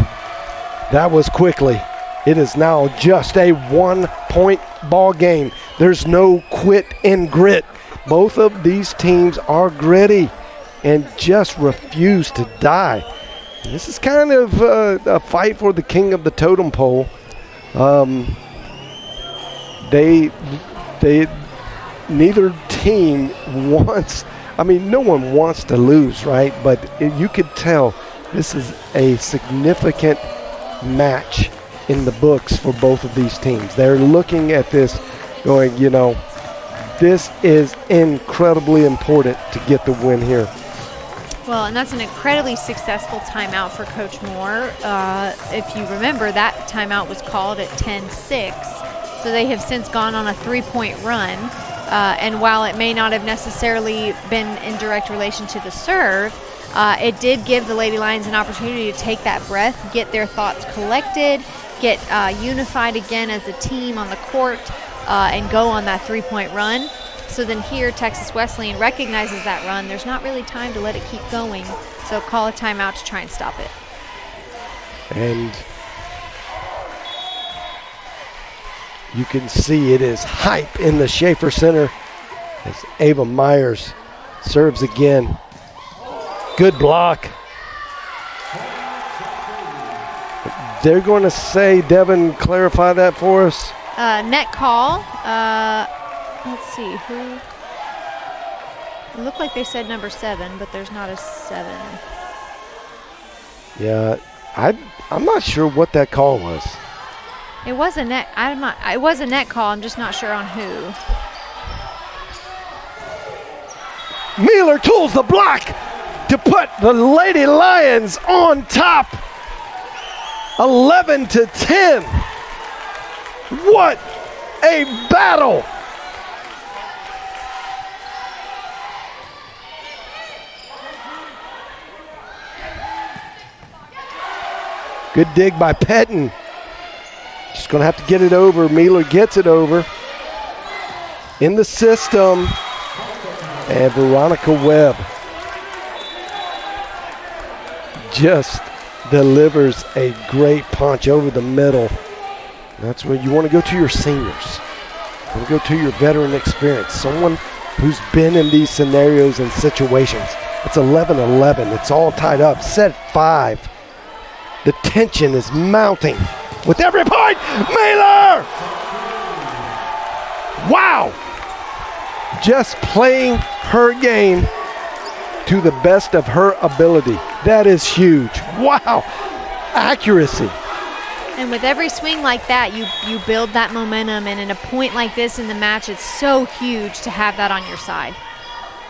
Speaker 2: that was quickly. It is now just a 1-point ball game. There's no quit and grit. Both of these teams are gritty and just refuse to die. This is kind of a fight for the king of the totem pole. Neither team wants, no one wants to lose, right? But you could tell this is a significant match in the books for both of these teams. They're looking at this going, this is incredibly important to get the win here.
Speaker 3: Well, and that's an incredibly successful timeout for Coach Moore. If you remember, that timeout was called at 10-6. So they have since gone on a 3-point run. And while it may not have necessarily been in direct relation to the serve, it did give the Lady Lions an opportunity to take that breath, get their thoughts collected, get unified again as a team on the court, and go on that 3-point run. So then here, Texas Wesleyan recognizes that run. There's not really time to let it keep going, so call a timeout to try and stop it.
Speaker 2: And you can see it is hype in the Schaefer Center as Ava Myers serves again. Good block. They're going to say, Devin, clarify that for us.
Speaker 3: Net call. Let's see, who? It looked like they said number 7, but there's not a 7.
Speaker 2: Yeah, I'm not sure what that call was.
Speaker 3: It was a net. It was a net call. I'm just not sure on who.
Speaker 2: Mueller tools the block to put the Lady Lions on top. 11-10. What a battle! Good dig by Pettin. Just going to have to get it over. Mueller gets it over. In the system. And Veronica Webb just delivers a great punch over the middle. That's where you want to go to your seniors. You want to go to your veteran experience. Someone who's been in these scenarios and situations. It's 11-11. It's all tied up. Set 5. The tension is mounting with every point. Mueller! Wow! Just playing her game to the best of her ability. That is huge. Wow! Accuracy.
Speaker 3: And with every swing like that, you build that momentum. And in a point like this in the match, it's so huge to have that on your side.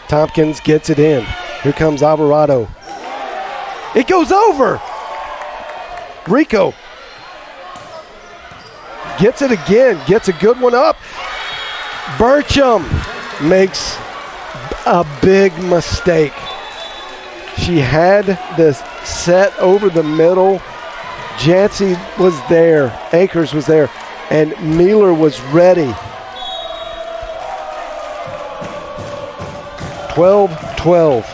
Speaker 2: Tompkins gets it in. Here comes Alvarado. It goes over. Rico gets it again, gets a good one up. Burcham makes a big mistake. She had the set over the middle. Jancy was there, Akers was there, and Mueller was ready. 12-12.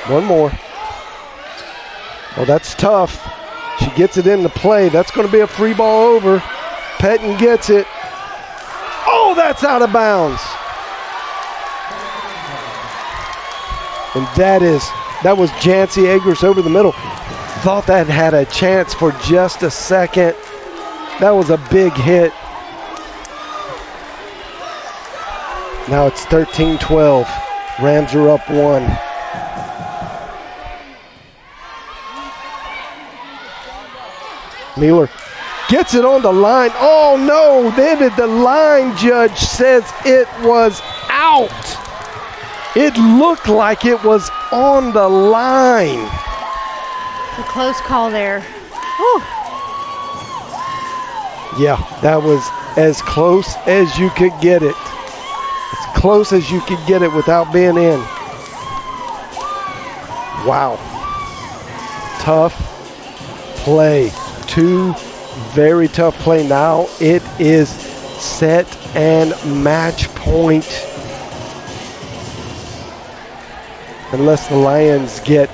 Speaker 2: One more. Oh, that's tough. She gets it into play. That's going to be a free ball over. Pettin gets it. Oh, that's out of bounds. And that was Jancy Akers over the middle. Thought that had a chance for just a second. That was a big hit. Now it's 13-12. Rams are up 1. Mueller gets it on the line. Oh no, then the line judge says it was out. It looked like it was on the line.
Speaker 3: It's a close call there. Whew.
Speaker 2: Yeah, that was as close as you could get it. As close as you could get it without being in. Wow. Tough play. 2 very tough play. Now it is set and match point. Unless the Lions get,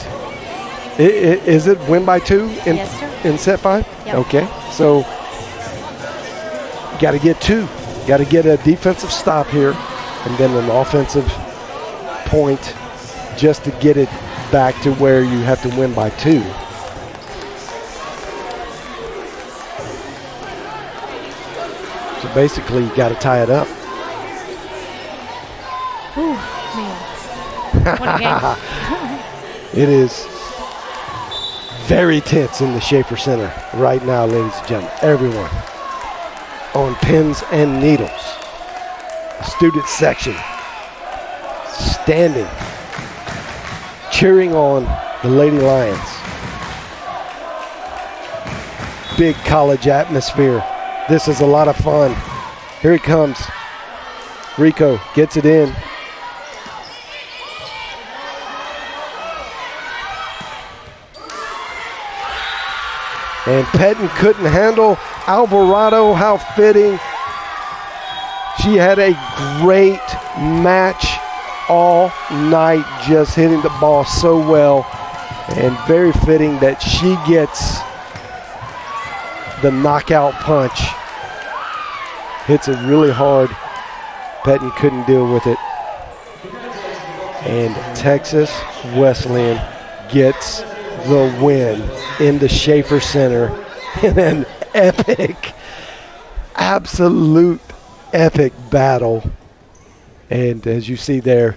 Speaker 2: is it win by 2 in,
Speaker 3: Yes, sir.
Speaker 2: in set 5?
Speaker 3: Yep.
Speaker 2: Okay, so got to get 2. Got to get a defensive stop here and then an offensive point just to get it back to where you have to win by 2. So basically, you got to tie it up.
Speaker 3: Ooh, man. What a game.
Speaker 2: It is very tense in the Schaefer Center right now, ladies and gentlemen. Everyone on pins and needles. Student section standing, cheering on the Lady Lions. Big college atmosphere. This is a lot of fun. Here it comes. Rico gets it in. And Pettin couldn't handle Alvarado. How fitting. She had a great match all night, just hitting the ball so well. And very fitting that she gets the knockout punch. Hits it really hard. Pettin couldn't deal with it. And Texas Wesleyan gets the win in the Schaefer Center in an epic, absolute epic battle. And as you see there,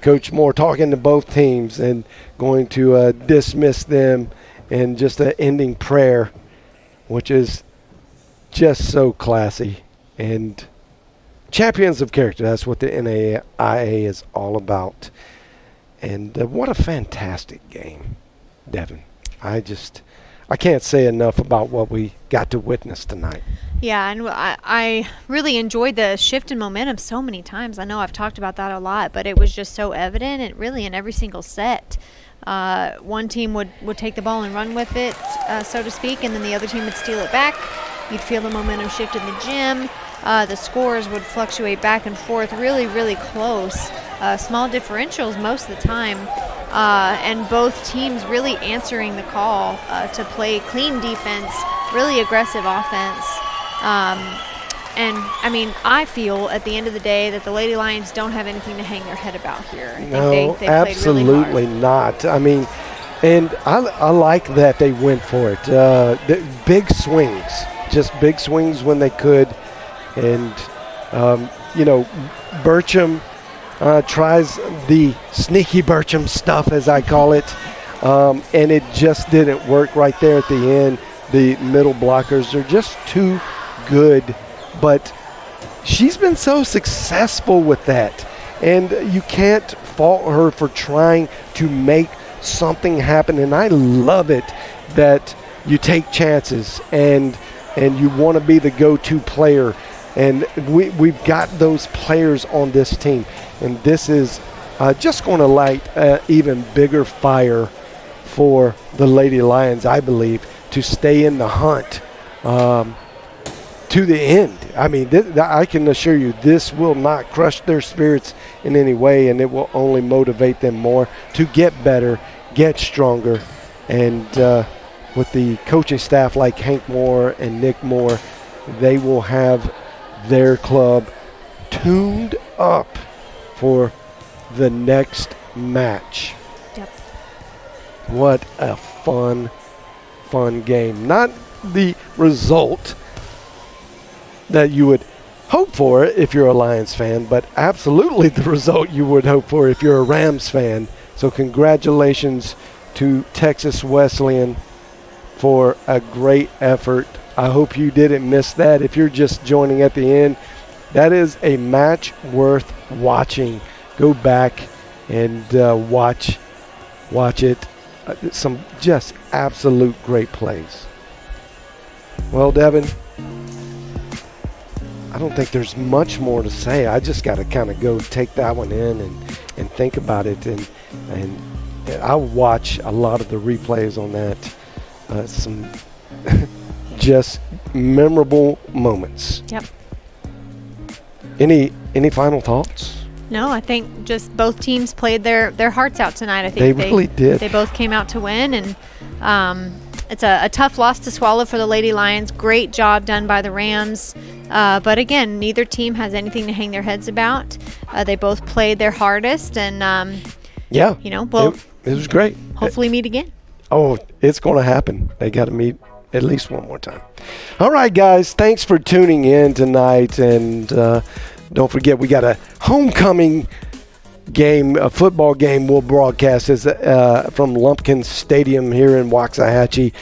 Speaker 2: Coach Moore talking to both teams and going to dismiss them in just an ending prayer, which is just so classy. And champions of character, that's what the NAIA is all about. And what a fantastic game, Devin. I can't say enough about what we got to witness tonight.
Speaker 3: Yeah, and I really enjoyed the shift in momentum so many times. I know I've talked about that a lot, but it was just so evident, and really in every single set. One team would take the ball and run with it, so to speak, and then the other team would steal it back. You'd feel the momentum shift in the gym. The scores would fluctuate back and forth, really, really close. Small differentials most of the time. And both teams really answering the call to play clean defense, really aggressive offense. And, I mean, I feel at the end of the day that the Lady Lions don't have anything to hang their head about here. I think
Speaker 2: No,
Speaker 3: they
Speaker 2: absolutely
Speaker 3: played really hard.
Speaker 2: not. I mean, and I like that they went for it. The big swings, just big swings when they could. And, Burcham tries the sneaky Burcham stuff, as I call it, and it just didn't work right there at the end. The middle blockers are just too good, but she's been so successful with that, and you can't fault her for trying to make something happen. And I love it that you take chances and you want to be the go-to player. And we've got those players on this team. And this is just going to light an even bigger fire for the Lady Lions, I believe, to stay in the hunt to the end. I mean, I can assure you this will not crush their spirits in any way, and it will only motivate them more to get better, get stronger. And with the coaching staff like Hank Moore and Nick Moore, they will have their club tuned up for the next match.
Speaker 3: Yep.
Speaker 2: What a fun game. Not the result that you would hope for it if you're a Lions fan, but absolutely the result you would hope for if you're a Rams fan. So congratulations to Texas Wesleyan for a great effort. I hope you didn't miss that. If you're just joining at the end, that is a match worth watching. Go back and watch it. Some just absolute great plays. Well, Devin, I don't think there's much more to say. I just got to kind of go take that one in and think about it. And I'll watch a lot of the replays on that. Some just memorable moments.
Speaker 3: Yep.
Speaker 2: Any final thoughts?
Speaker 3: No, I think just both teams played their hearts out tonight. I think
Speaker 2: they really did.
Speaker 3: They both came out to win, and it's a tough loss to swallow for the Lady Lions. Great job done by the Rams. But again, neither team has anything to hang their heads about. They both played their hardest, and we'll
Speaker 2: it was great.
Speaker 3: Hopefully meet again.
Speaker 2: Oh, it's going to happen. They got to meet at least one more time. All right, guys, thanks for tuning in tonight, and don't forget we got a homecoming game, a football game we'll broadcast from Lumpkin Stadium here in Waxahachie.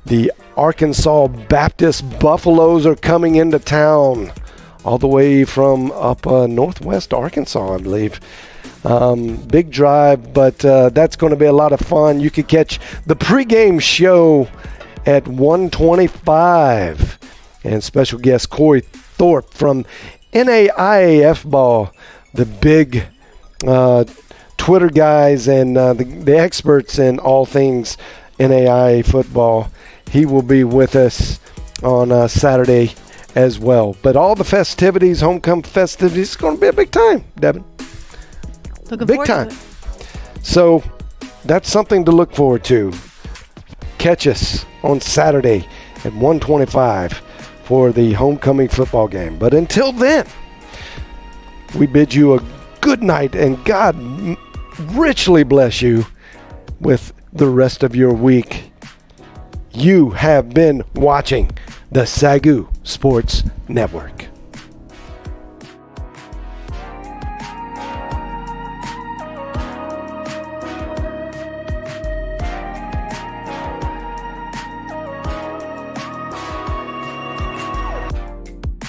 Speaker 2: The Arkansas Baptist Buffaloes are coming into town all the way from up northwest Arkansas, I believe. Big drive, but that's going to be a lot of fun. You could catch the pregame show at 1:25, and special guest Corey Thorpe from NAIA ball, the big Twitter guys and the experts in all things NAIA football. He will be with us on Saturday as well. But all the festivities, homecoming festivities, it's going to be a big time, Devin.
Speaker 3: Looking
Speaker 2: big
Speaker 3: forward
Speaker 2: time.
Speaker 3: to it.
Speaker 2: So that's something to look forward to. Catch us on Saturday at 1:25 for the homecoming football game. But until then, we bid you a good night, and God richly bless you with the rest of your week. You have been watching the SAGU Sports Network.